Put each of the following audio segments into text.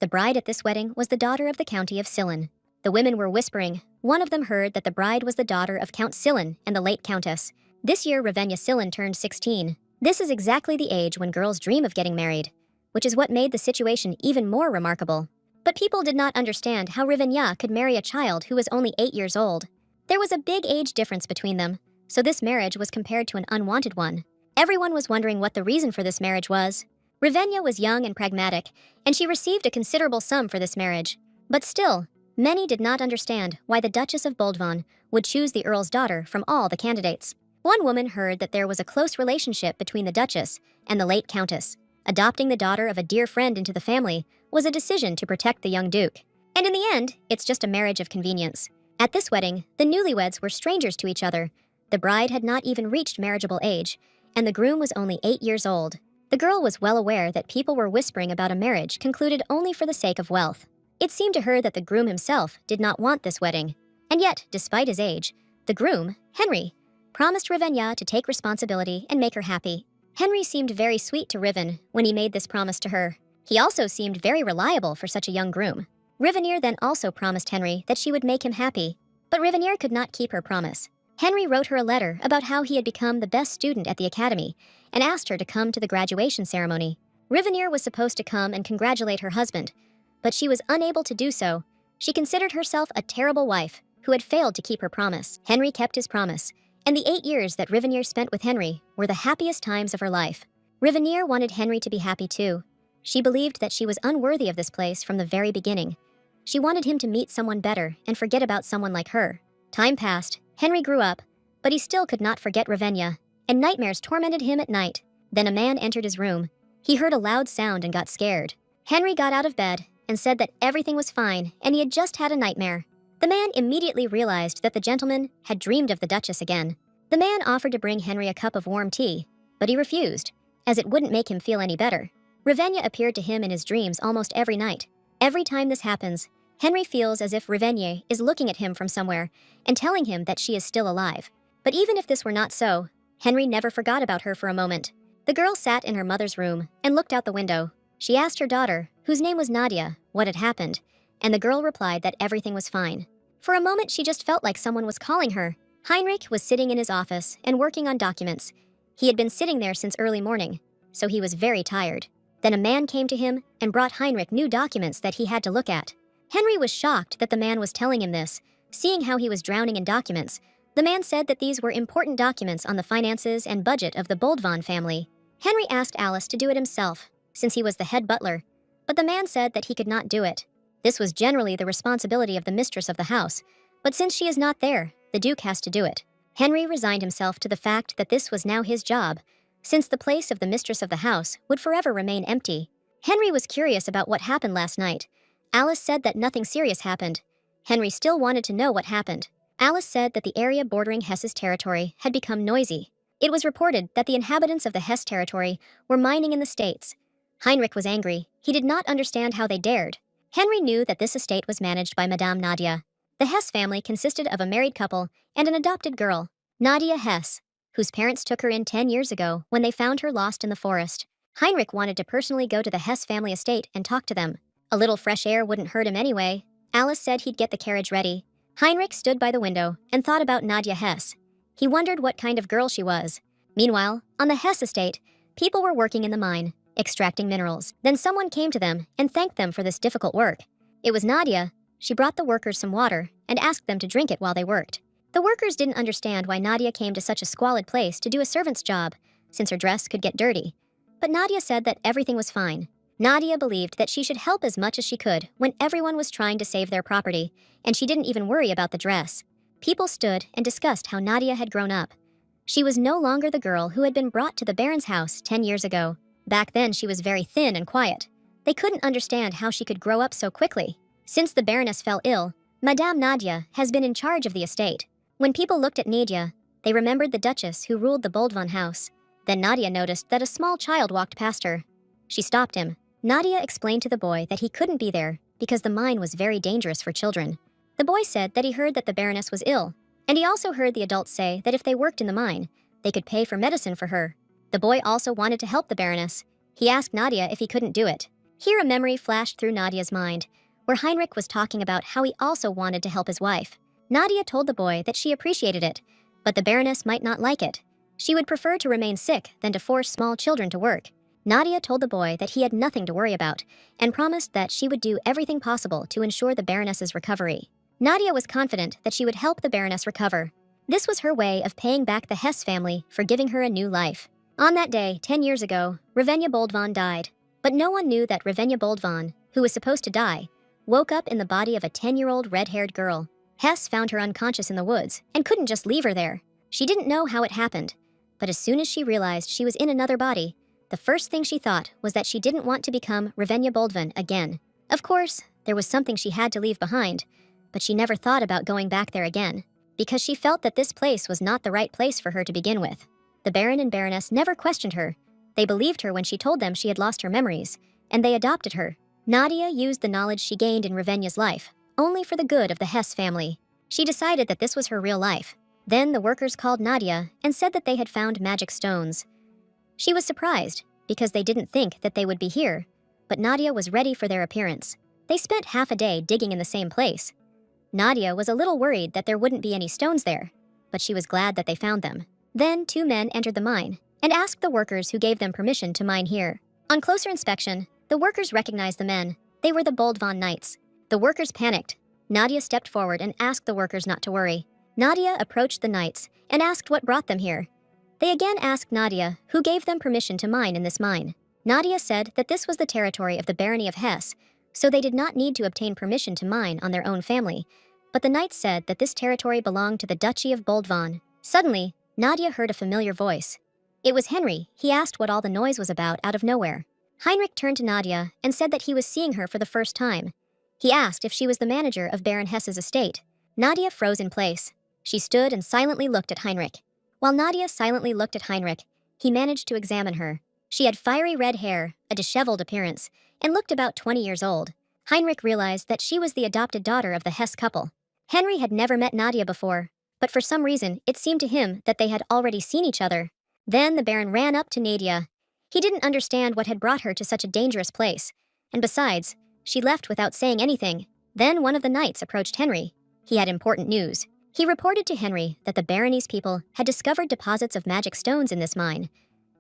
The bride at this wedding was the daughter of the County of Sillin. The women were whispering. One of them heard that the bride was the daughter of Count Sillin and the late Countess. This year, Ravenya Sillin turned 16. This is exactly the age when girls dream of getting married, which is what made the situation even more remarkable. But people did not understand how Ravenya could marry a child who was only 8 years old. There was a big age difference between them, so this marriage was compared to an unwanted one. Everyone was wondering what the reason for this marriage was. Ravenya was young and pragmatic, and she received a considerable sum for this marriage. But still, many did not understand why the Duchess of Boldvan would choose the Earl's daughter from all the candidates. One woman heard that there was a close relationship between the Duchess and the late Countess. Adopting the daughter of a dear friend into the family was a decision to protect the young Duke. And in the end, it's just a marriage of convenience. At this wedding, the newlyweds were strangers to each other. The bride had not even reached marriageable age, and the groom was only 8 years old. The girl was well aware that people were whispering about a marriage concluded only for the sake of wealth. It seemed to her that the groom himself did not want this wedding. And yet, despite his age, the groom, Henry, promised Ravenya to take responsibility and make her happy. Henry seemed very sweet to Riven when he made this promise to her. He also seemed very reliable for such a young groom. Rivenier then also promised Henry that she would make him happy, but Rivenier could not keep her promise. Henry wrote her a letter about how he had become the best student at the academy and asked her to come to the graduation ceremony. Rivenier was supposed to come and congratulate her husband, but she was unable to do so. She considered herself a terrible wife who had failed to keep her promise. Henry kept his promise, and the 8 years that Rivenier spent with Henry were the happiest times of her life. Rivenier wanted Henry to be happy too. She believed that she was unworthy of this place from the very beginning. She wanted him to meet someone better and forget about someone like her. Time passed. Henry grew up, but he still could not forget Ravenya, and nightmares tormented him at night. Then a man entered his room. He heard a loud sound and got scared. Henry got out of bed and said that everything was fine and he had just had a nightmare. The man immediately realized that the gentleman had dreamed of the Duchess again. The man offered to bring Henry a cup of warm tea, but he refused, as it wouldn't make him feel any better. Ravenya appeared to him in his dreams almost every night. Every time this happens, Henry feels as if Rivenier is looking at him from somewhere and telling him that she is still alive. But even if this were not so, Henry never forgot about her for a moment. The girl sat in her mother's room and looked out the window. She asked her daughter, whose name was Nadia, what had happened, and the girl replied that everything was fine. For a moment, she just felt like someone was calling her. Heinrich was sitting in his office and working on documents. He had been sitting there since early morning, so he was very tired. Then a man came to him and brought Heinrich new documents that he had to look at. Henry was shocked that the man was telling him this, seeing how he was drowning in documents. The man said that these were important documents on the finances and budget of the Boldvan family. Henry asked Alice to do it himself, since he was the head butler, but the man said that he could not do it. This was generally the responsibility of the mistress of the house, but since she is not there, the Duke has to do it. Henry resigned himself to the fact that this was now his job, since the place of the mistress of the house would forever remain empty. Henry was curious about what happened last night. Alice said that nothing serious happened. Henry still wanted to know what happened. Alice said that the area bordering Hesse's territory had become noisy. It was reported that the inhabitants of the Hesse territory were mining in the states. Heinrich was angry. He did not understand how they dared. Henry knew that this estate was managed by Madame Nadia. The Hesse family consisted of a married couple and an adopted girl, Nadia Hesse, whose parents took her in 10 years ago when they found her lost in the forest. Heinrich wanted to personally go to the Hesse family estate and talk to them. A little fresh air wouldn't hurt him anyway. Alice said he'd get the carriage ready. Heinrich stood by the window and thought about Nadia Hesse. He wondered what kind of girl she was. Meanwhile, on the Hesse estate, people were working in the mine, extracting minerals. Then someone came to them and thanked them for this difficult work. It was Nadia. She brought the workers some water and asked them to drink it while they worked. The workers didn't understand why Nadia came to such a squalid place to do a servant's job, since her dress could get dirty. But Nadia said that everything was fine. Nadia believed that she should help as much as she could when everyone was trying to save their property, and she didn't even worry about the dress. People stood and discussed how Nadia had grown up. She was no longer the girl who had been brought to the Baron's house 10 years ago. Back then, she was very thin and quiet. They couldn't understand how she could grow up so quickly. Since the Baroness fell ill, Madame Nadia has been in charge of the estate. When people looked at Nadia, they remembered the Duchess who ruled the Boldvan house. Then Nadia noticed that a small child walked past her. She stopped him. Nadia explained to the boy that he couldn't be there because the mine was very dangerous for children. The boy said that he heard that the Baroness was ill, and he also heard the adults say that if they worked in the mine, they could pay for medicine for her. The boy also wanted to help the Baroness. He asked Nadia if he couldn't do it. Here a memory flashed through Nadia's mind, where Heinrich was talking about how he also wanted to help his wife. Nadia told the boy that she appreciated it, but the Baroness might not like it. She would prefer to remain sick than to force small children to work. Nadia told the boy that he had nothing to worry about, and promised that she would do everything possible to ensure the Baroness's recovery. Nadia was confident that she would help the Baroness recover. This was her way of paying back the Hess family for giving her a new life. On that day, 10 years ago, Ravenya Boldvan died. But no one knew that Ravenya Boldvan, who was supposed to die, woke up in the body of a 10-year-old red-haired girl. Hess found her unconscious in the woods and couldn't just leave her there. She didn't know how it happened, but as soon as she realized she was in another body, the first thing she thought was that she didn't want to become Ravenya Boldvan again. Of course, there was something she had to leave behind, but she never thought about going back there again, because she felt that this place was not the right place for her to begin with. The Baron and Baroness never questioned her. They believed her when she told them she had lost her memories, and they adopted her. Nadia used the knowledge she gained in Ravenya's life, only for the good of the Hess family. She decided that this was her real life. Then the workers called Nadia and said that they had found magic stones. She was surprised, because they didn't think that they would be here, but Nadia was ready for their appearance. They spent half a day digging in the same place. Nadia was a little worried that there wouldn't be any stones there, but she was glad that they found them. Then 2 men entered the mine and asked the workers who gave them permission to mine here. On closer inspection, the workers recognized the men. They were the Boldvan Knights. The workers panicked. Nadia stepped forward and asked the workers not to worry. Nadia approached the Knights and asked what brought them here. They again asked Nadia who gave them permission to mine in this mine. Nadia said that this was the territory of the barony of Hesse, so they did not need to obtain permission to mine on their own family. But the Knights said that this territory belonged to the Duchy of Boldvan. Suddenly, Nadia heard a familiar voice. It was Henry. He asked what all the noise was about out of nowhere. Heinrich turned to Nadia and said that he was seeing her for the first time. He asked if she was the manager of Baron Hesse's estate. Nadia froze in place. She stood and silently looked at Heinrich. While Nadia silently looked at Heinrich, he managed to examine her. She had fiery red hair, a disheveled appearance, and looked about 20 years old. Heinrich realized that she was the adopted daughter of the Hesse couple. Henry had never met Nadia before, but for some reason it seemed to him that they had already seen each other. Then the Baron ran up to Nadia. He didn't understand what had brought her to such a dangerous place, and besides, she left without saying anything. Then one of the knights approached Henry. He had important news. He reported to Henry that the barony's people had discovered deposits of magic stones in this mine.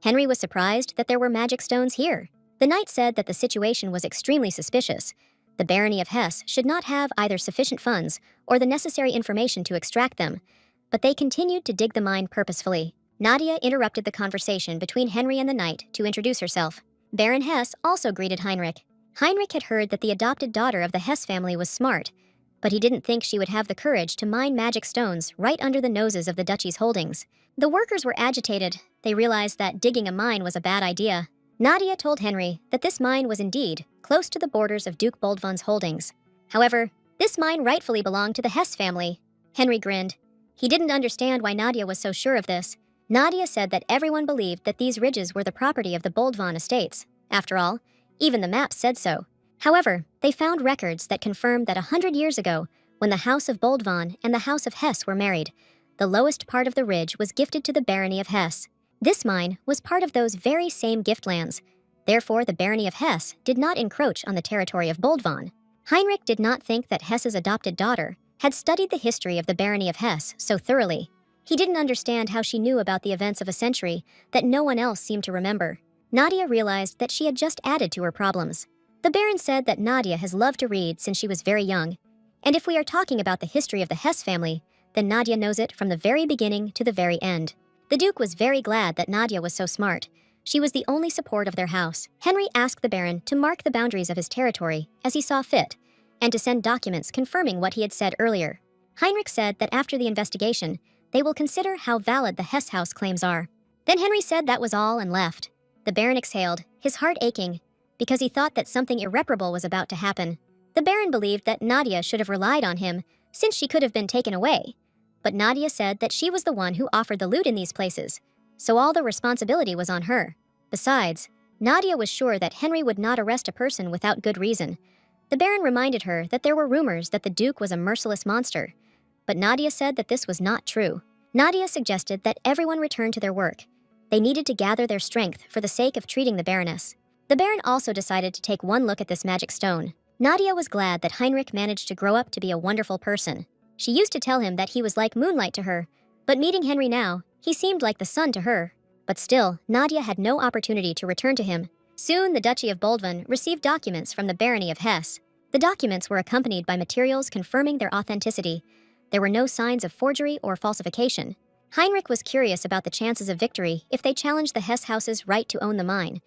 Henry was surprised that there were magic stones here. The knight said that the situation was extremely suspicious. The barony of Hesse should not have either sufficient funds or the necessary information to extract them, but they continued to dig the mine purposefully. Nadia interrupted the conversation between Henry and the knight to introduce herself. Baron Hesse also greeted Heinrich. Heinrich had heard that the adopted daughter of the Hesse family was smart, but he didn't think she would have the courage to mine magic stones right under the noses of the duchy's holdings. The workers were agitated. They realized that digging a mine was a bad idea. Nadia told Henry that this mine was indeed close to the borders of Duke Boldvan's holdings. However, this mine rightfully belonged to the Hesse family. Henry grinned. He didn't understand why Nadia was so sure of this. Nadia said that everyone believed that these ridges were the property of the Boldvan estates. After all, even the maps said so. However, they found records that confirmed that 100 years ago, when the House of Boldvan and the House of Hesse were married, the lowest part of the ridge was gifted to the barony of Hesse. This mine was part of those very same gift lands. Therefore, the barony of Hesse did not encroach on the territory of Boldvan. Heinrich did not think that Hesse's adopted daughter had studied the history of the barony of Hesse so thoroughly. He didn't understand how she knew about the events of a century that no one else seemed to remember. Nadia realized that she had just added to her problems. The Baron said that Nadia has loved to read since she was very young, and if we are talking about the history of the Hesse family, then Nadia knows it from the very beginning to the very end. The Duke was very glad that Nadia was so smart. She was the only support of their house. Henry asked the Baron to mark the boundaries of his territory as he saw fit, and to send documents confirming what he had said earlier. Heinrich said that after the investigation, they will consider how valid the Hesse house claims are. Then Henry said that was all and left. The Baron exhaled, his heart aching, because he thought that something irreparable was about to happen. The Baron believed that Nadia should have relied on him, since she could have been taken away. But Nadia said that she was the one who offered the loot in these places, so all the responsibility was on her. Besides, Nadia was sure that Henry would not arrest a person without good reason. The Baron reminded her that there were rumors that the Duke was a merciless monster, but Nadia said that this was not true. Nadia suggested that everyone return to their work. They needed to gather their strength for the sake of treating the Baroness. The Baron also decided to take one look at this magic stone. Nadia was glad that Heinrich managed to grow up to be a wonderful person. She used to tell him that he was like moonlight to her, but meeting Henry now, he seemed like the sun to her. But still, Nadia had no opportunity to return to him. Soon, the Duchy of Boldvan received documents from the Barony of Hesse. The documents were accompanied by materials confirming their authenticity. There were no signs of forgery or falsification. Heinrich was curious about the chances of victory if they challenged the Hesse house's right to own the mine,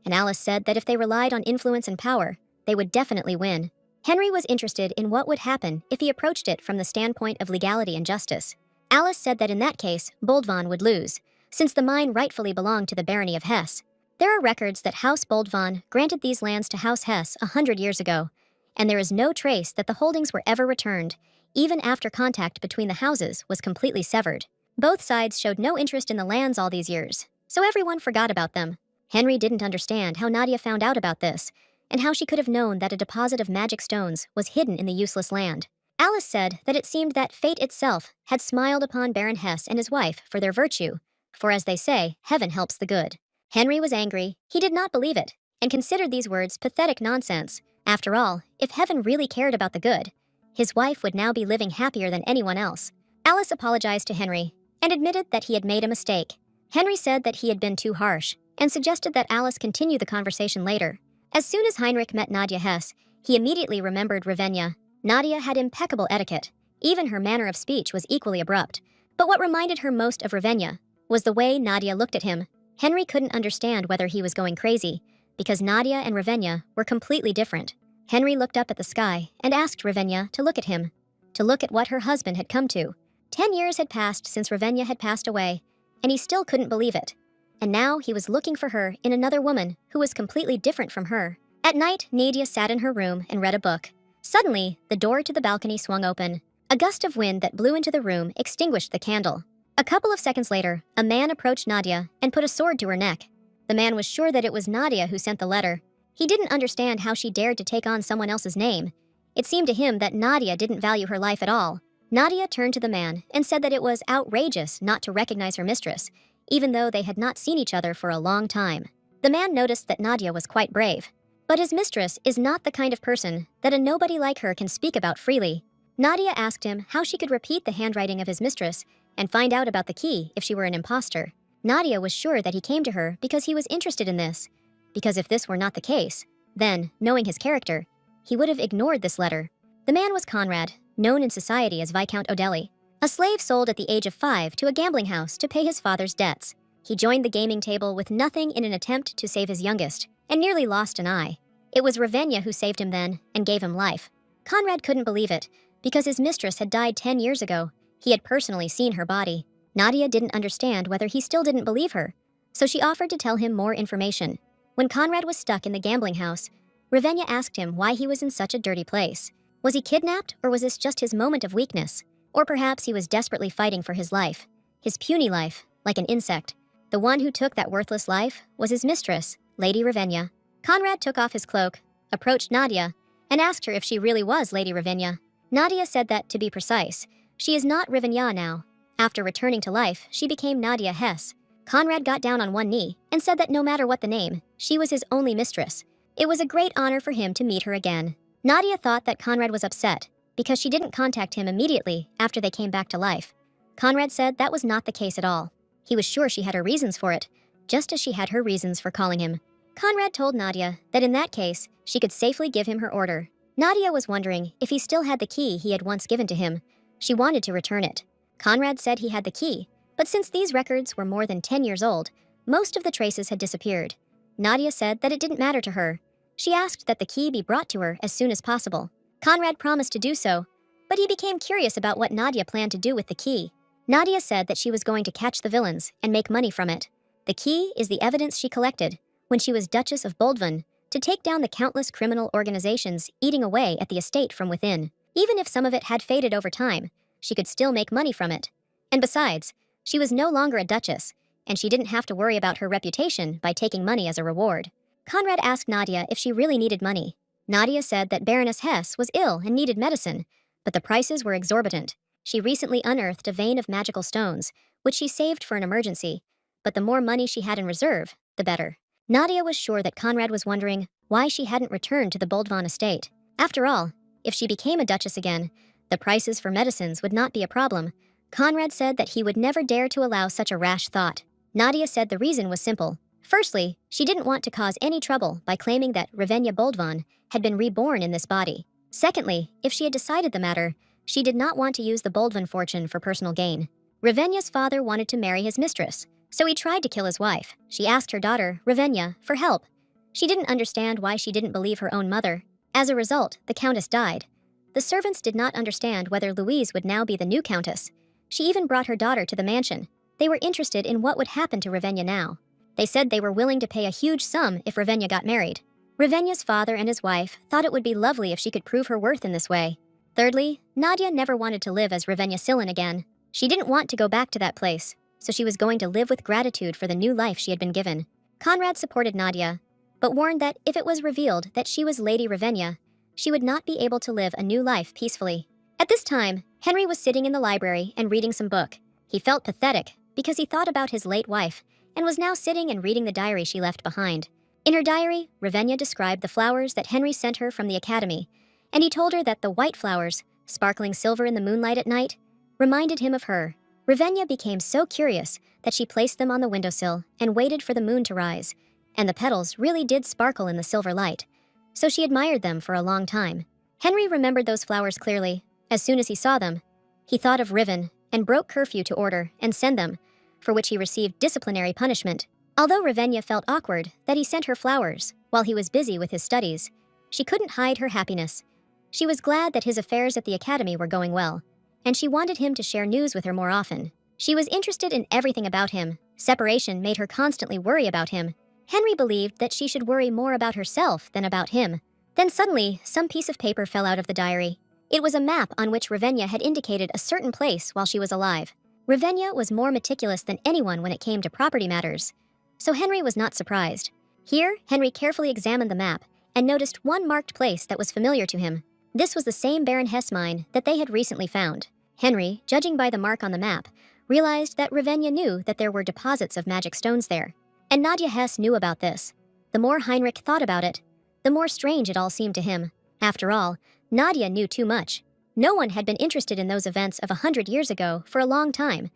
and Alice said that if they relied on influence and power, they would definitely win. Henry was interested in what would happen if he approached it from the standpoint of legality and justice. Alice said that in that case, Boldvan would lose, since the mine rightfully belonged to the Barony of Hesse. There are records that House Boldvan granted these lands to House Hesse 100 years ago, and there is no trace that the holdings were ever returned, even after contact between the houses was completely severed. Both sides showed no interest in the lands all these years, so everyone forgot about them. Henry didn't understand how Nadia found out about this, and how she could have known that a deposit of magic stones was hidden in the useless land. Alice said that it seemed that fate itself had smiled upon Baron Hesse and his wife for their virtue, for as they say, heaven helps the good. Henry was angry. He did not believe it, and considered these words pathetic nonsense. After all, if heaven really cared about the good, his wife would now be living happier than anyone else. Alice apologized to Henry, and admitted that he had made a mistake. Henry said that he had been too harsh, and suggested that Alice continue the conversation later. As soon as Heinrich met Nadia Hesse, he immediately remembered Ravenna. Nadia had impeccable etiquette. Even her manner of speech was equally abrupt. But what reminded her most of Ravenna was the way Nadia looked at him. Henry couldn't understand whether he was going crazy, because Nadia and Ravenna were completely different. Henry looked up at the sky and asked Ravenna to look at him, to look at what her husband had come to. 10 years had passed since Ravenna had passed away, and he still couldn't believe it. And now he was looking for her in another woman who was completely different from her. At night, Nadia sat in her room and read a book. Suddenly, the door to the balcony swung open. A gust of wind that blew into the room extinguished the candle. A couple of seconds later, a man approached Nadia and put a sword to her neck. The man was sure that it was Nadia who sent the letter. He didn't understand how she dared to take on someone else's name. It seemed to him that Nadia didn't value her life at all. Nadia turned to the man and said that it was outrageous not to recognize her mistress, even though they had not seen each other for a long time. The man noticed that Nadia was quite brave. But his mistress is not the kind of person that a nobody like her can speak about freely. Nadia asked him how she could repeat the handwriting of his mistress and find out about the key if she were an imposter. Nadia was sure that he came to her because he was interested in this, because if this were not the case, then, knowing his character, he would have ignored this letter. The man was Conrad, known in society as Viscount Odelli, a slave sold at the age of 5 to a gambling house to pay his father's debts. He joined the gaming table with nothing in an attempt to save his youngest, and nearly lost an eye. It was Ravenna who saved him then and gave him life. Conrad couldn't believe it, because his mistress had died 10 years ago. He had personally seen her body. Nadia didn't understand whether he still didn't believe her, so she offered to tell him more information. When Conrad was stuck in the gambling house, Ravenna asked him why he was in such a dirty place. Was he kidnapped, or was this just his moment of weakness? Or perhaps he was desperately fighting for his life, his puny life, like an insect. The one who took that worthless life was his mistress, Lady Ravenna. Conrad took off his cloak, approached Nadia, and asked her if she really was Lady Ravenna. Nadia said that, to be precise, she is not Ravenna now. After returning to life, she became Nadia Hesse. Conrad got down on one knee and said that no matter what the name, she was his only mistress. It was a great honor for him to meet her again. Nadia thought that Conrad was upset because she didn't contact him immediately after they came back to life. Conrad said that was not the case at all. He was sure she had her reasons for it, just as she had her reasons for calling him. Conrad told Nadia that in that case, she could safely give him her order. Nadia was wondering if he still had the key he had once given to him. She wanted to return it. Conrad said he had the key, but since these records were more than 10 years old, most of the traces had disappeared. Nadia said that it didn't matter to her. She asked that the key be brought to her as soon as possible. Conrad promised to do so, but he became curious about what Nadia planned to do with the key. Nadia said that she was going to catch the villains and make money from it. The key is the evidence she collected when she was Duchess of Boldvan to take down the countless criminal organizations eating away at the estate from within. Even if some of it had faded over time, she could still make money from it. And besides, she was no longer a duchess, and she didn't have to worry about her reputation by taking money as a reward. Conrad asked Nadia if she really needed money. Nadia said that Baroness Hesse was ill and needed medicine, but the prices were exorbitant. She recently unearthed a vein of magical stones, which she saved for an emergency, but the more money she had in reserve, the better. Nadia was sure that Conrad was wondering why she hadn't returned to the Boldvan estate. After all, if she became a duchess again, the prices for medicines would not be a problem. Conrad said that he would never dare to allow such a rash thought. Nadia said the reason was simple. Firstly, she didn't want to cause any trouble by claiming that Ravenya Boldvan had been reborn in this body. Secondly, if she had decided the matter, she did not want to use the Boldvan fortune for personal gain. Ravenya's father wanted to marry his mistress, so he tried to kill his wife. She asked her daughter, Ravenya, for help. She didn't understand why she didn't believe her own mother. As a result, the countess died. The servants did not understand whether Louise would now be the new countess. She even brought her daughter to the mansion. They were interested in what would happen to Ravenya now. They said they were willing to pay a huge sum if Ravenya got married. Ravenya's father and his wife thought it would be lovely if she could prove her worth in this way. Thirdly, Nadia never wanted to live as Ravenya Silin again. She didn't want to go back to that place, so she was going to live with gratitude for the new life she had been given. Conrad supported Nadia, but warned that if it was revealed that she was Lady Ravenya, she would not be able to live a new life peacefully. At this time, Henry was sitting in the library and reading some book. He felt pathetic because he thought about his late wife and was now sitting and reading the diary she left behind. In her diary, Ravenya described the flowers that Henry sent her from the academy, and he told her that the white flowers, sparkling silver in the moonlight at night, reminded him of her. Ravenya became so curious that she placed them on the windowsill and waited for the moon to rise, and the petals really did sparkle in the silver light, so she admired them for a long time. Henry remembered those flowers clearly. As soon as he saw them, he thought of Riven and broke curfew to order and send them, for which he received disciplinary punishment. Although Ravenya felt awkward that he sent her flowers while he was busy with his studies, she couldn't hide her happiness. She was glad that his affairs at the academy were going well, and she wanted him to share news with her more often. She was interested in everything about him. Separation made her constantly worry about him. Henry believed that she should worry more about herself than about him. Then suddenly, some piece of paper fell out of the diary. It was a map on which Ravenya had indicated a certain place while she was alive. Ravenya was more meticulous than anyone when it came to property matters, so Henry was not surprised. Here, Henry carefully examined the map and noticed one marked place that was familiar to him. This was the same Baron Hess mine that they had recently found. Henry, judging by the mark on the map, realized that Ravenya knew that there were deposits of magic stones there, and Nadia Hess knew about this. The more Heinrich thought about it, the more strange it all seemed to him. After all, Nadia knew too much. No one had been interested in those events of 100 years ago for a long time,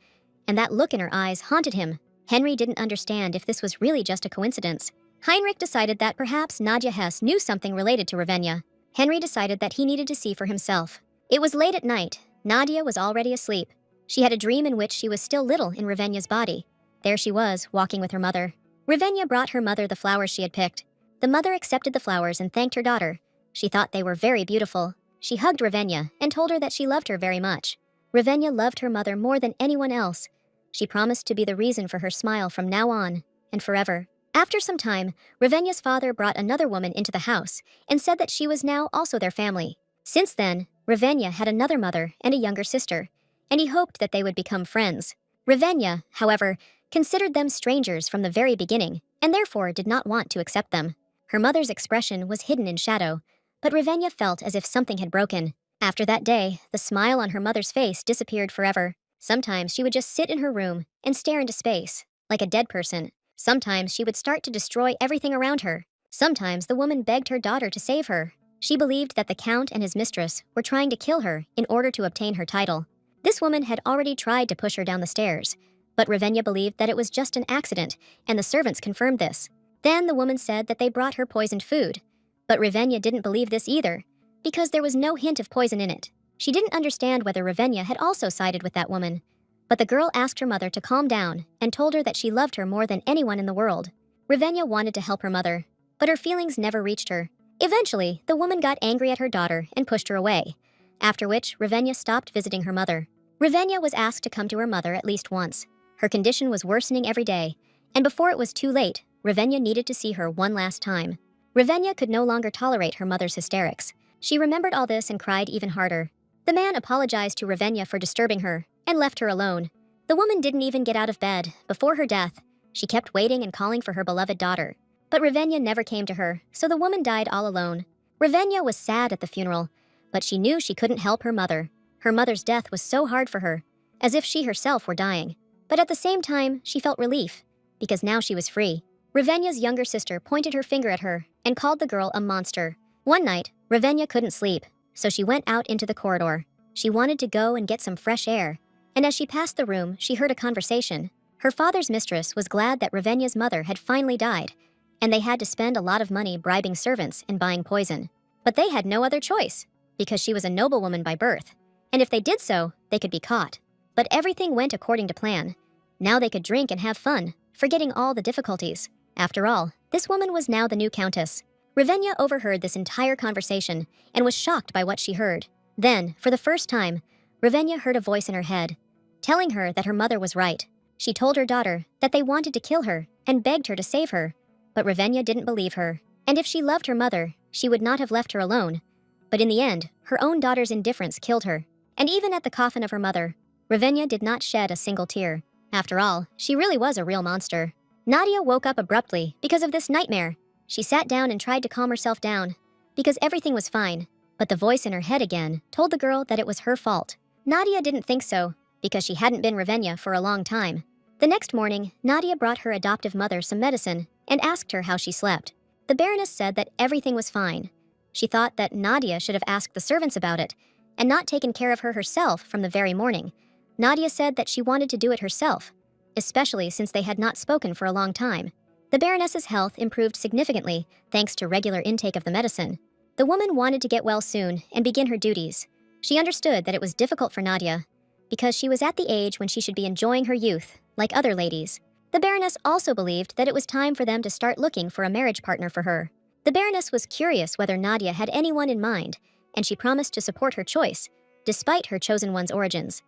and that look in her eyes haunted him. Henry didn't understand if this was really just a coincidence. Heinrich decided that perhaps Nadia Hess knew something related to Ravenya. Henry decided that he needed to see for himself. It was late at night. Nadia was already asleep. She had a dream in which she was still little in Ravenya's body. There she was, walking with her mother. Ravenya brought her mother the flowers she had picked. The mother accepted the flowers and thanked her daughter. She thought they were very beautiful. She hugged Ravenya and told her that she loved her very much. Ravenya loved her mother more than anyone else. She promised to be the reason for her smile from now on and forever. After some time, Ravenya's father brought another woman into the house and said that she was now also their family. Since then, Ravenya had another mother and a younger sister, and he hoped that they would become friends. Ravenya, however, considered them strangers from the very beginning, and therefore did not want to accept them. Her mother's expression was hidden in shadow, but Ravenya felt as if something had broken. After that day, the smile on her mother's face disappeared forever. Sometimes she would just sit in her room and stare into space, like a dead person. Sometimes she would start to destroy everything around her. Sometimes the woman begged her daughter to save her. She believed that the count and his mistress were trying to kill her in order to obtain her title. This woman had already tried to push her down the stairs, but Ravenya believed that it was just an accident, and the servants confirmed this. Then the woman said that they brought her poisoned food, but Ravenya didn't believe this either, because there was no hint of poison in it. She didn't understand whether Ravenya had also sided with that woman, but the girl asked her mother to calm down and told her that she loved her more than anyone in the world. Ravenya wanted to help her mother, but her feelings never reached her. Eventually, the woman got angry at her daughter and pushed her away, after which Ravenya stopped visiting her mother. Ravenya was asked to come to her mother at least once. Her condition was worsening every day, and before it was too late, Ravenya needed to see her one last time. Ravenya could no longer tolerate her mother's hysterics. She remembered all this and cried even harder. The man apologized to Ravenya for disturbing her and left her alone. The woman didn't even get out of bed. Before her death, she kept waiting and calling for her beloved daughter. But Ravenya never came to her, so the woman died all alone. Ravenya was sad at the funeral, but she knew she couldn't help her mother. Her mother's death was so hard for her, as if she herself were dying. But at the same time, she felt relief, because now she was free. Ravenya's younger sister pointed her finger at her and called the girl a monster. One night, Ravenya couldn't sleep, so she went out into the corridor. She wanted to go and get some fresh air. And as she passed the room, she heard a conversation. Her father's mistress was glad that Ravenya's mother had finally died, and they had to spend a lot of money bribing servants and buying poison. But they had no other choice, because she was a noblewoman by birth, and if they did so, they could be caught. But everything went according to plan. Now they could drink and have fun, forgetting all the difficulties. After all, this woman was now the new countess. Ravenya overheard this entire conversation and was shocked by what she heard. Then, for the first time, Ravenya heard a voice in her head, telling her that her mother was right. She told her daughter that they wanted to kill her and begged her to save her. But Ravenya didn't believe her, and if she loved her mother, she would not have left her alone. But in the end, her own daughter's indifference killed her. And even at the coffin of her mother, Ravenya did not shed a single tear. After all, she really was a real monster. Nadia woke up abruptly because of this nightmare. She sat down and tried to calm herself down, because everything was fine. But the voice in her head again told the girl that it was her fault. Nadia didn't think so, because she hadn't been Ravenya for a long time. The next morning, Nadia brought her adoptive mother some medicine and asked her how she slept. The Baroness said that everything was fine. She thought that Nadia should have asked the servants about it and not taken care of her herself from the very morning. Nadia said that she wanted to do it herself, especially since they had not spoken for a long time. The Baroness's health improved significantly thanks to regular intake of the medicine. The woman wanted to get well soon and begin her duties. She understood that it was difficult for Nadia because she was at the age when she should be enjoying her youth, like other ladies. The Baroness also believed that it was time for them to start looking for a marriage partner for her. The Baroness was curious whether Nadia had anyone in mind, and she promised to support her choice, despite her chosen one's origins.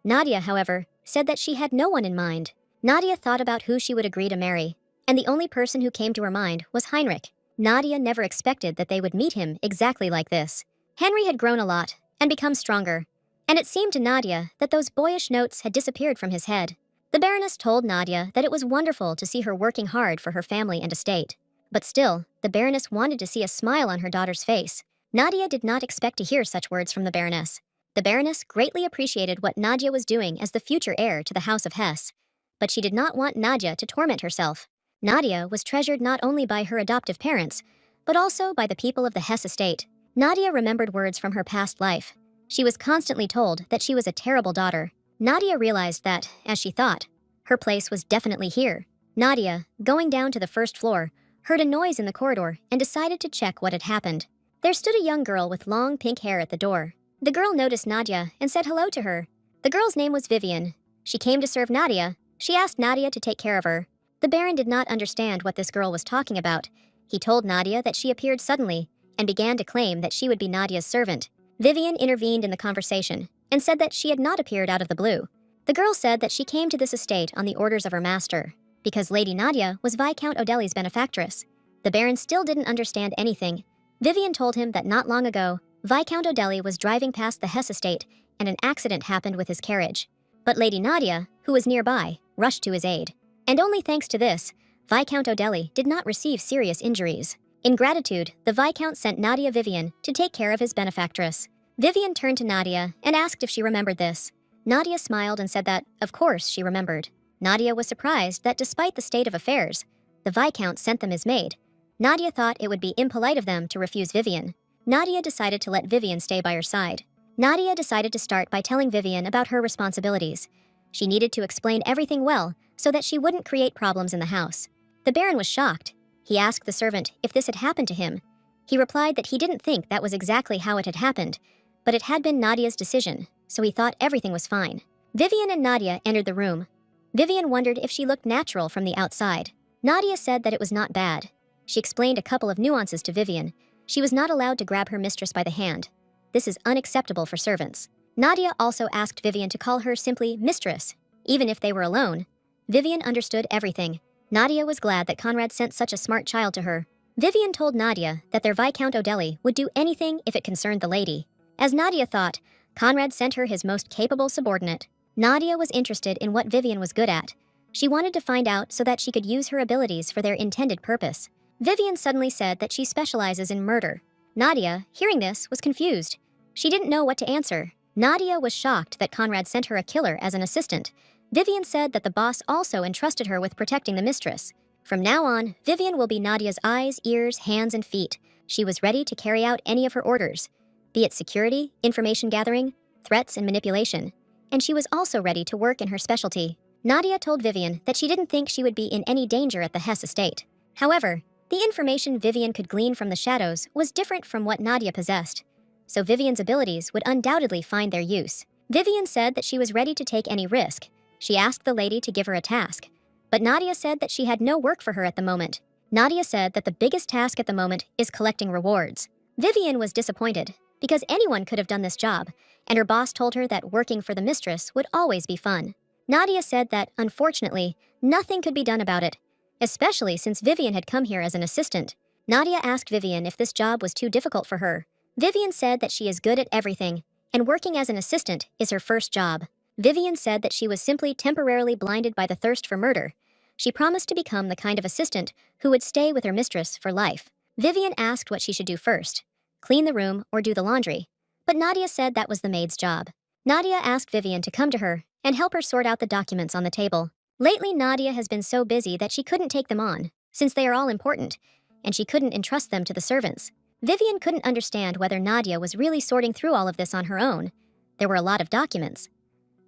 Nadia, however, said that she had no one in mind. Nadia thought about who she would agree to marry, and the only person who came to her mind was Heinrich. Nadia never expected that they would meet him exactly like this. Henry had grown a lot and become stronger, and it seemed to Nadia that those boyish notes had disappeared from his head. The Baroness told Nadia that it was wonderful to see her working hard for her family and estate. But still, the Baroness wanted to see a smile on her daughter's face. Nadia did not expect to hear such words from the Baroness. The Baroness greatly appreciated what Nadia was doing as the future heir to the House of Hesse, but she did not want Nadia to torment herself. Nadia was treasured not only by her adoptive parents, but also by the people of the Hesse estate. Nadia remembered words from her past life. She was constantly told that she was a terrible daughter. Nadia realized that, as she thought, her place was definitely here. Nadia, going down to the first floor, heard a noise in the corridor and decided to check what had happened. There stood a young girl with long pink hair at the door. The girl noticed Nadia and said hello to her. The girl's name was Vivian. She came to serve Nadia. She asked Nadia to take care of her. The Baron did not understand what this girl was talking about. He told Nadia that she appeared suddenly and began to claim that she would be Nadia's servant. Vivian intervened in the conversation and said that she had not appeared out of the blue. The girl said that she came to this estate on the orders of her master, because Lady Nadia was Viscount Odeli's benefactress. The Baron still didn't understand anything. Vivian told him that not long ago, Viscount Odeli was driving past the Hesse estate and an accident happened with his carriage. But Lady Nadia, who was nearby, rushed to his aid. And only thanks to this, Viscount Odeli did not receive serious injuries. In gratitude, the Viscount sent Nadia Vivian to take care of his benefactress. Vivian turned to Nadia and asked if she remembered this. Nadia smiled and said that, of course, she remembered. Nadia was surprised that despite the state of affairs, the Viscount sent them his maid. Nadia thought it would be impolite of them to refuse Vivian. Nadia decided to let Vivian stay by her side. Nadia decided to start by telling Vivian about her responsibilities. She needed to explain everything well so that she wouldn't create problems in the house. The Baron was shocked. He asked the servant if this had happened to him. He replied that he didn't think that was exactly how it had happened, but it had been Nadia's decision, so he thought everything was fine. Vivian and Nadia entered the room. Vivian wondered if she looked natural from the outside. Nadia said that it was not bad. She explained a couple of nuances to Vivian. She was not allowed to grab her mistress by the hand. This is unacceptable for servants. Nadia also asked Vivian to call her simply mistress, even if they were alone. Vivian understood everything. Nadia was glad that Conrad sent such a smart child to her. Vivian told Nadia that their Viscount Odeli would do anything if it concerned the lady. As Nadia thought, Conrad sent her his most capable subordinate. Nadia was interested in what Vivian was good at. She wanted to find out so that she could use her abilities for their intended purpose. Vivian suddenly said that she specializes in murder. Nadia, hearing this, was confused. She didn't know what to answer. Nadia was shocked that Conrad sent her a killer as an assistant. Vivian said that the boss also entrusted her with protecting the mistress. From now on, Vivian will be Nadia's eyes, ears, hands, and feet. She was ready to carry out any of her orders, be it security, information gathering, threats, and manipulation. And she was also ready to work in her specialty. Nadia told Vivian that she didn't think she would be in any danger at the Hess estate. However, the information Vivian could glean from the shadows was different from what Nadia possessed, so Vivian's abilities would undoubtedly find their use. Vivian said that she was ready to take any risk. She asked the lady to give her a task, but Nadia said that she had no work for her at the moment. Nadia said that the biggest task at the moment is collecting rewards. Vivian was disappointed, because anyone could have done this job, and her boss told her that working for the mistress would always be fun. Nadia said that, unfortunately, nothing could be done about it, especially since Vivian had come here as an assistant. Nadia asked Vivian if this job was too difficult for her. Vivian said that she is good at everything, and working as an assistant is her first job. Vivian said that she was simply temporarily blinded by the thirst for murder. She promised to become the kind of assistant who would stay with her mistress for life. Vivian asked what she should do first, clean the room or do the laundry, but Nadia said that was the maid's job. Nadia asked Vivian to come to her and help her sort out the documents on the table. Lately, Nadia has been so busy that she couldn't take them on, since they are all important, and she couldn't entrust them to the servants. Vivian couldn't understand whether Nadia was really sorting through all of this on her own. There were a lot of documents.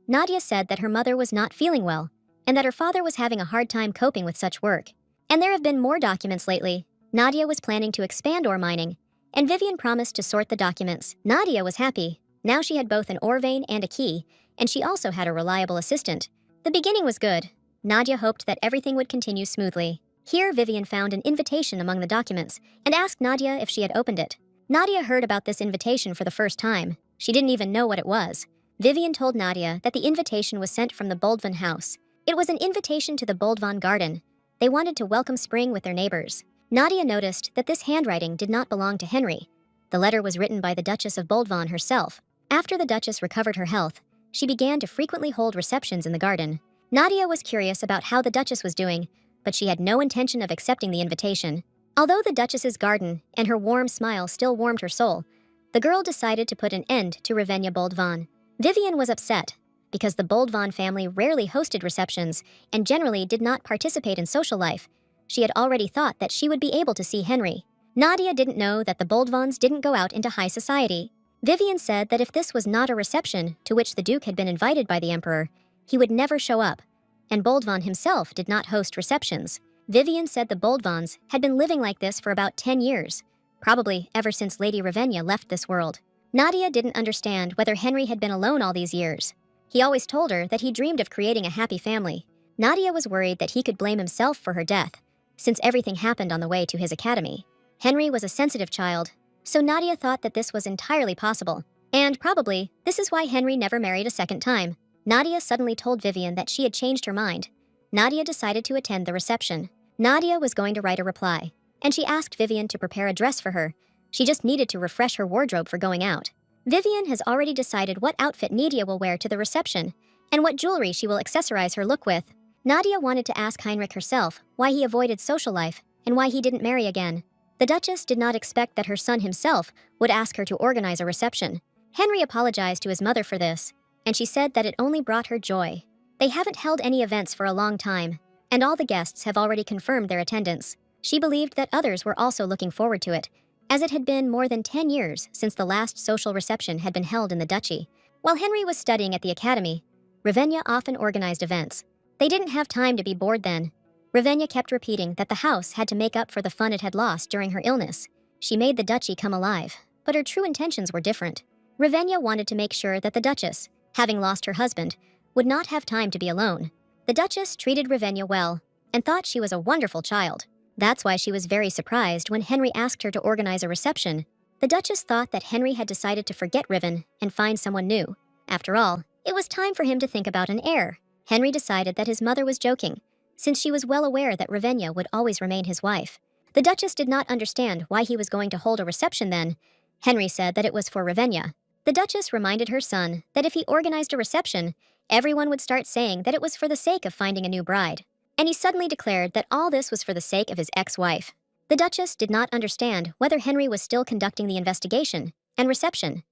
Nadia said that her mother was not feeling well, and that her father was having a hard time coping with such work. And there have been more documents lately. Nadia was planning to expand ore mining, and Vivian promised to sort the documents. Nadia was happy. Now she had both an ore vein and a key, and she also had a reliable assistant. The beginning was good. Nadia hoped that everything would continue smoothly. Here, Vivian found an invitation among the documents and asked Nadia if she had opened it. Nadia heard about this invitation for the first time. She didn't even know what it was. Vivian told Nadia that the invitation was sent from the Boldvan house. It was an invitation to the Boldvan garden. They wanted to welcome spring with their neighbors. Nadia noticed that this handwriting did not belong to Henry. The letter was written by the Duchess of Boldvan herself. After the Duchess recovered her health, she began to frequently hold receptions in the garden. Nadia was curious about how the Duchess was doing, but she had no intention of accepting the invitation. Although the Duchess's garden and her warm smile still warmed her soul, the girl decided to put an end to Revenia Boldvan. Vivian was upset, because the Boldvan family rarely hosted receptions and generally did not participate in social life. She had already thought that she would be able to see Henry. Nadia didn't know that the Boldvans didn't go out into high society. Vivian said that if this was not a reception to which the Duke had been invited by the Emperor, he would never show up, and Boldvan himself did not host receptions. Vivian said the Boldvans had been living like this for about 10 years, probably ever since Lady Revenia left this world. Nadia didn't understand whether Henry had been alone all these years. He always told her that he dreamed of creating a happy family. Nadia was worried that he could blame himself for her death, since everything happened on the way to his academy. Henry was a sensitive child, so Nadia thought that this was entirely possible. And probably, this is why Henry never married a second time. Nadia suddenly told Vivian that she had changed her mind. Nadia decided to attend the reception. Nadia was going to write a reply, and she asked Vivian to prepare a dress for her. She just needed to refresh her wardrobe for going out. Vivian has already decided what outfit Nadia will wear to the reception, and what jewelry she will accessorize her look with. Nadia wanted to ask Heinrich herself why he avoided social life, and why he didn't marry again. The Duchess did not expect that her son himself would ask her to organize a reception. Henry apologized to his mother for this, and she said that it only brought her joy. They haven't held any events for a long time, and all the guests have already confirmed their attendance. She believed that others were also looking forward to it, as it had been more than 10 years since the last social reception had been held in the duchy. While Henry was studying at the academy, Revenia often organized events. They didn't have time to be bored then. Revenia kept repeating that the house had to make up for the fun it had lost during her illness. She made the duchy come alive, but her true intentions were different. Revenia wanted to make sure that the Duchess, having lost her husband, would not have time to be alone. The Duchess treated Revenia well, and thought she was a wonderful child. That's why she was very surprised when Henry asked her to organize a reception. The Duchess thought that Henry had decided to forget Riven and find someone new. After all, it was time for him to think about an heir. Henry decided that his mother was joking, since she was well aware that Revenia would always remain his wife. The Duchess did not understand why he was going to hold a reception then. Henry said that it was for Revenia. The Duchess reminded her son that if he organized a reception, everyone would start saying that it was for the sake of finding a new bride. And he suddenly declared that all this was for the sake of his ex-wife. The Duchess did not understand whether Henry was still conducting the investigation and reception.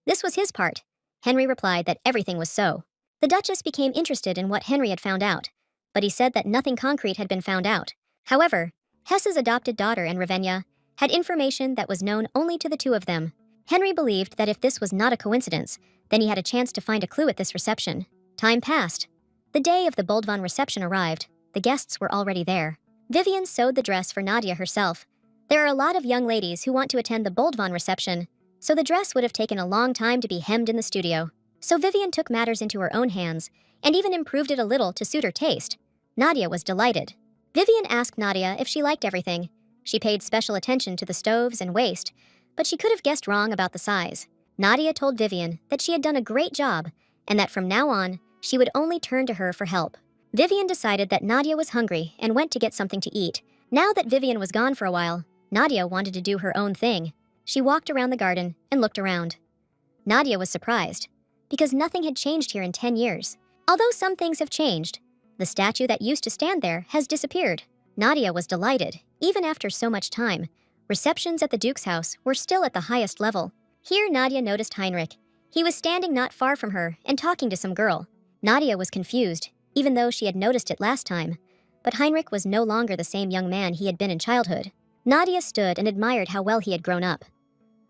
This was his part. Henry replied that everything was so. The Duchess became interested in what Henry had found out, but he said that nothing concrete had been found out. However, Hess's adopted daughter and Ravenna had information that was known only to the two of them. Henry believed that if this was not a coincidence, then he had a chance to find a clue at this reception. Time passed. The day of the Boldvan reception arrived. The guests were already there. Vivian sewed the dress for Nadia herself. There are a lot of young ladies who want to attend the Boldvan reception, so the dress would have taken a long time to be hemmed in the studio. So Vivian took matters into her own hands and even improved it a little to suit her taste. Nadia was delighted. Vivian asked Nadia if she liked everything. She paid special attention to the stoves and waist, but she could have guessed wrong about the size. Nadia told Vivian that she had done a great job and that from now on, she would only turn to her for help. Vivian decided that Nadia was hungry and went to get something to eat. Now that Vivian was gone for a while, Nadia wanted to do her own thing. She walked around the garden and looked around. Nadia was surprised, because nothing had changed here in 10 years. Although some things have changed, the statue that used to stand there has disappeared. Nadia was delighted. Even after so much time, receptions at the Duke's house were still at the highest level. Here Nadia noticed Heinrich. He was standing not far from her and talking to some girl. Nadia was confused, even though she had noticed it last time. But Heinrich was no longer the same young man he had been in childhood. Nadia stood and admired how well he had grown up.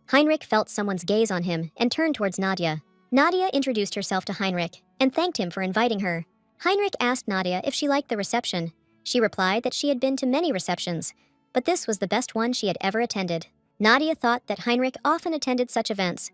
Heinrich felt someone's gaze on him and turned towards Nadia. Nadia introduced herself to Heinrich and thanked him for inviting her. Heinrich asked Nadia if she liked the reception. She replied that she had been to many receptions, but this was the best one she had ever attended. Nadia thought that Heinrich often attended such events,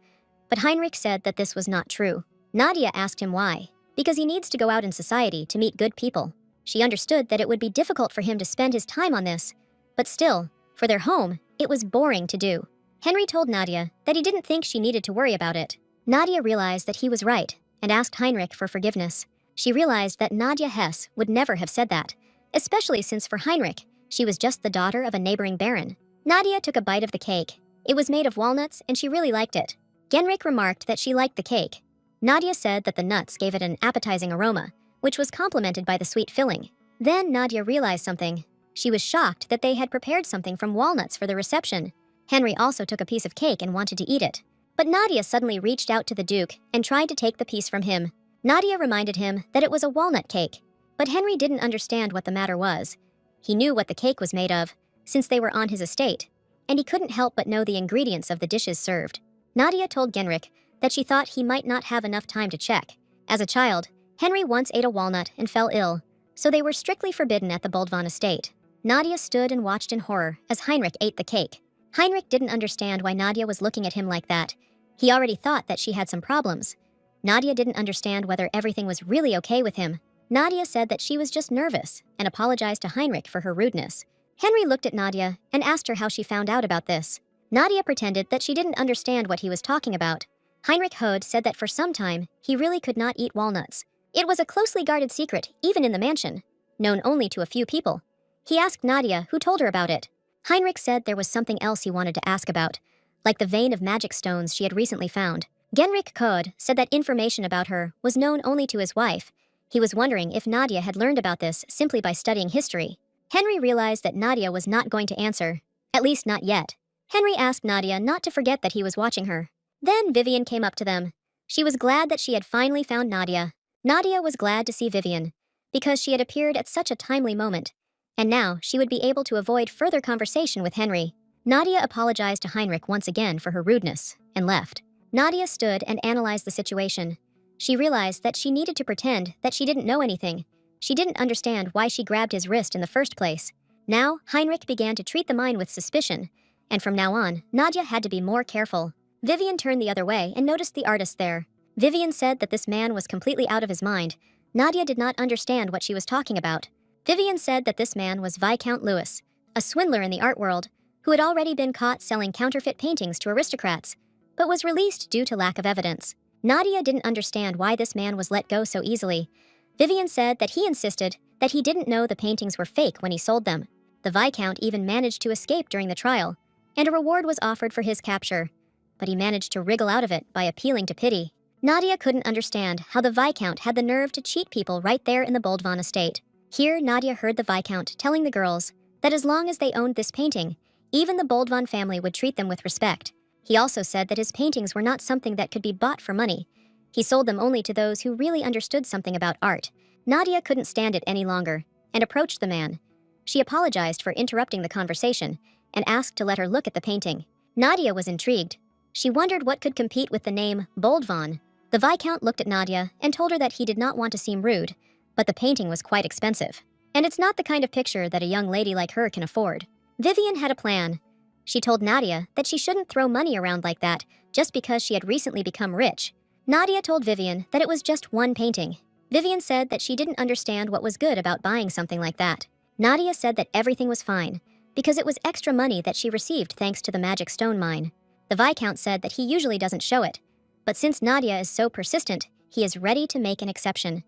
but Heinrich said that this was not true. Nadia asked him why. Because he needs to go out in society to meet good people. She understood that it would be difficult for him to spend his time on this, but still, for their home, it was boring to do. Henry told Nadia that he didn't think she needed to worry about it. Nadia realized that he was right and asked Heinrich for forgiveness. She realized that Nadia Hess would never have said that, especially since for Heinrich, she was just the daughter of a neighboring baron. Nadia took a bite of the cake. It was made of walnuts and she really liked it. Genrich remarked that she liked the cake. Nadia said that the nuts gave it an appetizing aroma, which was complemented by the sweet filling. Then Nadia realized something. She was shocked that they had prepared something from walnuts for the reception. Henry also took a piece of cake and wanted to eat it. But Nadia suddenly reached out to the Duke and tried to take the piece from him. Nadia reminded him that it was a walnut cake, but Henry didn't understand what the matter was. He knew what the cake was made of, since they were on his estate, and he couldn't help but know the ingredients of the dishes served. Nadia told Genrich that she thought he might not have enough time to check. As a child, Henry once ate a walnut and fell ill, so they were strictly forbidden at the Boldvan estate. Nadia stood and watched in horror as Heinrich ate the cake. Heinrich didn't understand why Nadia was looking at him like that. He already thought that she had some problems. Nadia didn't understand whether everything was really okay with him. Nadia said that she was just nervous and apologized to Heinrich for her rudeness. Henry looked at Nadia and asked her how she found out about this. Nadia pretended that she didn't understand what he was talking about. Heinrich Hode said that for some time, he really could not eat walnuts. It was a closely guarded secret, even in the mansion, known only to a few people. He asked Nadia who told her about it. Heinrich said there was something else he wanted to ask about, like the vein of magic stones she had recently found. Genrich Code said that information about her was known only to his wife. He was wondering if Nadia had learned about this simply by studying history. Henry realized that Nadia was not going to answer, at least not yet. Henry asked Nadia not to forget that he was watching her. Then Vivian came up to them. She was glad that she had finally found Nadia. Nadia was glad to see Vivian, because she had appeared at such a timely moment, and now she would be able to avoid further conversation with Henry. Nadia apologized to Heinrich once again for her rudeness, and left. Nadia stood and analyzed the situation. She realized that she needed to pretend that she didn't know anything. She didn't understand why she grabbed his wrist in the first place. Now, Heinrich began to treat the mine with suspicion, and from now on, Nadia had to be more careful. Vivian turned the other way and noticed the artist there. Vivian said that this man was completely out of his mind. Nadia did not understand what she was talking about. Vivian said that this man was Viscount Lewis, a swindler in the art world, who had already been caught selling counterfeit paintings to aristocrats, but was released due to lack of evidence. Nadia didn't understand why this man was let go so easily. Vivian said that he insisted that he didn't know the paintings were fake when he sold them. The Viscount even managed to escape during the trial, and a reward was offered for his capture, but he managed to wriggle out of it by appealing to pity. Nadia couldn't understand how the Viscount had the nerve to cheat people right there in the Boldvan estate. Here, Nadia heard the Viscount telling the girls that as long as they owned this painting, even the Boldvan family would treat them with respect. He also said that his paintings were not something that could be bought for money. He sold them only to those who really understood something about art. Nadia couldn't stand it any longer and approached the man. She apologized for interrupting the conversation and asked to let her look at the painting. Nadia was intrigued. She wondered what could compete with the name Boldvon. The Viscount looked at Nadia and told her that he did not want to seem rude, but the painting was quite expensive. And it's not the kind of picture that a young lady like her can afford. Vivian had a plan. She told Nadia that she shouldn't throw money around like that just because she had recently become rich. Nadia told Vivian that it was just one painting. Vivian said that she didn't understand what was good about buying something like that. Nadia said that everything was fine, because it was extra money that she received thanks to the magic stone mine. The Viscount said that he usually doesn't show it, but since Nadia is so persistent, he is ready to make an exception.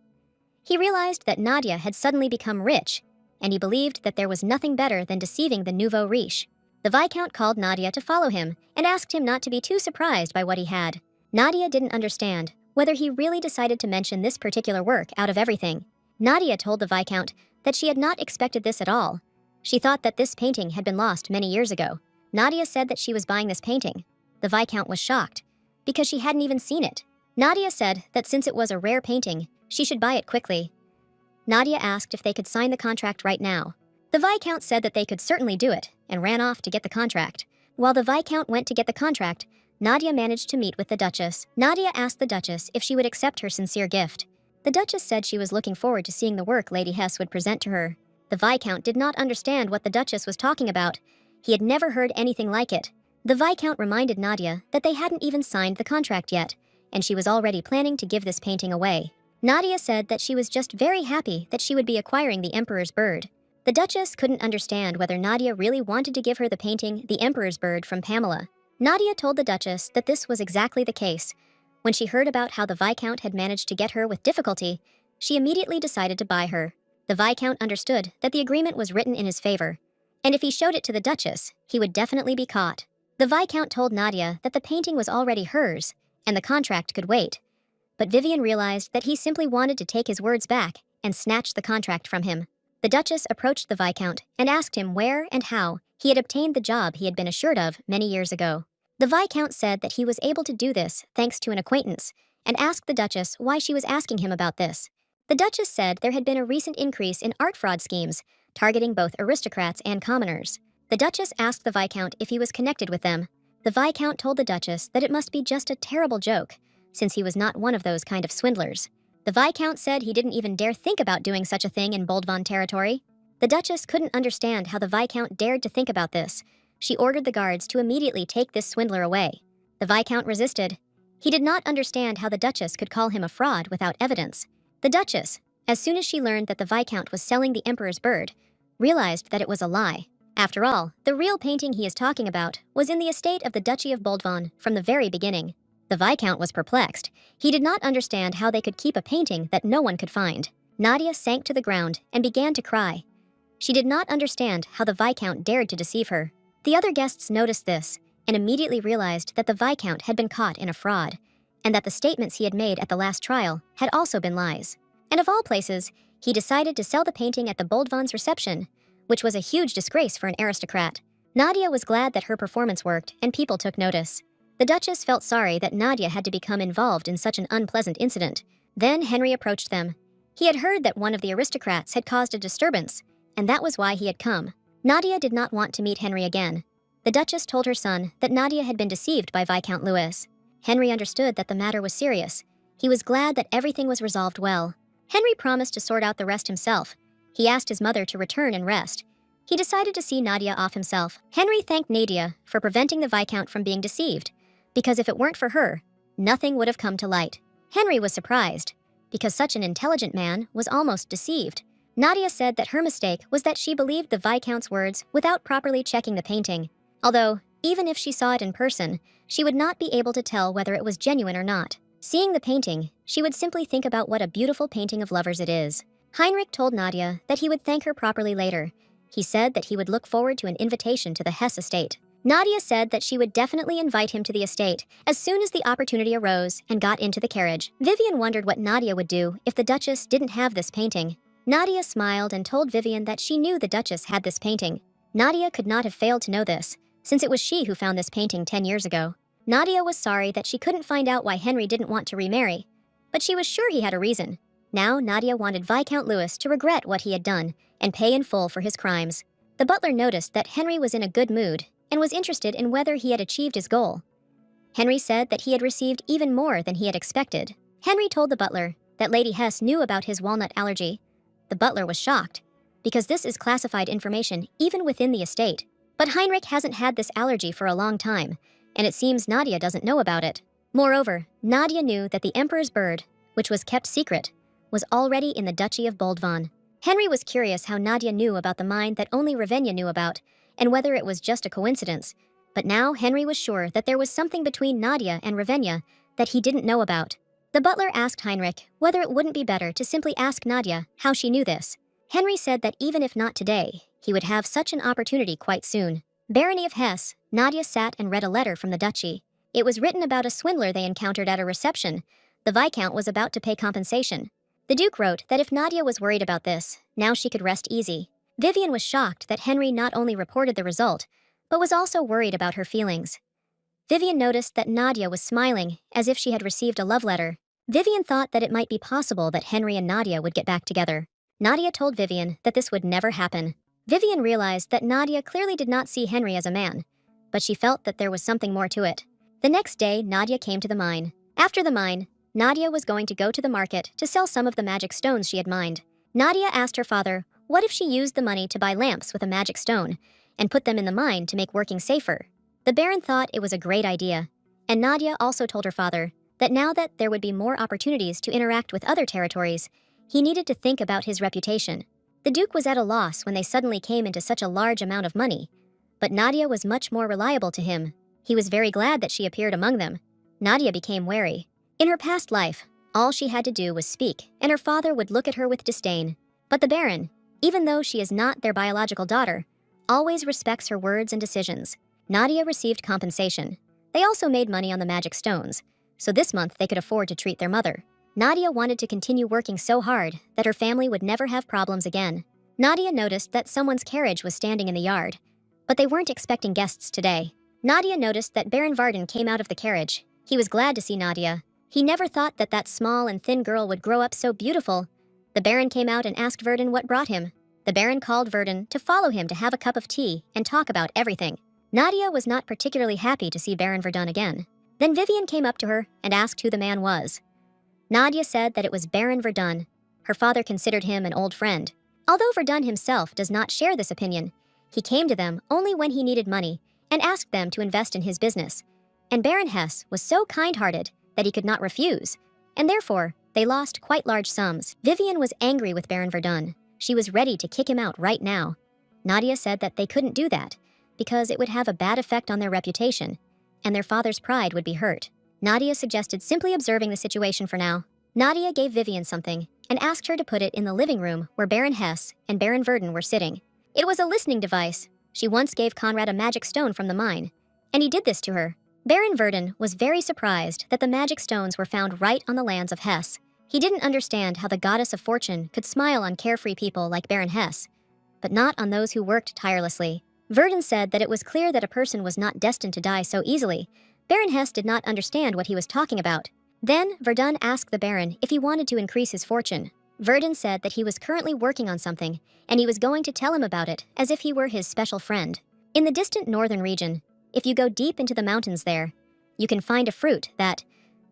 He realized that Nadia had suddenly become rich, and he believed that there was nothing better than deceiving the nouveau riche. The Viscount called Nadia to follow him and asked him not to be too surprised by what he had. Nadia didn't understand whether he really decided to mention this particular work out of everything. Nadia told the Viscount that she had not expected this at all. She thought that this painting had been lost many years ago. Nadia said that she was buying this painting. The Viscount was shocked, because she hadn't even seen it. Nadia said that since it was a rare painting, she should buy it quickly. Nadia asked if they could sign the contract right now. The Viscount said that they could certainly do it, and ran off to get the contract. While the Viscount went to get the contract, Nadia managed to meet with the Duchess. Nadia asked the Duchess if she would accept her sincere gift. The Duchess said she was looking forward to seeing the work Lady Hess would present to her. The Viscount did not understand what the Duchess was talking about. He had never heard anything like it. The Viscount reminded Nadia that they hadn't even signed the contract yet, and she was already planning to give this painting away. Nadia said that she was just very happy that she would be acquiring the Emperor's Bird. The Duchess couldn't understand whether Nadia really wanted to give her the painting The Emperor's Bird from Pamela. Nadia told the Duchess that this was exactly the case. When she heard about how the Viscount had managed to get her with difficulty, she immediately decided to buy her. The Viscount understood that the agreement was written in his favor, and if he showed it to the Duchess, he would definitely be caught. The Viscount told Nadia that the painting was already hers, and the contract could wait. But Vivian realized that he simply wanted to take his words back and snatch the contract from him. The Duchess approached the Viscount and asked him where and how he had obtained the job he had been assured of many years ago. The Viscount said that he was able to do this thanks to an acquaintance, and asked the Duchess why she was asking him about this. The Duchess said there had been a recent increase in art fraud schemes, targeting both aristocrats and commoners. The Duchess asked the Viscount if he was connected with them. The Viscount told the Duchess that it must be just a terrible joke, since he was not one of those kind of swindlers. The Viscount said he didn't even dare think about doing such a thing in Boldvon territory. The Duchess couldn't understand how the Viscount dared to think about this. She ordered the guards to immediately take this swindler away. The Viscount resisted. He did not understand how the Duchess could call him a fraud without evidence. The Duchess, as soon as she learned that the Viscount was selling the Emperor's Bird, realized that it was a lie. After all, the real painting he is talking about was in the estate of the Duchy of Boldvon from the very beginning. The Viscount was perplexed. He did not understand how they could keep a painting that no one could find. Nadia sank to the ground and began to cry. She did not understand how the Viscount dared to deceive her. The other guests noticed this and immediately realized that the Viscount had been caught in a fraud, and that the statements he had made at the last trial had also been lies. And of all places, he decided to sell the painting at the Boldvon's reception, which was a huge disgrace for an aristocrat. Nadia was glad that her performance worked and people took notice. The Duchess felt sorry that Nadia had to become involved in such an unpleasant incident. Then Henry approached them. He had heard that one of the aristocrats had caused a disturbance, and that was why he had come. Nadia did not want to meet Henry again. The Duchess told her son that Nadia had been deceived by Viscount Louis. Henry understood that the matter was serious. He was glad that everything was resolved well. Henry promised to sort out the rest himself. He asked his mother to return and rest. He decided to see Nadia off himself. Henry thanked Nadia for preventing the Viscount from being deceived, because if it weren't for her, nothing would have come to light. Henry was surprised, because such an intelligent man was almost deceived. Nadia said that her mistake was that she believed the Viscount's words without properly checking the painting. Although, even if she saw it in person, she would not be able to tell whether it was genuine or not. Seeing the painting, she would simply think about what a beautiful painting of lovers it is. Heinrich told Nadia that he would thank her properly later. He said that he would look forward to an invitation to the Hess estate. Nadia said that she would definitely invite him to the estate as soon as the opportunity arose and got into the carriage. Vivian wondered what Nadia would do if the Duchess didn't have this painting. Nadia smiled and told Vivian that she knew the Duchess had this painting. Nadia could not have failed to know this, since it was she who found this painting 10 years ago. Nadia was sorry that she couldn't find out why Henry didn't want to remarry, but she was sure he had a reason. Now Nadia wanted Viscount Louis to regret what he had done and pay in full for his crimes. The butler noticed that Henry was in a good mood and was interested in whether he had achieved his goal. Henry said that he had received even more than he had expected. Henry told the butler that Lady Hess knew about his walnut allergy. The butler was shocked, because this is classified information even within the estate. But Heinrich hasn't had this allergy for a long time, and it seems Nadia doesn't know about it. Moreover, Nadia knew that the Emperor's bird, which was kept secret, was already in the Duchy of Boldvan. Henry was curious how Nadia knew about the mine that only Ravenna knew about, and whether it was just a coincidence. But now Henry was sure that there was something between Nadia and Ravenna that he didn't know about. The butler asked Heinrich whether it wouldn't be better to simply ask Nadia how she knew this. Henry said that even if not today, he would have such an opportunity quite soon. Barony of Hesse, Nadia sat and read a letter from the duchy. It was written about a swindler they encountered at a reception. The Viscount was about to pay compensation. The Duke wrote that if Nadia was worried about this, now she could rest easy. Vivian was shocked that Henry not only reported the result, but was also worried about her feelings. Vivian noticed that Nadia was smiling as if she had received a love letter. Vivian thought that it might be possible that Henry and Nadia would get back together. Nadia told Vivian that this would never happen. Vivian realized that Nadia clearly did not see Henry as a man, but she felt that there was something more to it. The next day, Nadia came to the mine. After the mine, Nadia was going to go to the market to sell some of the magic stones she had mined. Nadia asked her father what if she used the money to buy lamps with a magic stone and put them in the mine to make working safer. The Baron thought it was a great idea, and Nadia also told her father that now that there would be more opportunities to interact with other territories, he needed to think about his reputation. The Duke was at a loss when they suddenly came into such a large amount of money, but Nadia was much more reliable to him. He was very glad that she appeared among them. Nadia became wary. In her past life, all she had to do was speak, and her father would look at her with disdain. But the Baron, even though she is not their biological daughter, always respects her words and decisions. Nadia received compensation. They also made money on the magic stones, so this month they could afford to treat their mother. Nadia wanted to continue working so hard that her family would never have problems again. Nadia noticed that someone's carriage was standing in the yard, but they weren't expecting guests today. Nadia noticed that Baron Varden came out of the carriage. He was glad to see Nadia. He never thought that that small and thin girl would grow up so beautiful. The Baron came out and asked Varden what brought him. The Baron called Varden to follow him to have a cup of tea and talk about everything. Nadia was not particularly happy to see Baron Verdun again. Then Vivian came up to her and asked who the man was. Nadia said that it was Baron Verdun. Her father considered him an old friend. Although Verdun himself does not share this opinion, he came to them only when he needed money and asked them to invest in his business. And Baron Hesse was so kind-hearted that he could not refuse, and therefore, they lost quite large sums. Vivian was angry with Baron Verdun. She was ready to kick him out right now. Nadia said that they couldn't do that, because it would have a bad effect on their reputation, and their father's pride would be hurt. Nadia suggested simply observing the situation for now. Nadia gave Vivian something and asked her to put it in the living room where Baron Hesse and Baron Verdun were sitting. It was a listening device. She once gave Conrad a magic stone from the mine, and he did this to her. Baron Verdun was very surprised that the magic stones were found right on the lands of Hesse. He didn't understand how the goddess of fortune could smile on carefree people like Baron Hesse, but not on those who worked tirelessly. Verdun said that it was clear that a person was not destined to die so easily. Baron Hesse did not understand what he was talking about. Then, Verdun asked the Baron if he wanted to increase his fortune. Verdun said that he was currently working on something, and he was going to tell him about it as if he were his special friend. In the distant northern region, if you go deep into the mountains there, you can find a fruit that,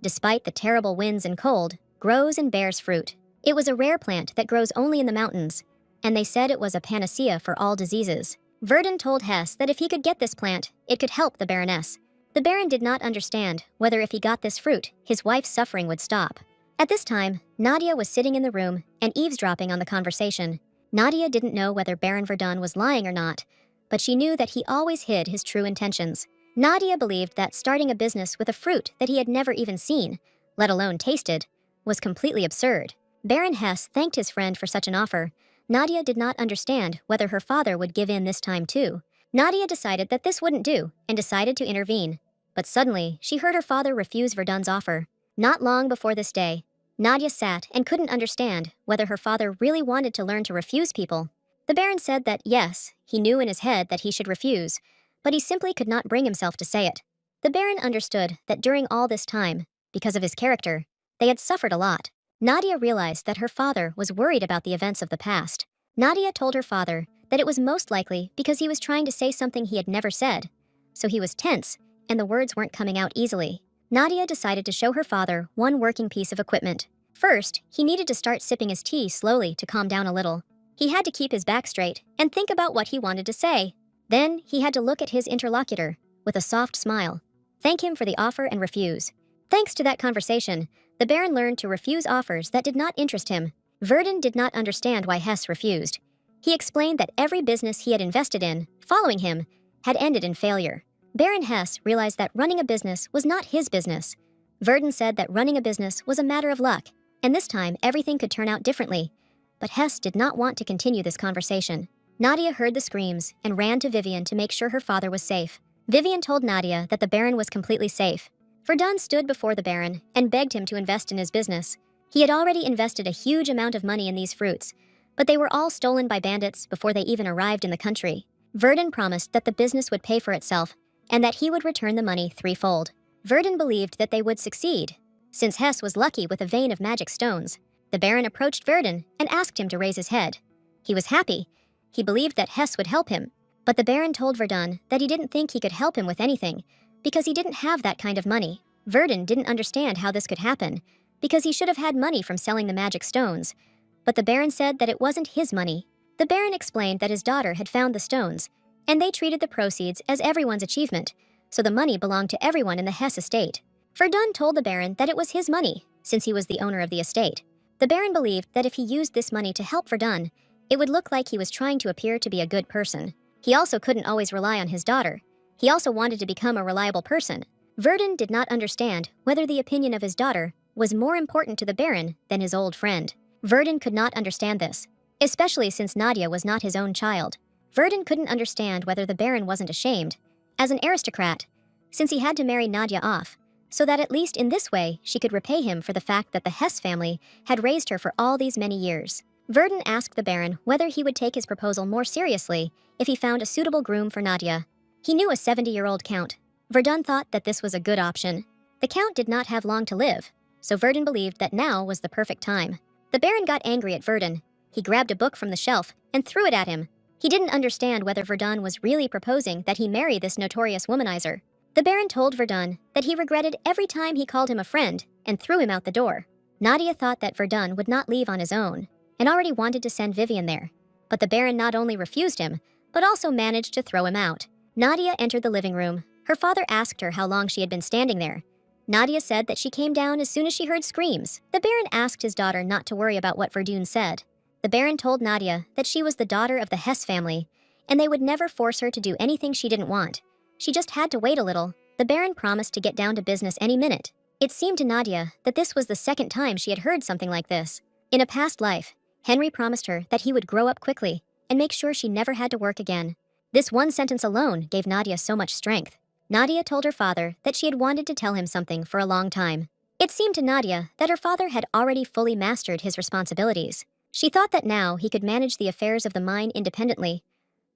despite the terrible winds and cold, grows and bears fruit. It was a rare plant that grows only in the mountains, and they said it was a panacea for all diseases. Verdun told Hesse that if he could get this plant, it could help the Baroness. The Baron did not understand whether if he got this fruit, his wife's suffering would stop. At this time, Nadia was sitting in the room and eavesdropping on the conversation. Nadia didn't know whether Baron Verdun was lying or not, but she knew that he always hid his true intentions. Nadia believed that starting a business with a fruit that he had never even seen, let alone tasted, was completely absurd. Baron Hesse thanked his friend for such an offer. Nadia did not understand whether her father would give in this time too. Nadia decided that this wouldn't do and decided to intervene. But suddenly, she heard her father refuse Verdun's offer. Not long before this day, Nadia sat and couldn't understand whether her father really wanted to learn to refuse people. The Baron said that yes, he knew in his head that he should refuse, but he simply could not bring himself to say it. The Baron understood that during all this time, because of his character, they had suffered a lot. Nadia realized that her father was worried about the events of the past. Nadia told her father that it was most likely because he was trying to say something he had never said. So he was tense, and the words weren't coming out easily. Nadia decided to show her father one working piece of equipment. First, he needed to start sipping his tea slowly to calm down a little. He had to keep his back straight and think about what he wanted to say. Then, he had to look at his interlocutor with a soft smile, thank him for the offer and refuse. Thanks to that conversation, the Baron learned to refuse offers that did not interest him. Verdun did not understand why Hess refused. He explained that every business he had invested in, following him, had ended in failure. Baron Hess realized that running a business was not his business. Verdun said that running a business was a matter of luck, and this time everything could turn out differently. But Hess did not want to continue this conversation. Nadia heard the screams and ran to Vivian to make sure her father was safe. Vivian told Nadia that the Baron was completely safe. Verdun stood before the Baron and begged him to invest in his business. He had already invested a huge amount of money in these fruits, but they were all stolen by bandits before they even arrived in the country. Verdun promised that the business would pay for itself and that he would return the money threefold. Verdun believed that they would succeed. Since Hess was lucky with a vein of magic stones, the Baron approached Verdun and asked him to raise his head. He was happy. He believed that Hess would help him, but the Baron told Verdun that he didn't think he could help him with anything because he didn't have that kind of money. Verdun didn't understand how this could happen because he should have had money from selling the magic stones, but the Baron said that it wasn't his money. The Baron explained that his daughter had found the stones, and they treated the proceeds as everyone's achievement, so the money belonged to everyone in the Hess estate. Verdun told the Baron that it was his money, since he was the owner of the estate. The Baron believed that if he used this money to help Verdun, it would look like he was trying to appear to be a good person. He also couldn't always rely on his daughter. He also wanted to become a reliable person. Verdun did not understand whether the opinion of his daughter was more important to the Baron than his old friend. Verdun could not understand this, especially since Nadia was not his own child. Verdun couldn't understand whether the Baron wasn't ashamed, as an aristocrat, since he had to marry Nadia off, so that at least in this way she could repay him for the fact that the Hess family had raised her for all these many years. Verdun asked the Baron whether he would take his proposal more seriously if he found a suitable groom for Nadia. He knew a 70-year-old count. Verdun thought that this was a good option. The count did not have long to live, so Verdun believed that now was the perfect time. The Baron got angry at Verdun. He grabbed a book from the shelf and threw it at him. He didn't understand whether Verdun was really proposing that he marry this notorious womanizer. The Baron told Verdun that he regretted every time he called him a friend and threw him out the door. Nadia thought that Verdun would not leave on his own and already wanted to send Vivian there. But the Baron not only refused him, but also managed to throw him out. Nadia entered the living room. Her father asked her how long she had been standing there. Nadia said that she came down as soon as she heard screams. The Baron asked his daughter not to worry about what Verdun said. The Baron told Nadia that she was the daughter of the Hess family, and they would never force her to do anything she didn't want. She just had to wait a little. The Baron promised to get down to business any minute. It seemed to Nadia that this was the second time she had heard something like this. In a past life, Henry promised her that he would grow up quickly and make sure she never had to work again. This one sentence alone gave Nadia so much strength. Nadia told her father that she had wanted to tell him something for a long time. It seemed to Nadia that her father had already fully mastered his responsibilities. She thought that now he could manage the affairs of the mine independently.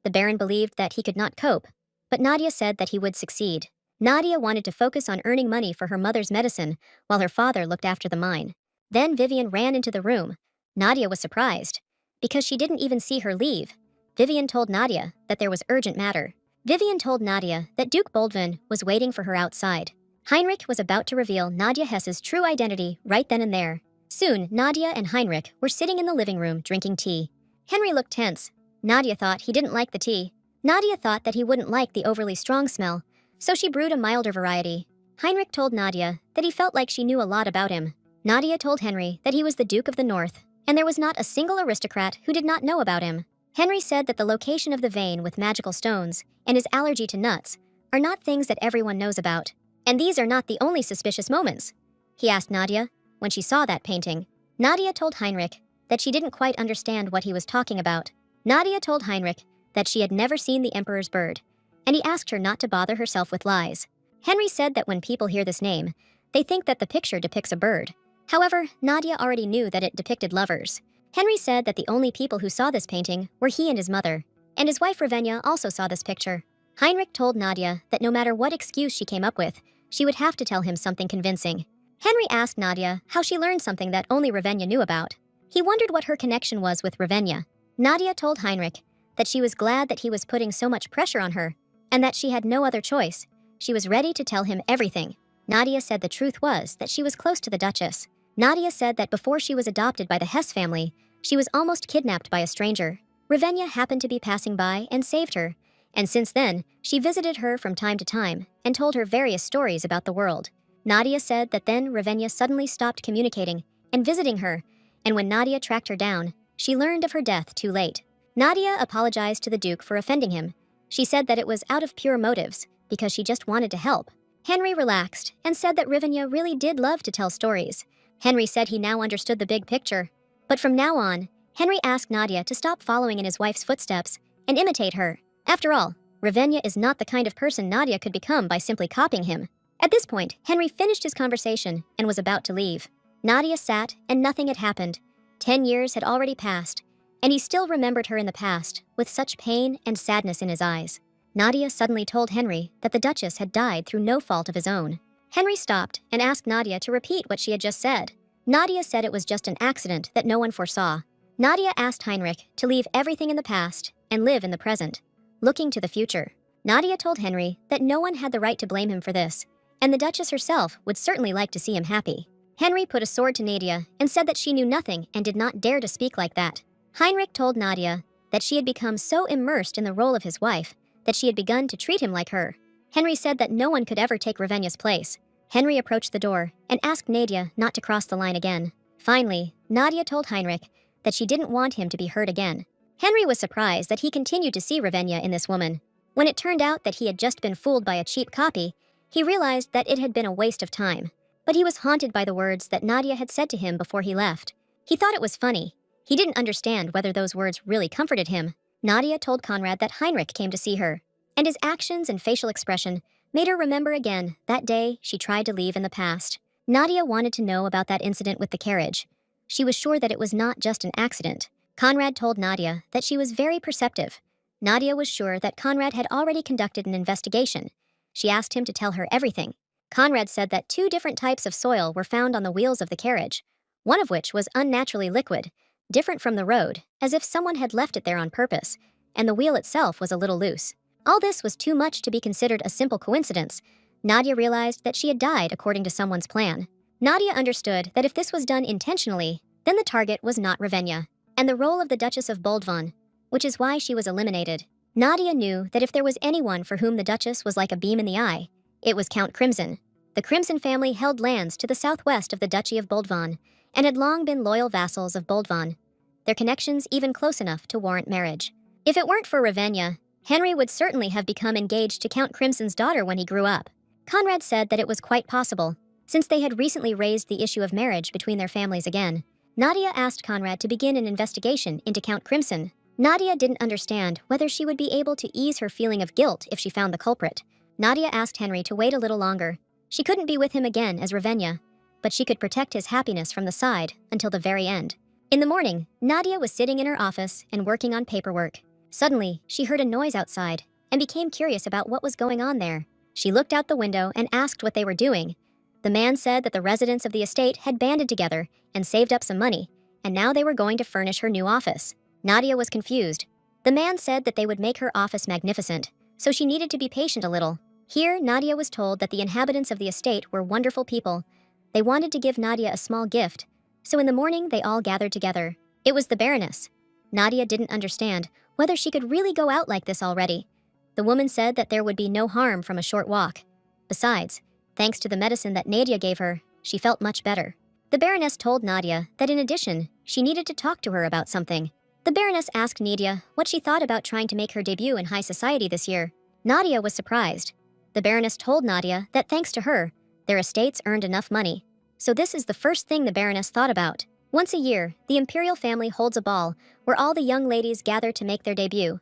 The Baron believed that he could not cope, but Nadia said that he would succeed. Nadia wanted to focus on earning money for her mother's medicine while her father looked after the mine. Then Vivian ran into the room. Nadia was surprised, because she didn't even see her leave. Vivian told Nadia that there was urgent matter. Vivian told Nadia that Duke Boldvin was waiting for her outside. Heinrich was about to reveal Nadia Hess's true identity right then and there. Soon, Nadia and Heinrich were sitting in the living room drinking tea. Henry looked tense. Nadia thought he didn't like the tea. Nadia thought that he wouldn't like the overly strong smell, so she brewed a milder variety. Heinrich told Nadia that he felt like she knew a lot about him. Nadia told Henry that he was the Duke of the North, and there was not a single aristocrat who did not know about him. Henry said that the location of the vein with magical stones and his allergy to nuts are not things that everyone knows about. And these are not the only suspicious moments. He asked Nadia when she saw that painting. Nadia told Heinrich that she didn't quite understand what he was talking about. Nadia told Heinrich that she had never seen the Emperor's bird, and he asked her not to bother herself with lies. Henry said that when people hear this name, they think that the picture depicts a bird. However, Nadia already knew that it depicted lovers. Henry said that the only people who saw this painting were he and his mother, and his wife Ravenia also saw this picture. Heinrich told Nadia that no matter what excuse she came up with, she would have to tell him something convincing. Henry asked Nadia how she learned something that only Ravenia knew about. He wondered what her connection was with Ravenia. Nadia told Heinrich that she was glad that he was putting so much pressure on her and that she had no other choice. She was ready to tell him everything. Nadia said the truth was that she was close to the Duchess. Nadia said that before she was adopted by the Hess family, she was almost kidnapped by a stranger. Ravenna happened to be passing by and saved her, and since then, she visited her from time to time and told her various stories about the world. Nadia said that then Ravenna suddenly stopped communicating and visiting her, and when Nadia tracked her down, she learned of her death too late. Nadia apologized to the Duke for offending him. She said that it was out of pure motives, because she just wanted to help. Henry relaxed and said that Ravenna really did love to tell stories. Henry said he now understood the big picture. But from now on, Henry asked Nadia to stop following in his wife's footsteps and imitate her. After all, Ravenna is not the kind of person Nadia could become by simply copying him. At this point, Henry finished his conversation and was about to leave. Nadia sat and nothing had happened. 10 years had already passed, and he still remembered her in the past with such pain and sadness in his eyes. Nadia suddenly told Henry that the Duchess had died through no fault of his own. Henry stopped and asked Nadia to repeat what she had just said. Nadia said it was just an accident that no one foresaw. Nadia asked Heinrich to leave everything in the past and live in the present, looking to the future. Nadia told Henry that no one had the right to blame him for this, and the Duchess herself would certainly like to see him happy. Henry put a sword to Nadia and said that she knew nothing and did not dare to speak like that. Heinrich told Nadia that she had become so immersed in the role of his wife that she had begun to treat him like her. Henry said that no one could ever take Ravenna's place. Henry approached the door and asked Nadia not to cross the line again. Finally, Nadia told Heinrich that she didn't want him to be hurt again. Henry was surprised that he continued to see Ravenna in this woman. When it turned out that he had just been fooled by a cheap copy, he realized that it had been a waste of time. But he was haunted by the words that Nadia had said to him before he left. He thought it was funny. He didn't understand whether those words really comforted him. Nadia told Conrad that Heinrich came to see her, and his actions and facial expression made her remember again that day she tried to leave in the past. Nadia wanted to know about that incident with the carriage. She was sure that it was not just an accident. Conrad told Nadia that she was very perceptive. Nadia was sure that Conrad had already conducted an investigation. She asked him to tell her everything. Conrad said that 2 different types of soil were found on the wheels of the carriage, one of which was unnaturally liquid, different from the road, as if someone had left it there on purpose, and the wheel itself was a little loose. All this was too much to be considered a simple coincidence. Nadia realized that she had died according to someone's plan. Nadia understood that if this was done intentionally, then the target was not Ravenna, and the role of the Duchess of Boldvan, which is why she was eliminated. Nadia knew that if there was anyone for whom the Duchess was like a beam in the eye, it was Count Crimson. The Crimson family held lands to the southwest of the Duchy of Boldvan, and had long been loyal vassals of Boldvan, their connections even close enough to warrant marriage. If it weren't for Ravenna, Henry would certainly have become engaged to Count Crimson's daughter when he grew up. Conrad said that it was quite possible, since they had recently raised the issue of marriage between their families again. Nadia asked Conrad to begin an investigation into Count Crimson. Nadia didn't understand whether she would be able to ease her feeling of guilt if she found the culprit. Nadia asked Henry to wait a little longer. She couldn't be with him again as Ravenna, but she could protect his happiness from the side until the very end. In the morning, Nadia was sitting in her office and working on paperwork. Suddenly, she heard a noise outside and became curious about what was going on there. She looked out the window and asked what they were doing. The man said that the residents of the estate had banded together and saved up some money, and now they were going to furnish her new office. Nadia was confused. The man said that they would make her office magnificent, so she needed to be patient a little. Here, Nadia was told that the inhabitants of the estate were wonderful people. They wanted to give Nadia a small gift, so in the morning they all gathered together. It was the Baroness. Nadia didn't understand whether she could really go out like this already. The woman said that there would be no harm from a short walk. Besides, thanks to the medicine that Nadia gave her, she felt much better. The Baroness told Nadia that in addition, she needed to talk to her about something. The Baroness asked Nadia what she thought about trying to make her debut in high society this year. Nadia was surprised. The Baroness told Nadia that thanks to her, their estates earned enough money. So this is the first thing the Baroness thought about. Once a year, the imperial family holds a ball where all the young ladies gather to make their debut.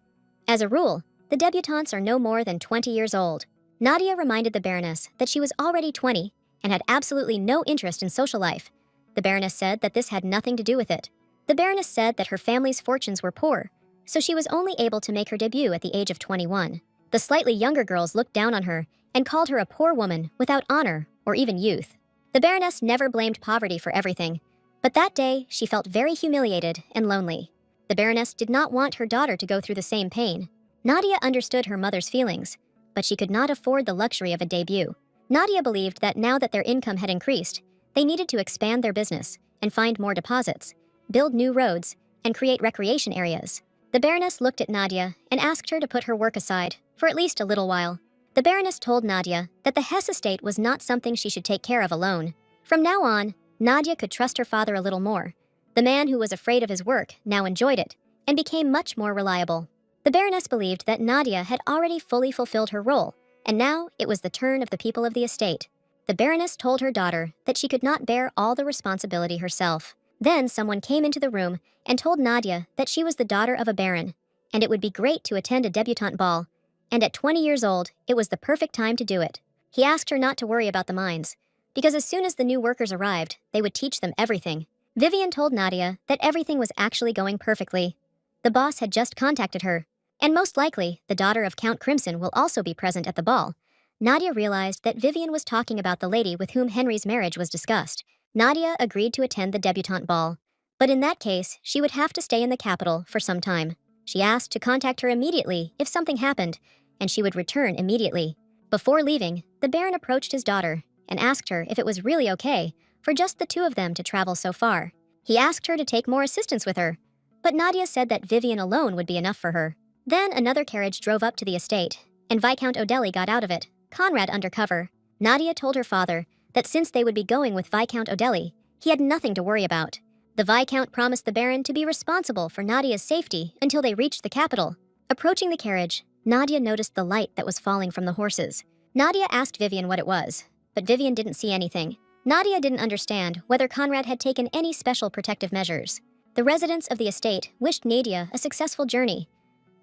As a rule, the debutantes are no more than 20 years old. Nadia reminded the Baroness that she was already 20 and had absolutely no interest in social life. The Baroness said that this had nothing to do with it. The Baroness said that her family's fortunes were poor, so she was only able to make her debut at the age of 21. The slightly younger girls looked down on her and called her a poor woman without honor or even youth. The Baroness never blamed poverty for everything, but that day she felt very humiliated and lonely. The Baroness did not want her daughter to go through the same pain. Nadia understood her mother's feelings, but she could not afford the luxury of a debut. Nadia believed that now that their income had increased, they needed to expand their business and find more deposits, build new roads, and create recreation areas. The Baroness looked at Nadia and asked her to put her work aside for at least a little while. The Baroness told Nadia that the Hesse estate was not something she should take care of alone. From now on, Nadia could trust her father a little more. The man who was afraid of his work now enjoyed it and became much more reliable. The Baroness believed that Nadia had already fully fulfilled her role, and now it was the turn of the people of the estate. The Baroness told her daughter that she could not bear all the responsibility herself. Then someone came into the room and told Nadia that she was the daughter of a baron, and it would be great to attend a debutante ball, and at 20 years old, it was the perfect time to do it. He asked her not to worry about the mines, because as soon as the new workers arrived, they would teach them everything. Vivian told Nadia that everything was actually going perfectly. The boss had just contacted her, and most likely, the daughter of Count Crimson will also be present at the ball. Nadia realized that Vivian was talking about the lady with whom Henry's marriage was discussed. Nadia agreed to attend the debutante ball, but in that case, she would have to stay in the capital for some time. She asked to contact her immediately if something happened, and she would return immediately. Before leaving, the Baron approached his daughter and asked her if it was really okay for just the two of them to travel so far. He asked her to take more assistants with her, but Nadia said that Vivian alone would be enough for her. Then another carriage drove up to the estate, and Viscount Odeli got out of it, Conrad under cover. Nadia told her father that since they would be going with Viscount Odeli, he had nothing to worry about. The Viscount promised the Baron to be responsible for Nadia's safety until they reached the capital. Approaching the carriage, Nadia noticed the light that was falling from the horses. Nadia asked Vivian what it was, but Vivian didn't see anything. Nadia didn't understand whether Conrad had taken any special protective measures. The residents of the estate wished Nadia a successful journey.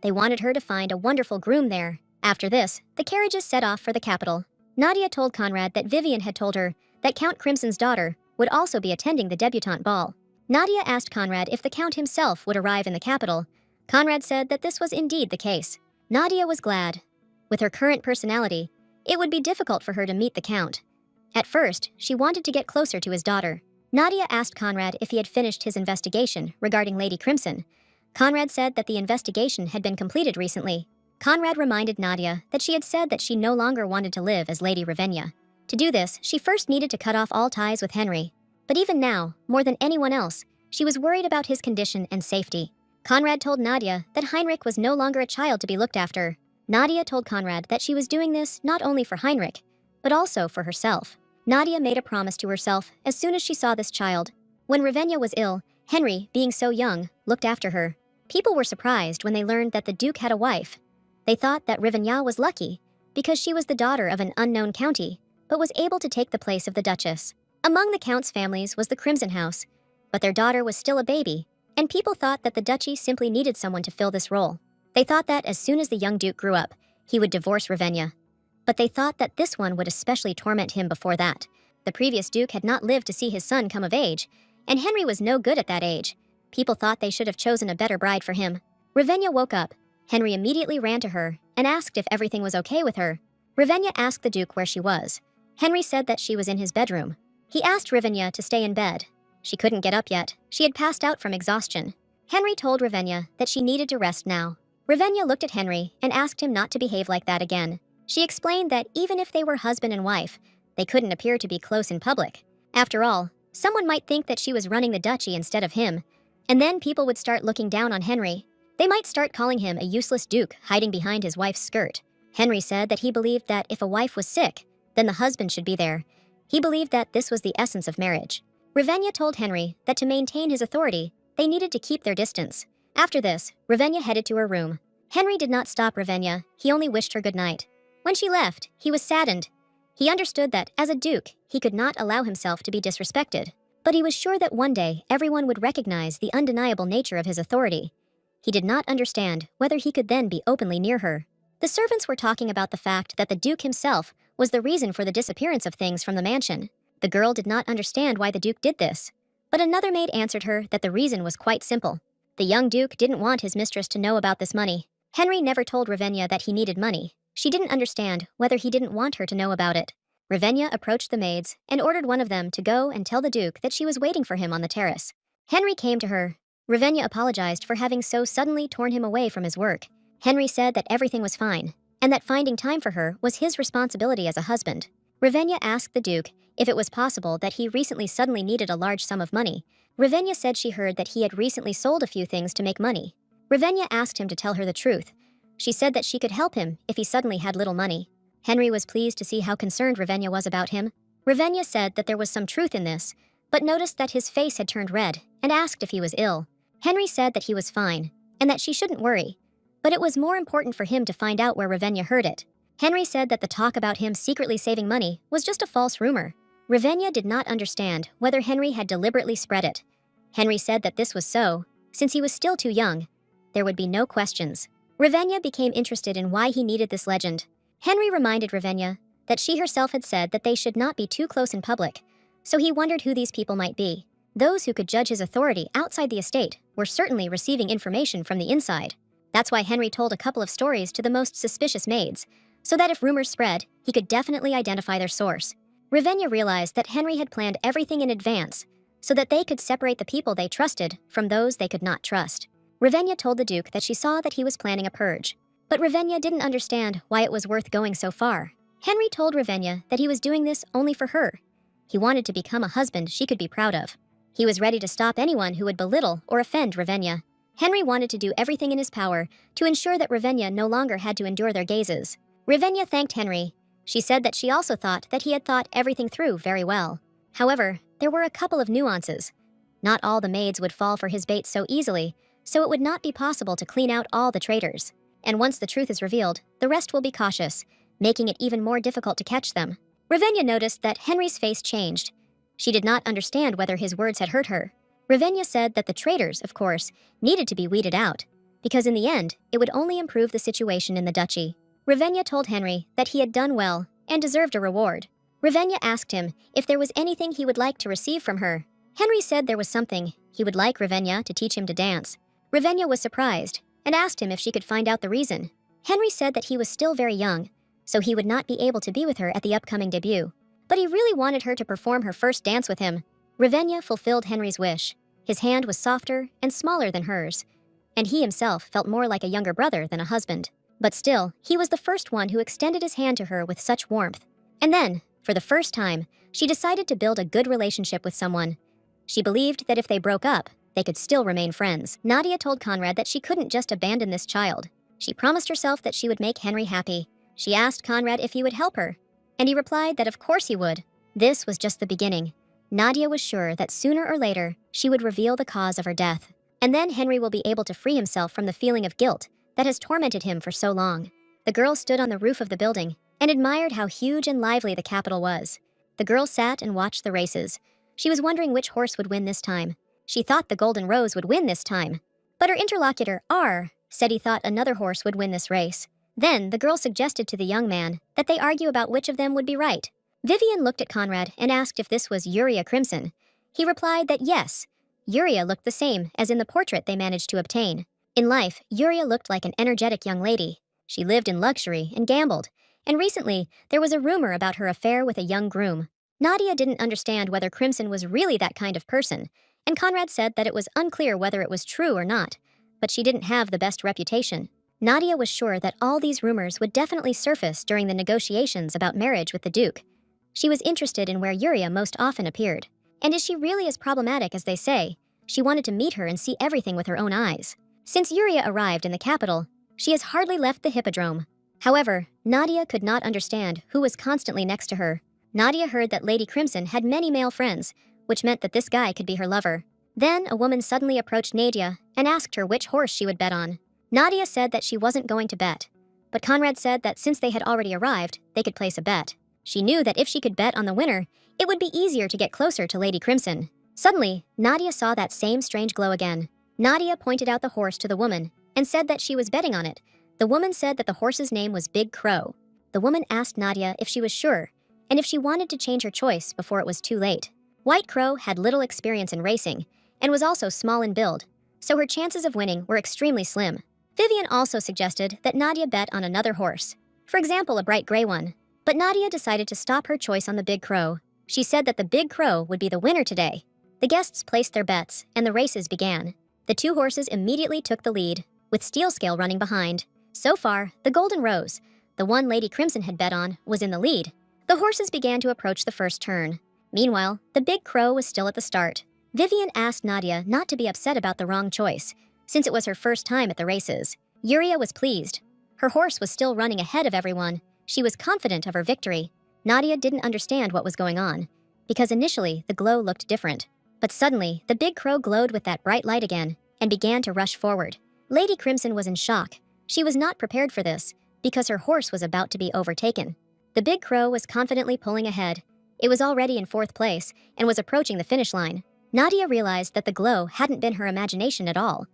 They wanted her to find a wonderful groom there. After this, the carriages set off for the capital. Nadia told Conrad that Vivian had told her that Count Crimson's daughter would also be attending the debutante ball. Nadia asked Conrad if the Count himself would arrive in the capital. Conrad said that this was indeed the case. Nadia was glad. With her current personality, it would be difficult for her to meet the Count. At first, she wanted to get closer to his daughter. Nadia asked Conrad if he had finished his investigation regarding Lady Crimson. Conrad said that the investigation had been completed recently. Conrad reminded Nadia that she had said that she no longer wanted to live as Lady Ravenna. To do this, she first needed to cut off all ties with Henry. But even now, more than anyone else, she was worried about his condition and safety. Conrad told Nadia that Heinrich was no longer a child to be looked after. Nadia told Conrad that she was doing this not only for Heinrich, but also for herself. Nadia made a promise to herself as soon as she saw this child. When Ravenna was ill, Henry, being so young, looked after her. People were surprised when they learned that the Duke had a wife. They thought that Ravenna was lucky because she was the daughter of an unknown county, but was able to take the place of the Duchess. Among the Count's families was the Crimson House, but their daughter was still a baby, and people thought that the duchy simply needed someone to fill this role. They thought that as soon as the young Duke grew up, he would divorce Ravenna. But they thought that this one would especially torment him before that. The previous Duke had not lived to see his son come of age, and Henry was no good at that age. People thought they should have chosen a better bride for him. Ravenna woke up. Henry immediately ran to her and asked if everything was okay with her. Ravenna asked the Duke where she was. Henry said that she was in his bedroom. He asked Ravenna to stay in bed. She couldn't get up yet. She had passed out from exhaustion. Henry told Ravenna that she needed to rest now. Ravenna looked at Henry and asked him not to behave like that again. She explained that even if they were husband and wife, they couldn't appear to be close in public. After all, someone might think that she was running the duchy instead of him, and then people would start looking down on Henry. They might start calling him a useless duke hiding behind his wife's skirt. Henry said that he believed that if a wife was sick, then the husband should be there. He believed that this was the essence of marriage. Ravenna told Henry that to maintain his authority, they needed to keep their distance. After this, Ravenna headed to her room. Henry did not stop Ravenna, he only wished her good night. When she left, he was saddened. He understood that, as a duke, he could not allow himself to be disrespected. But he was sure that one day everyone would recognize the undeniable nature of his authority. He did not understand whether he could then be openly near her. The servants were talking about the fact that the Duke himself was the reason for the disappearance of things from the mansion. The girl did not understand why the Duke did this, but another maid answered her that the reason was quite simple. The young Duke didn't want his mistress to know about this money. Henry never told Ravenna that he needed money. She didn't understand whether he didn't want her to know about it. Ravenna approached the maids and ordered one of them to go and tell the Duke that she was waiting for him on the terrace. Henry came to her Ravenna apologized for having so suddenly torn him away from his work. Henry said that everything was fine, and that finding time for her was his responsibility as a husband. Ravenna asked the Duke if it was possible that he recently suddenly needed a large sum of money. Ravenna said she heard that he had recently sold a few things to make money. Ravenna asked him to tell her the truth. She said that she could help him if he suddenly had little money. Henry was pleased to see how concerned Ravenna was about him. Ravenna said that there was some truth in this, but noticed that his face had turned red and asked if he was ill. Henry said that he was fine and that she shouldn't worry, but it was more important for him to find out where Ravenna heard it. Henry said that the talk about him secretly saving money was just a false rumor. Ravenna did not understand whether Henry had deliberately spread it. Henry said that this was so, since he was still too young. There would be no questions. Ravenna became interested in why he needed this legend. Henry reminded Ravenna that she herself had said that they should not be too close in public, so he wondered who these people might be. Those who could judge his authority outside the estate were certainly receiving information from the inside. That's why Henry told a couple of stories to the most suspicious maids, so that if rumors spread, he could definitely identify their source. Ravenna realized that Henry had planned everything in advance, so that they could separate the people they trusted from those they could not trust. Ravenna told the Duke that she saw that he was planning a purge, but Ravenna didn't understand why it was worth going so far. Henry told Ravenna that he was doing this only for her. He wanted to become a husband she could be proud of. He was ready to stop anyone who would belittle or offend Ravenna. Henry wanted to do everything in his power to ensure that Ravenna no longer had to endure their gazes. Ravenna thanked Henry. She said that she also thought that he had thought everything through very well. However, there were a couple of nuances. Not all the maids would fall for his bait so easily, so it would not be possible to clean out all the traitors. And once the truth is revealed, the rest will be cautious, making it even more difficult to catch them. Ravenna noticed that Henry's face changed. She did not understand whether his words had hurt her. Ravenna said that the traitors, of course, needed to be weeded out, because in the end, it would only improve the situation in the duchy. Ravenna told Henry that he had done well and deserved a reward. Ravenna asked him if there was anything he would like to receive from her. Henry said there was something. He would like Ravenna to teach him to dance. Ravenna was surprised and asked him if she could find out the reason. Henry said that he was still very young, so he would not be able to be with her at the upcoming debut. But he really wanted her to perform her first dance with him. Ravenna fulfilled Henry's wish. His hand was softer and smaller than hers, and he himself felt more like a younger brother than a husband. But still, he was the first one who extended his hand to her with such warmth. And then, for the first time, she decided to build a good relationship with someone. She believed that if they broke up, they could still remain friends. Nadia told Conrad that she couldn't just abandon this child. She promised herself that she would make Henry happy. She asked Conrad if he would help her, and he replied that of course he would. This was just the beginning. Nadia was sure that sooner or later, she would reveal the cause of her death. And then Henry will be able to free himself from the feeling of guilt that has tormented him for so long. The girl stood on the roof of the building and admired how huge and lively the capital was. The girl sat and watched the races. She was wondering which horse would win this time. She thought the Golden Rose would win this time. But her interlocutor, R, said he thought another horse would win this race. Then the girl suggested to the young man that they argue about which of them would be right. Vivian looked at Conrad and asked if this was Uria Crimson. He replied that yes, Uria looked the same as in the portrait they managed to obtain. In life, Uria looked like an energetic young lady. She lived in luxury and gambled, and recently there was a rumor about her affair with a young groom. Nadia didn't understand whether Crimson was really that kind of person, and Conrad said that it was unclear whether it was true or not, but she didn't have the best reputation. Nadia was sure that all these rumors would definitely surface during the negotiations about marriage with the Duke. She was interested in where Uria most often appeared. And is she really as problematic as they say? She wanted to meet her and see everything with her own eyes. Since Uria arrived in the capital, she has hardly left the hippodrome. However, Nadia could not understand who was constantly next to her. Nadia heard that Lady Crimson had many male friends, which meant that this guy could be her lover. Then a woman suddenly approached Nadia and asked her which horse she would bet on. Nadia said that she wasn't going to bet, but Conrad said that since they had already arrived, they could place a bet. She knew that if she could bet on the winner, it would be easier to get closer to Lady Crimson. Suddenly, Nadia saw that same strange glow again. Nadia pointed out the horse to the woman and said that she was betting on it. The woman said that the horse's name was Big Crow. The woman asked Nadia if she was sure and if she wanted to change her choice before it was too late. White Crow had little experience in racing and was also small in build, so her chances of winning were extremely slim. Vivian also suggested that Nadia bet on another horse, for example, a bright gray one. But Nadia decided to stop her choice on the Big Crow. She said that the Big Crow would be the winner today. The guests placed their bets, and the races began. The two horses immediately took the lead, with Steelscale running behind. So far, the Golden Rose, the one Lady Crimson had bet on, was in the lead. The horses began to approach the first turn. Meanwhile, the Big Crow was still at the start. Vivian asked Nadia not to be upset about the wrong choice, since it was her first time at the races. Yuria was pleased. Her horse was still running ahead of everyone. She was confident of her victory. Nadia didn't understand what was going on, because initially the glow looked different. But suddenly, the Big Crow glowed with that bright light again, and began to rush forward. Lady Crimson was in shock. She was not prepared for this, because her horse was about to be overtaken. The Big Crow was confidently pulling ahead. It was already in fourth place, and was approaching the finish line. Nadia realized that the glow hadn't been her imagination at all.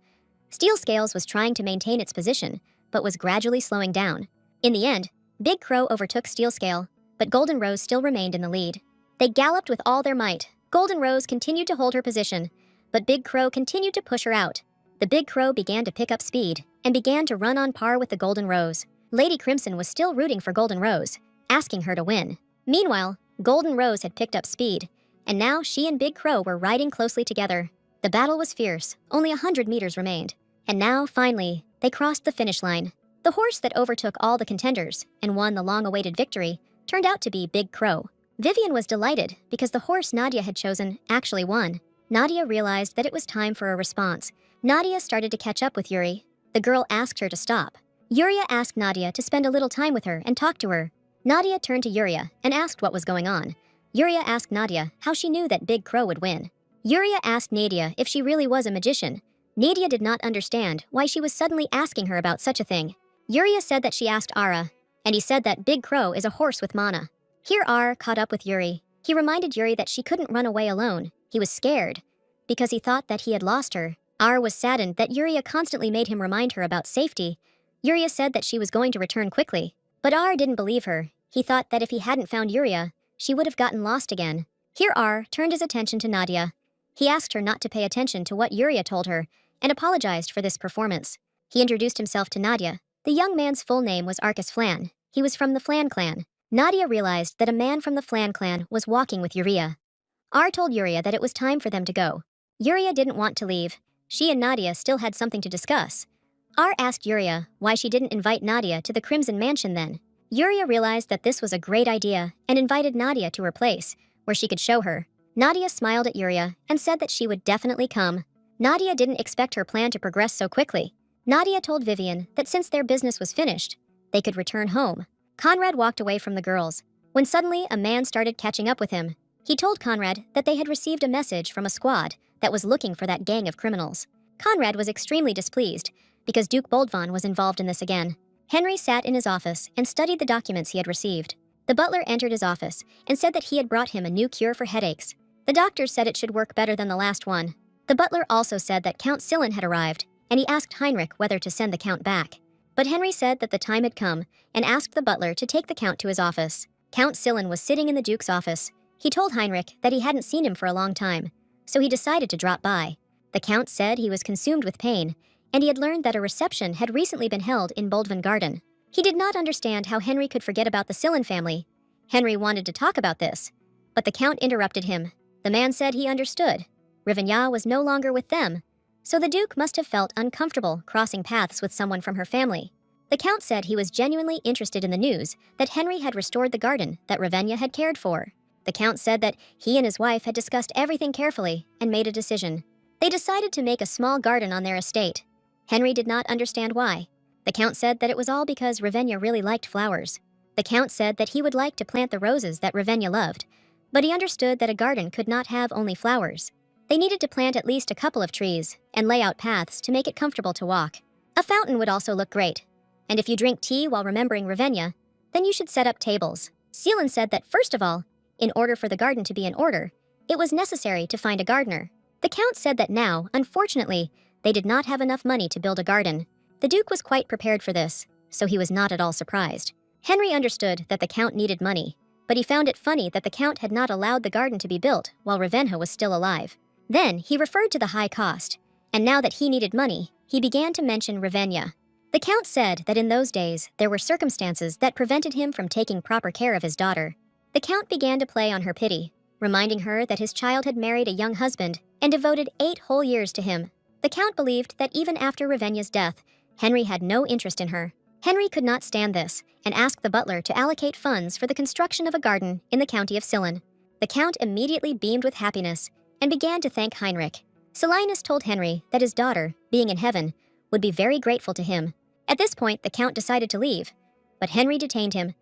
Steelscales was trying to maintain its position, but was gradually slowing down. In the end, Big Crow overtook Steelscale, but Golden Rose still remained in the lead. They galloped with all their might. Golden Rose continued to hold her position, but Big Crow continued to push her out. The Big Crow began to pick up speed, and began to run on par with the Golden Rose. Lady Crimson was still rooting for Golden Rose, asking her to win. Meanwhile, Golden Rose had picked up speed, and now she and Big Crow were riding closely together. The battle was fierce, only 100 meters remained. And now, finally, they crossed the finish line. The horse that overtook all the contenders and won the long-awaited victory turned out to be Big Crow. Vivian was delighted because the horse Nadia had chosen actually won. Nadia realized that it was time for a response. Nadia started to catch up with Yuri. The girl asked her to stop. Yuria asked Nadia to spend a little time with her and talk to her. Nadia turned to Yuria and asked what was going on. Yuria asked Nadia how she knew that Big Crow would win. Yuria asked Nadia if she really was a magician. Nadia did not understand why she was suddenly asking her about such a thing. Yuria said that she asked Ara, and he said that Big Crow is a horse with mana. Here Ara caught up with Yuri. He reminded Yuri that she couldn't run away alone. He was scared, because he thought that he had lost her. Ara was saddened that Yuria constantly made him remind her about safety. Yuria said that she was going to return quickly, but Ara didn't believe her. He thought that if he hadn't found Yuria, she would have gotten lost again. Here Ara turned his attention to Nadia. He asked her not to pay attention to what Yuria told her, and apologized for this performance. He introduced himself to Nadia. The young man's full name was Arcus Flan. He was from the Flan clan. Nadia realized that a man from the Flan clan was walking with Yuria. Ar told Yuria that it was time for them to go. Yuria didn't want to leave. She and Nadia still had something to discuss. Ar asked Yuria why she didn't invite Nadia to the Crimson Mansion then. Yuria realized that this was a great idea and invited Nadia to her place, where she could show her. Nadia smiled at Yuria and said that she would definitely come. Nadia didn't expect her plan to progress so quickly. Nadia told Vivian that since their business was finished, they could return home. Conrad walked away from the girls, when suddenly a man started catching up with him. He told Conrad that they had received a message from a squad that was looking for that gang of criminals. Conrad was extremely displeased, because Duke Boldvon was involved in this again. Henry sat in his office and studied the documents he had received. The butler entered his office and said that he had brought him a new cure for headaches. The doctor said it should work better than the last one. The butler also said that Count Sillin had arrived, and he asked Heinrich whether to send the Count back. But Henry said that the time had come, and asked the butler to take the Count to his office. Count Sillin was sitting in the Duke's office. He told Heinrich that he hadn't seen him for a long time, so he decided to drop by. The Count said he was consumed with pain, and he had learned that a reception had recently been held in Boldvin Garden. He did not understand how Henry could forget about the Sillin family. Henry wanted to talk about this, but the Count interrupted him. The man said he understood. Rivenya was no longer with them, so the Duke must have felt uncomfortable crossing paths with someone from her family. The Count said he was genuinely interested in the news that Henry had restored the garden that Rivenya had cared for. The Count said that he and his wife had discussed everything carefully and made a decision. They decided to make a small garden on their estate. Henry did not understand why. The Count said that it was all because Rivenya really liked flowers. The Count said that he would like to plant the roses that Rivenya loved, but he understood that a garden could not have only flowers. They needed to plant at least a couple of trees and lay out paths to make it comfortable to walk. A fountain would also look great. And if you drink tea while remembering Rivenya, then you should set up tables. Seelan said that first of all, in order for the garden to be in order, it was necessary to find a gardener. The Count said that now, unfortunately, they did not have enough money to build a garden. The Duke was quite prepared for this, so he was not at all surprised. Henry understood that the Count needed money, but he found it funny that the Count had not allowed the garden to be built while Rivenya was still alive. Then he referred to the high cost, and now that he needed money, he began to mention Rivenya. The Count said that in those days there were circumstances that prevented him from taking proper care of his daughter. The Count began to play on her pity, reminding her that his child had married a young husband and devoted 8 whole years to him. The Count believed that even after Ravenna's death, Henry had no interest in her. Henry could not stand this and asked the butler to allocate funds for the construction of a garden in the county of Sillin. The Count immediately beamed with happiness and began to thank Heinrich. Silenus told Henry that his daughter, being in heaven, would be very grateful to him. At this point, the Count decided to leave, but Henry detained him.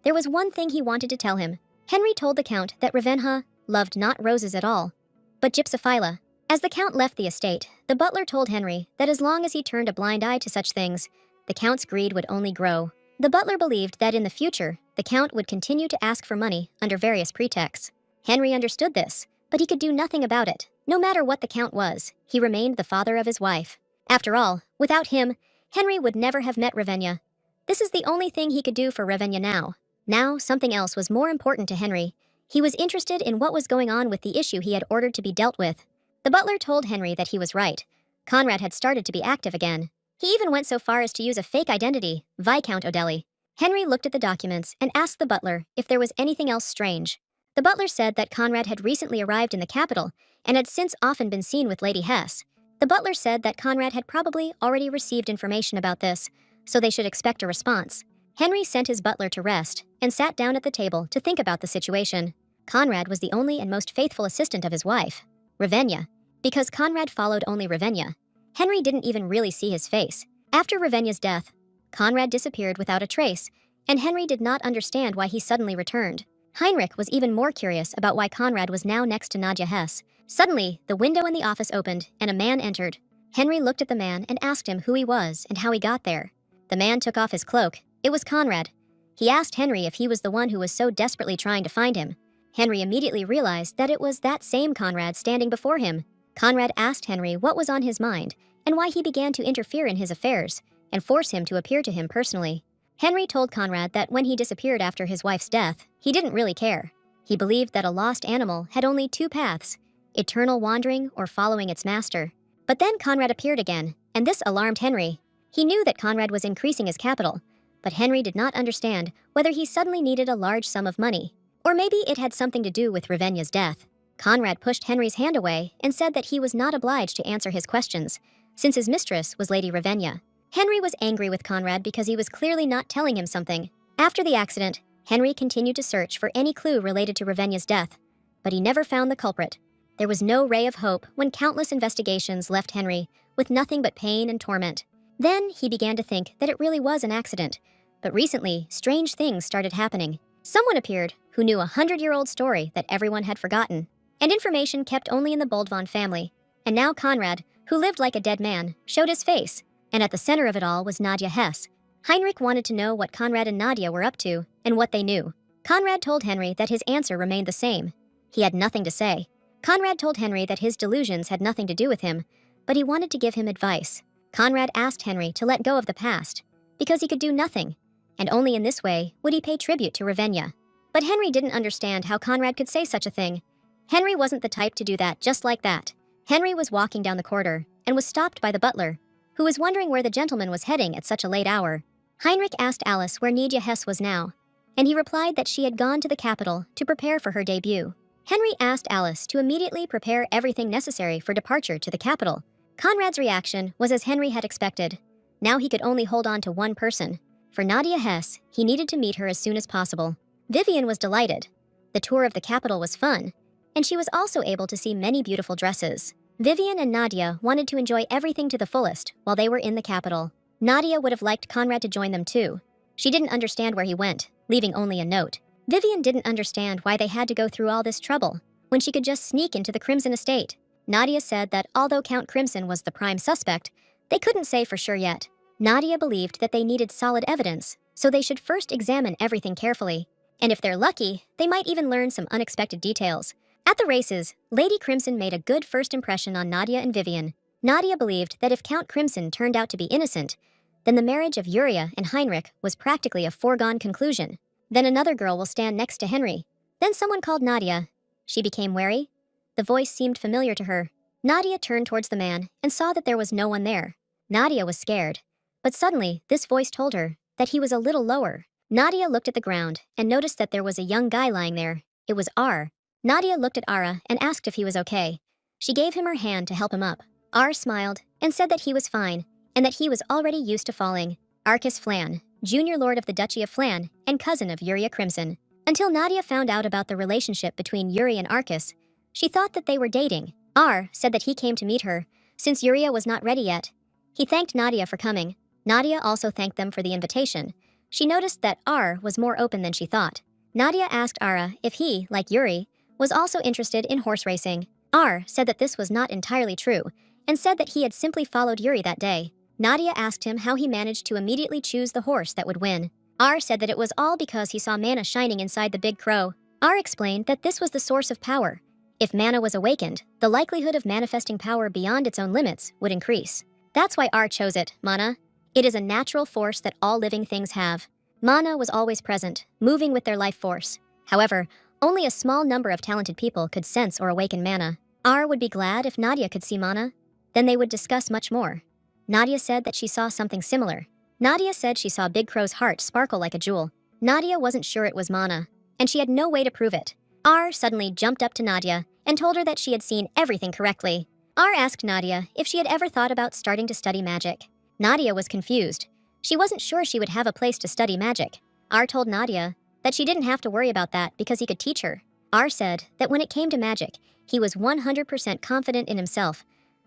There was one thing he wanted to tell him. Henry told the Count that Ravenna loved not roses at all, but gypsophila. As the Count left the estate, the butler told Henry that as long as he turned a blind eye to such things, the Count's greed would only grow. The butler believed that in the future, the Count would continue to ask for money under various pretexts. Henry understood this, but he could do nothing about it. No matter what the Count was, he remained the father of his wife. After all, without him, Henry would never have met Ravenna. This is the only thing he could do for Ravenna now. Now, something else was more important to Henry. He was interested in what was going on with the issue he had ordered to be dealt with. The butler told Henry that he was right. Conrad had started to be active again. He even went so far as to use a fake identity, Viscount O'Delly. Henry looked at the documents and asked the butler if there was anything else strange. The butler said that Conrad had recently arrived in the capital and had since often been seen with Lady Hess. The butler said that Conrad had probably already received information about this, so they should expect a response. Henry sent his butler to rest and sat down at the table to think about the situation. Conrad was the only and most faithful assistant of his wife, Ravenna. Because Conrad followed only Ravenna, Henry didn't even really see his face. After Ravenna's death, Conrad disappeared without a trace, and Henry did not understand why he suddenly returned. Heinrich was even more curious about why Conrad was now next to Nadia Hess. Suddenly, the window in the office opened and a man entered. Henry looked at the man and asked him who he was and how he got there. The man took off his cloak. It was Conrad. He asked Henry if he was the one who was so desperately trying to find him. Henry immediately realized that it was that same Conrad standing before him. Conrad asked Henry what was on his mind and why he began to interfere in his affairs and force him to appear to him personally. Henry told Conrad that when he disappeared after his wife's death, he didn't really care. He believed that a lost animal had only two paths, eternal wandering or following its master. But then Conrad appeared again, and this alarmed Henry. He knew that Conrad was increasing his capital, but Henry did not understand whether he suddenly needed a large sum of money, or maybe it had something to do with Ravenna's death. Conrad pushed Henry's hand away and said that he was not obliged to answer his questions, since his mistress was Lady Ravenna. Henry was angry with Conrad because he was clearly not telling him something. After the accident, Henry continued to search for any clue related to Ravenna's death, but he never found the culprit. There was no ray of hope when countless investigations left Henry with nothing but pain and torment. Then he began to think that it really was an accident, but recently, strange things started happening. Someone appeared who knew a 100-year-old story that everyone had forgotten, and information kept only in the Boldvon family. And now Conrad, who lived like a dead man, showed his face. And at the center of it all was Nadia Hess. Heinrich wanted to know what Conrad and Nadia were up to and what they knew. Conrad told Henry that his answer remained the same. He had nothing to say. Conrad told Henry that his delusions had nothing to do with him, but he wanted to give him advice. Conrad asked Henry to let go of the past, because he could do nothing, and only in this way would he pay tribute to Ravenna. But Henry didn't understand how Conrad could say such a thing. Henry wasn't the type to do that just like that. Henry was walking down the corridor and was stopped by the butler, who was wondering where the gentleman was heading at such a late hour. Heinrich asked Alice where Nadia Hess was now, and he replied that she had gone to the capital to prepare for her debut. Henry asked Alice to immediately prepare everything necessary for departure to the capital. Conrad's reaction was as Henry had expected. Now he could only hold on to one person. For Nadia Hess, he needed to meet her as soon as possible. Vivian was delighted. The tour of the capital was fun, and she was also able to see many beautiful dresses. Vivian and Nadia wanted to enjoy everything to the fullest while they were in the capital. Nadia would have liked Conrad to join them too. She didn't understand where he went, leaving only a note. Vivian didn't understand why they had to go through all this trouble when she could just sneak into the Crimson estate. Nadia said that although Count Crimson was the prime suspect, they couldn't say for sure yet. Nadia believed that they needed solid evidence, so they should first examine everything carefully. And if they're lucky, they might even learn some unexpected details. At the races, Lady Crimson made a good first impression on Nadia and Vivian. Nadia believed that if Count Crimson turned out to be innocent, then the marriage of Yuria and Heinrich was practically a foregone conclusion. Then another girl will stand next to Henry. Then someone called Nadia. She became wary. The voice seemed familiar to her. Nadia turned towards the man and saw that there was no one there. Nadia was scared. But suddenly, this voice told her that he was a little lower. Nadia looked at the ground and noticed that there was a young guy lying there. It was R. Nadia looked at Ara and asked if he was okay. She gave him her hand to help him up. R smiled and said that he was fine and that he was already used to falling. Arcus Flan, junior lord of the Duchy of Flan and cousin of Yuria Crimson. Until Nadia found out about the relationship between Yuri and Arcus, she thought that they were dating. R said that he came to meet her, since Yuria was not ready yet. He thanked Nadia for coming. Nadia also thanked them for the invitation. She noticed that R was more open than she thought. Nadia asked Ara if he, like Yuri, was also interested in horse racing. R said that this was not entirely true, and said that he had simply followed Yuri that day. Nadia asked him how he managed to immediately choose the horse that would win. R said that it was all because he saw mana shining inside the big crow. R explained that this was the source of power. If mana was awakened, the likelihood of manifesting power beyond its own limits would increase. That's why R chose it, mana. It is a natural force that all living things have. Mana was always present, moving with their life force. However, only a small number of talented people could sense or awaken mana. R would be glad if Nadia could see mana. Then they would discuss much more. Nadia said that she saw something similar. Nadia said she saw Big Crow's heart sparkle like a jewel. Nadia wasn't sure it was mana, and she had no way to prove it. R suddenly jumped up to Nadia and told her that she had seen everything correctly. R asked Nadia if she had ever thought about starting to study magic. Nadia was confused. She wasn't sure she would have a place to study magic. R told Nadia that she didn't have to worry about that because he could teach her. R said that when it came to magic, he was 100% confident in himself.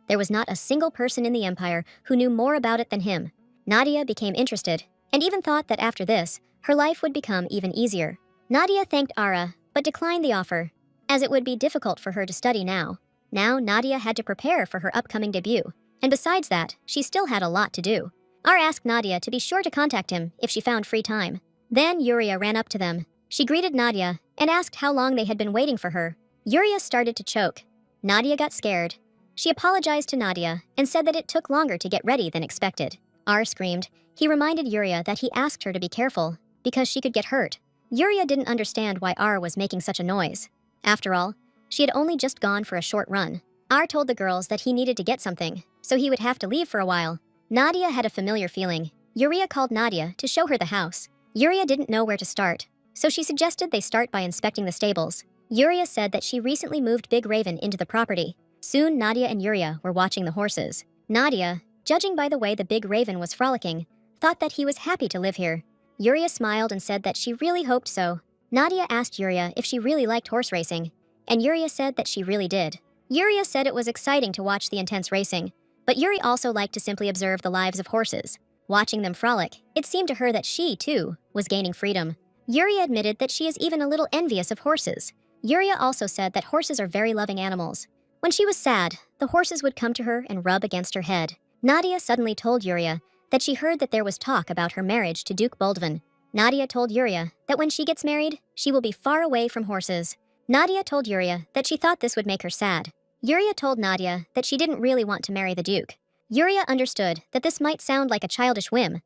There was not a single person in the Empire who knew more about it than him. Nadia became interested, and even thought that after this, her life would become even easier. Nadia thanked Ara, but declined the offer, as it would be difficult for her to study now. Now Nadia had to prepare for her upcoming debut, and besides that, she still had a lot to do. R asked Nadia to be sure to contact him if she found free time. Then Yuria ran up to them. She greeted Nadia and asked how long they had been waiting for her. Yuria started to choke. Nadia got scared. She apologized to Nadia and said that it took longer to get ready than expected. R screamed. He reminded Yuria that he asked her to be careful, because she could get hurt. Yuria didn't understand why R was making such a noise. After all, she had only just gone for a short run. R told the girls that he needed to get something, so he would have to leave for a while. Nadia had a familiar feeling. Yuria called Nadia to show her the house. Yuria didn't know where to start, so she suggested they start by inspecting the stables. Yuria said that she recently moved Big Raven into the property. Soon Nadia and Yuria were watching the horses. Nadia, judging by the way the Big Raven was frolicking, thought that he was happy to live here. Yuria smiled and said that she really hoped so. Nadia asked Yuria if she really liked horse racing, and Yuria said that she really did. Yuria said it was exciting to watch the intense racing, but Yuri also liked to simply observe the lives of horses. Watching them frolic, it seemed to her that she, too, was gaining freedom. Yuria admitted that she is even a little envious of horses. Yuria also said that horses are very loving animals. When she was sad, the horses would come to her and rub against her head. Nadia suddenly told Yuria that she heard that there was talk about her marriage to Duke Boldvin. Nadia told Yuria that when she gets married, she will be far away from horses. Nadia told Yuria that she thought this would make her sad. Yuria told Nadia that she didn't really want to marry the Duke. Yuria understood that this might sound like a childish whim,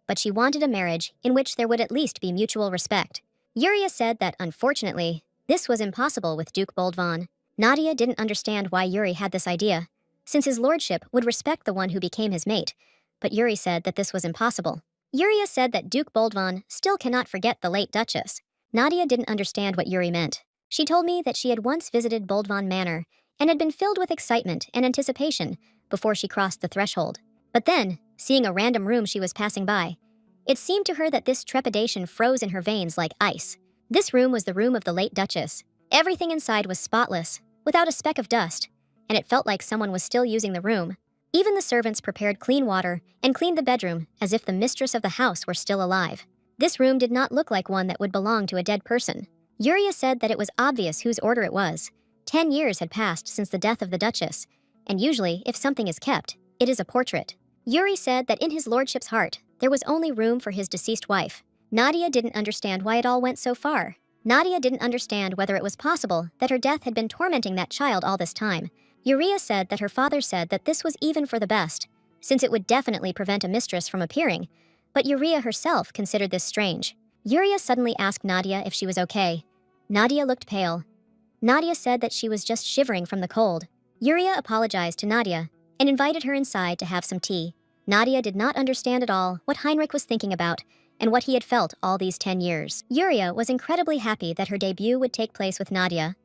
but she wanted a marriage in which there would at least be mutual respect. Yuria said that, unfortunately, this was impossible with Duke Boldvin. Nadia didn't understand why Yuri had this idea, since his lordship would respect the one who became his mate, but Yuri said that this was impossible. Yuria said that Duke Boldvin still cannot forget the late Duchess. Nadia didn't understand what Yuri meant. She told me that she had once visited Boldvin Manor and had been filled with excitement and anticipation before she crossed the threshold. But then, seeing a random room she was passing by, it seemed to her that this trepidation froze in her veins like ice. This room was the room of the late Duchess. Everything inside was spotless, without a speck of dust, and it felt like someone was still using the room. Even the servants prepared clean water and cleaned the bedroom as if the mistress of the house were still alive. This room did not look like one that would belong to a dead person. Yuria said that it was obvious whose order it was. 10 years had passed since the death of the Duchess, and usually, if something is kept, it is a portrait. Yuri said that in his lordship's heart, there was only room for his deceased wife. Nadia didn't understand why it all went so far. Nadia didn't understand whether it was possible that her death had been tormenting that child all this time. Yuria said that her father said that this was even for the best, since it would definitely prevent a mistress from appearing, but Yuria herself considered this strange. Yuria suddenly asked Nadia if she was okay. Nadia looked pale. Nadia said that she was just shivering from the cold. Yuria apologized to Nadia and invited her inside to have some tea. Nadia did not understand at all what Heinrich was thinking about and what he had felt all these 10 years. Yuria was incredibly happy that her debut would take place with Nadia.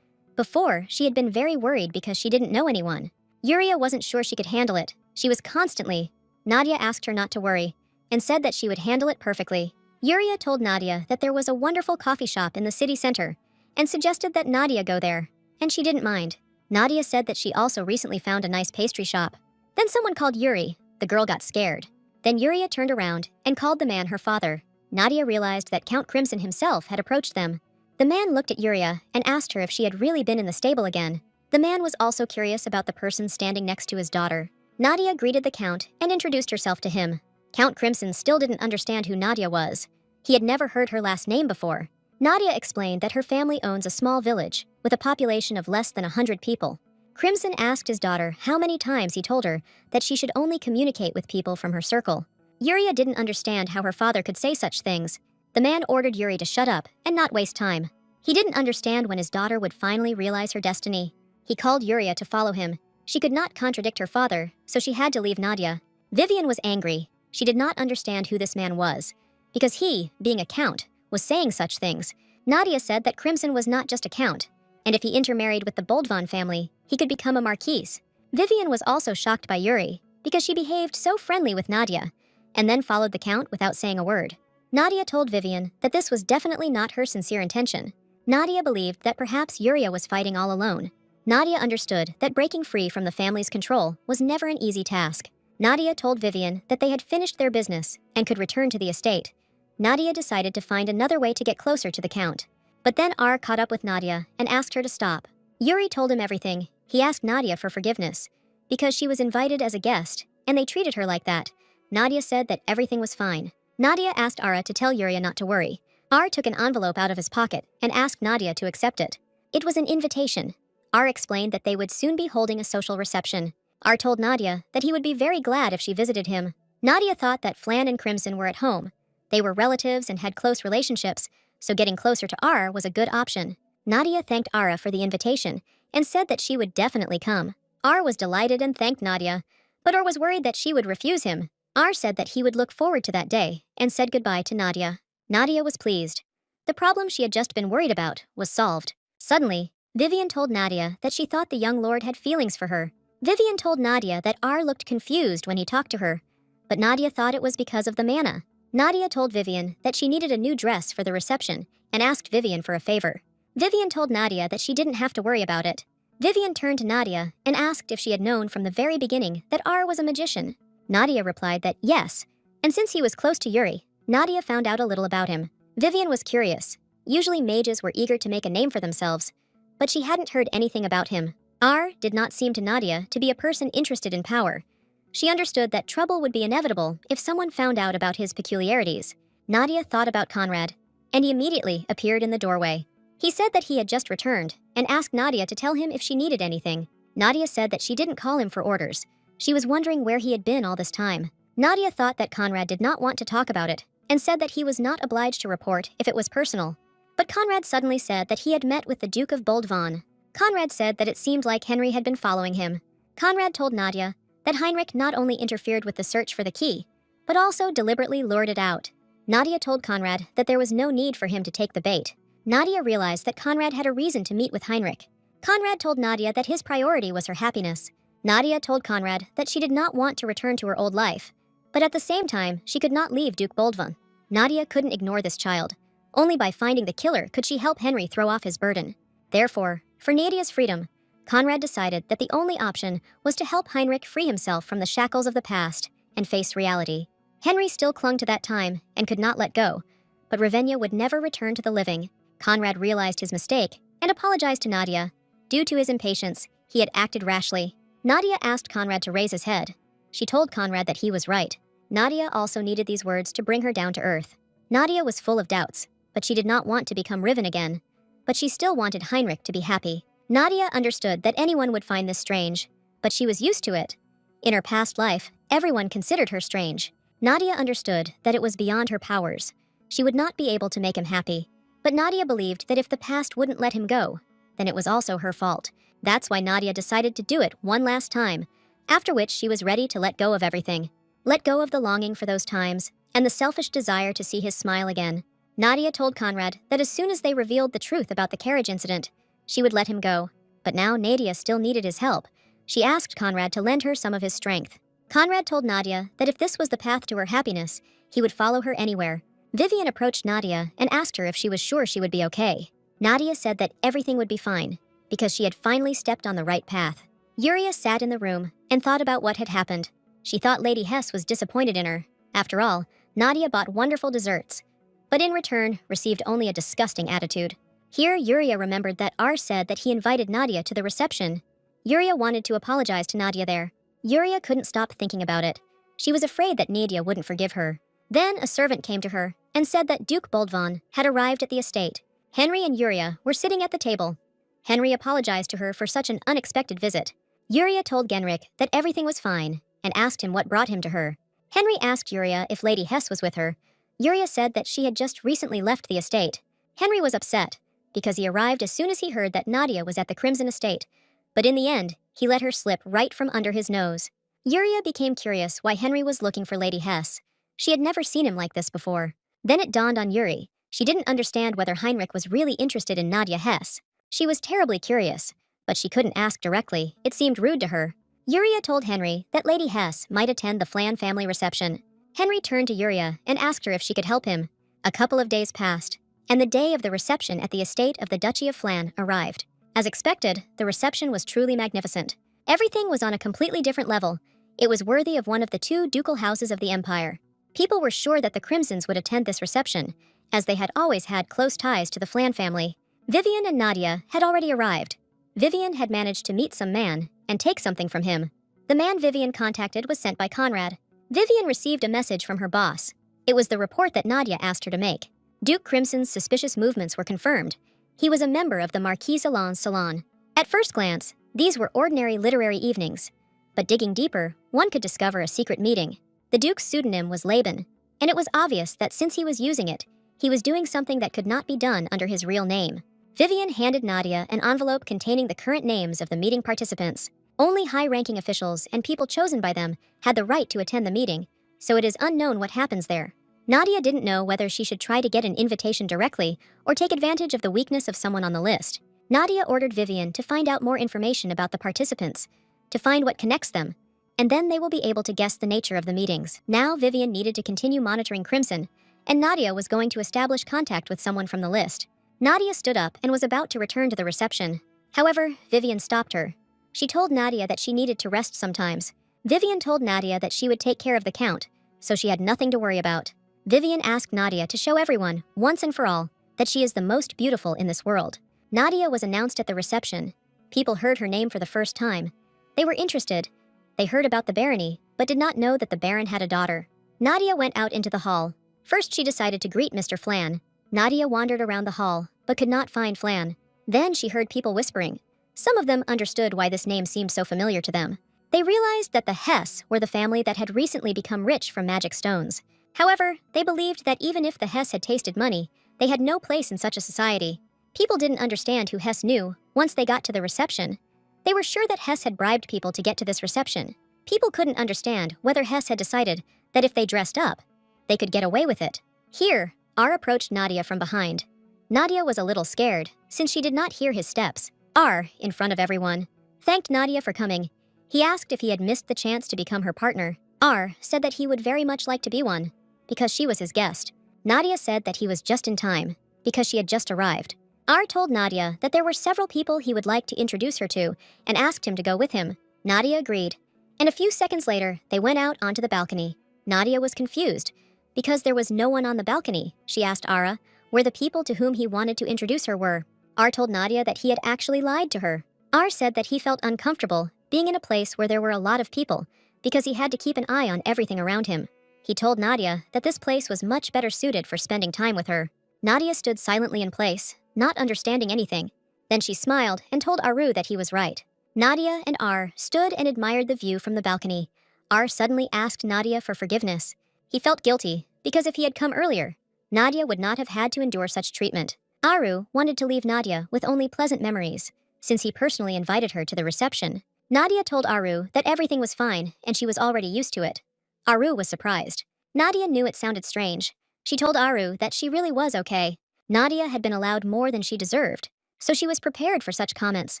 Before, she had been very worried because she didn't know anyone. Yuria wasn't sure she could handle it. She was constantly. Nadia asked her not to worry and said that she would handle it perfectly. Yuria told Nadia that there was a wonderful coffee shop in the city center and suggested that Nadia go there, and she didn't mind. Nadia said that she also recently found a nice pastry shop. Then someone called Yuri. The girl got scared. Then Yuria turned around and called the man her father. Nadia realized that Count Crimson himself had approached them. The man looked at Yuria and asked her if she had really been in the stable again. The man was also curious about the person standing next to his daughter. Nadia greeted the Count and introduced herself to him. Count Crimson still didn't understand who Nadia was. He had never heard her last name before. Nadia explained that her family owns a small village with a population of less than 100 people. Crimson asked his daughter how many times he told her that she should only communicate with people from her circle. Yuria didn't understand how her father could say such things. The man ordered Yuri to shut up and not waste time. He didn't understand when his daughter would finally realize her destiny. He called Yuria to follow him. She could not contradict her father, so she had to leave Nadia. Vivian was angry. She did not understand who this man was, because he, being a count, was saying such things. Nadia said that Crimson was not just a count, and if he intermarried with the Boldvan family, he could become a marquise. Vivian was also shocked by Yuri, because she behaved so friendly with Nadia, and then followed the count without saying a word. Nadia told Vivian that this was definitely not her sincere intention. Nadia believed that perhaps Yuria was fighting all alone. Nadia understood that breaking free from the family's control was never an easy task. Nadia told Vivian that they had finished their business and could return to the estate. Nadia decided to find another way to get closer to the Count. But then R caught up with Nadia and asked her to stop. Yuri told him everything. He asked Nadia for forgiveness, because she was invited as a guest, and they treated her like that. Nadia said that everything was fine. Nadia asked Ara to tell Yuria not to worry. R took an envelope out of his pocket and asked Nadia to accept it. It was an invitation. R explained that they would soon be holding a social reception. R told Nadia that he would be very glad if she visited him. Nadia thought that Flan and Crimson were at home. They were relatives and had close relationships, so getting closer to R was a good option. Nadia thanked Ara for the invitation and said that she would definitely come. R was delighted and thanked Nadia, but R was worried that she would refuse him. R said that he would look forward to that day and said goodbye to Nadia. Nadia was pleased. The problem she had just been worried about was solved. Suddenly, Vivian told Nadia that she thought the young lord had feelings for her. Vivian told Nadia that R looked confused when he talked to her, but Nadia thought it was because of the manna. Nadia told Vivian that she needed a new dress for the reception and asked Vivian for a favor. Vivian told Nadia that she didn't have to worry about it. Vivian turned to Nadia and asked if she had known from the very beginning that R was a magician. Nadia replied that yes, and since he was close to Yuri, Nadia found out a little about him. Vivian was curious. Usually mages were eager to make a name for themselves, but she hadn't heard anything about him. R did not seem to Nadia to be a person interested in power. She understood that trouble would be inevitable if someone found out about his peculiarities. Nadia thought about Conrad, and he immediately appeared in the doorway. He said that he had just returned and asked Nadia to tell him if she needed anything. Nadia said that she didn't call him for orders. She was wondering where he had been all this time. Nadia thought that Conrad did not want to talk about it and said that he was not obliged to report if it was personal. But Conrad suddenly said that he had met with the Duke of Boldvan. Conrad said that it seemed like Henry had been following him. Conrad told Nadia that Heinrich not only interfered with the search for the key, but also deliberately lured it out. Nadia told Conrad that there was no need for him to take the bait. Nadia realized that Conrad had a reason to meet with Heinrich. Conrad told Nadia that his priority was her happiness. Nadia told Conrad that she did not want to return to her old life, but at the same time, she could not leave Duke Boldvan. Nadia couldn't ignore this child. Only by finding the killer could she help Henry throw off his burden. Therefore, for Nadia's freedom, Conrad decided that the only option was to help Heinrich free himself from the shackles of the past and face reality. Henry still clung to that time and could not let go, but Ravenna would never return to the living. Conrad realized his mistake and apologized to Nadia. Due to his impatience, he had acted rashly. Nadia asked Conrad to raise his head. She told Conrad that he was right. Nadia also needed these words to bring her down to earth. Nadia was full of doubts, but she did not want to become Riven again. But she still wanted Heinrich to be happy. Nadia understood that anyone would find this strange, but she was used to it. In her past life, everyone considered her strange. Nadia understood that it was beyond her powers. She would not be able to make him happy. But Nadia believed that if the past wouldn't let him go, then it was also her fault. That's why Nadia decided to do it one last time, after which she was ready to let go of everything. Let go of the longing for those times and the selfish desire to see his smile again. Nadia told Conrad that as soon as they revealed the truth about the carriage incident, she would let him go. But now Nadia still needed his help, She asked Conrad to lend her some of his strength. Conrad told Nadia that if this was the path to her happiness, he would follow her anywhere. Vivian approached Nadia and asked her if she was sure she would be okay. Nadia said that everything would be fine, because she had finally stepped on the right path. Yuria sat in the room and thought about what had happened. She thought Lady Hess was disappointed in her. After all, Nadia bought wonderful desserts, but in return received only a disgusting attitude. Here, Yuria remembered that R said that he invited Nadia to the reception. Yuria wanted to apologize to Nadia there. Yuria couldn't stop thinking about it. She was afraid that Nadia wouldn't forgive her. Then a servant came to her and said that Duke Boldvon had arrived at the estate. Henry and Yuria were sitting at the table. Henry apologized to her for such an unexpected visit. Yuria told Genrick that everything was fine and asked him what brought him to her. Henry asked Yuria if Lady Hess was with her. Yuria said that she had just recently left the estate. Henry was upset because he arrived as soon as he heard that Nadia was at the Crimson Estate, but in the end, he let her slip right from under his nose. Yuria became curious why Henry was looking for Lady Hess. She had never seen him like this before. Then it dawned on Yuri. She didn't understand whether Heinrich was really interested in Nadia Hess. She was terribly curious, but she couldn't ask directly. It seemed rude to her. Yuria told Henry that Lady Hess might attend the Flan family reception. Henry turned to Yuria and asked her if she could help him. A couple of days passed, and the day of the reception at the estate of the Duchy of Flan arrived. As expected, the reception was truly magnificent. Everything was on a completely different level. It was worthy of one of the two ducal houses of the empire. People were sure that the Crimsons would attend this reception, as they had always had close ties to the Flan family. Vivian and Nadia had already arrived. Vivian had managed to meet some man and take something from him. The man Vivian contacted was sent by Conrad. Vivian received a message from her boss. It was the report that Nadia asked her to make. Duke Crimson's suspicious movements were confirmed. He was a member of the Marquise Alon's salon. At first glance, these were ordinary literary evenings. But digging deeper, one could discover a secret meeting. The Duke's pseudonym was Laban, and it was obvious that since he was using it, he was doing something that could not be done under his real name. Vivian handed Nadia an envelope containing the current names of the meeting participants. Only high-ranking officials and people chosen by them had the right to attend the meeting, so it is unknown what happens there. Nadia didn't know whether she should try to get an invitation directly or take advantage of the weakness of someone on the list. Nadia ordered Vivian to find out more information about the participants, to find what connects them, and then they will be able to guess the nature of the meetings. Now Vivian needed to continue monitoring Crimson, and Nadia was going to establish contact with someone from the list. Nadia stood up and was about to return to the reception. However, Vivian stopped her. She told Nadia that she needed to rest sometimes. Vivian told Nadia that she would take care of the Count, so she had nothing to worry about. Vivian asked Nadia to show everyone, once and for all, that she is the most beautiful in this world. Nadia was announced at the reception. People heard her name for the first time. They were interested. They heard about the barony, but did not know that the Baron had a daughter. Nadia went out into the hall. First, she decided to greet Mr. Flan. Nadia wandered around the hall, but could not find Flan. Then she heard people whispering. Some of them understood why this name seemed so familiar to them. They realized that the Hess were the family that had recently become rich from magic stones. However, they believed that even if the Hess had tasted money, they had no place in such a society. People didn't understand who Hess knew once they got to the reception. They were sure that Hess had bribed people to get to this reception. People couldn't understand whether Hess had decided that if they dressed up, they could get away with it. Here, R approached Nadia from behind. Nadia was a little scared, since she did not hear his steps. R, in front of everyone, thanked Nadia for coming. He asked if he had missed the chance to become her partner. R said that he would very much like to be one, because she was his guest. Nadia said that he was just in time, because she had just arrived. R told Nadia that there were several people he would like to introduce her to, and asked him to go with him. Nadia agreed, and a few seconds later, they went out onto the balcony. Nadia was confused, because there was no one on the balcony. She asked Ara where the people to whom he wanted to introduce her were. R told Nadia that he had actually lied to her. R said that he felt uncomfortable being in a place where there were a lot of people, because he had to keep an eye on everything around him. He told Nadia that this place was much better suited for spending time with her. Nadia stood silently in place, not understanding anything. Then she smiled and told Aru that he was right. Nadia and R stood and admired the view from the balcony. R suddenly asked Nadia for forgiveness. He felt guilty, because if he had come earlier, Nadia would not have had to endure such treatment. Aru wanted to leave Nadia with only pleasant memories, since he personally invited her to the reception. Nadia told Aru that everything was fine and she was already used to it. Aru was surprised. Nadia knew it sounded strange. She told Aru that she really was okay. Nadia had been allowed more than she deserved, so she was prepared for such comments.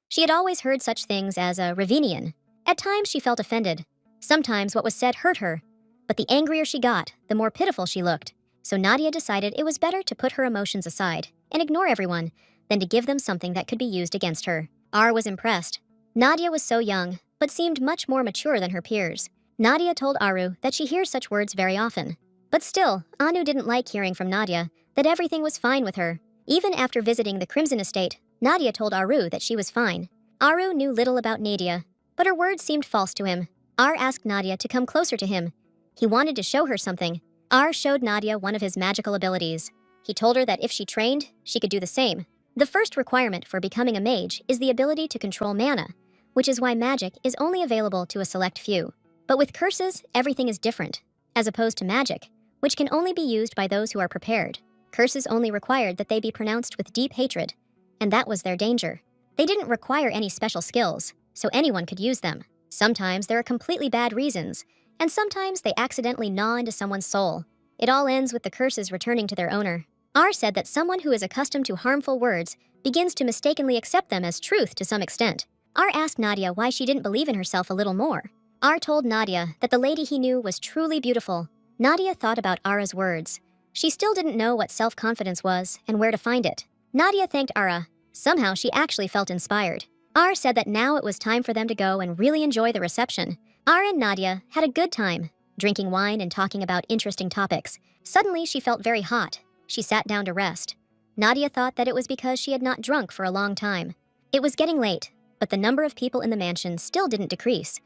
She had always heard such things as a Ravenian. At times she felt offended. Sometimes what was said hurt her. But the angrier she got, the more pitiful she looked. So Nadia decided it was better to put her emotions aside and ignore everyone than to give them something that could be used against her. R was impressed. Nadia was so young, but seemed much more mature than her peers. Nadia told Aru that she hears such words very often. But still, Anu didn't like hearing from Nadia that everything was fine with her. Even after visiting the Crimson Estate, Nadia told Aru that she was fine. Aru knew little about Nadia, but her words seemed false to him. R asked Nadia to come closer to him. He wanted to show her something. R showed Nadia one of his magical abilities. He told her that if she trained, she could do the same. The first requirement for becoming a mage is the ability to control mana, which is why magic is only available to a select few. But with curses, everything is different, as opposed to magic, which can only be used by those who are prepared. Curses only required that they be pronounced with deep hatred, and that was their danger. They didn't require any special skills, so anyone could use them. Sometimes there are completely bad reasons, and sometimes they accidentally gnaw into someone's soul. It all ends with the curses returning to their owner. R said that someone who is accustomed to harmful words begins to mistakenly accept them as truth to some extent. R asked Nadia why she didn't believe in herself a little more. R told Nadia that the lady he knew was truly beautiful. Nadia thought about Ara's words. She still didn't know what self-confidence was and where to find it. Nadia thanked Ara. Somehow she actually felt inspired. R said that now it was time for them to go and really enjoy the reception. R and Nadia had a good time, drinking wine and talking about interesting topics. Suddenly she felt very hot. She sat down to rest. Nadia thought that it was because she had not drunk for a long time. It was getting late, but the number of people in the mansion still didn't decrease.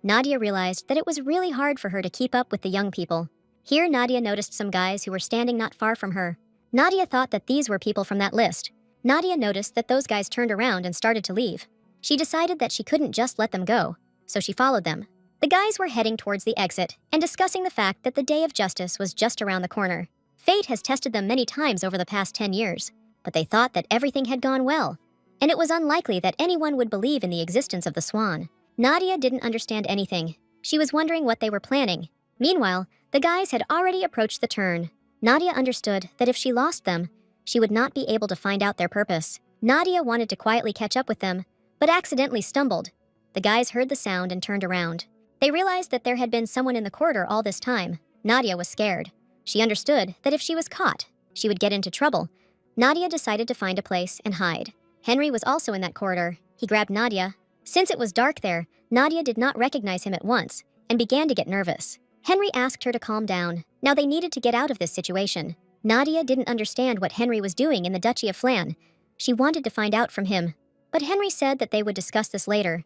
Nadia realized that it was really hard for her to keep up with the young people. Here Nadia noticed some guys who were standing not far from her. Nadia thought that these were people from that list. Nadia noticed that those guys turned around and started to leave. She decided that she couldn't just let them go, so she followed them. The guys were heading towards the exit and discussing the fact that the day of justice was just around the corner. Fate has tested them many times over the past 10 years, but they thought that everything had gone well, and it was unlikely that anyone would believe in the existence of the swan. Nadia didn't understand anything. She was wondering what they were planning. Meanwhile, the guys had already approached the turn. Nadia understood that if she lost them, she would not be able to find out their purpose. Nadia wanted to quietly catch up with them, but accidentally stumbled. The guys heard the sound and turned around. They realized that there had been someone in the corridor all this time. Nadia was scared. She understood that if she was caught, she would get into trouble. Nadia decided to find a place and hide. Henry was also in that corridor. He grabbed Nadia. Since it was dark there, Nadia did not recognize him at once and began to get nervous. Henry asked her to calm down. Now they needed to get out of this situation. Nadia didn't understand what Henry was doing in the Duchy of Flan. She wanted to find out from him, but Henry said that they would discuss this later.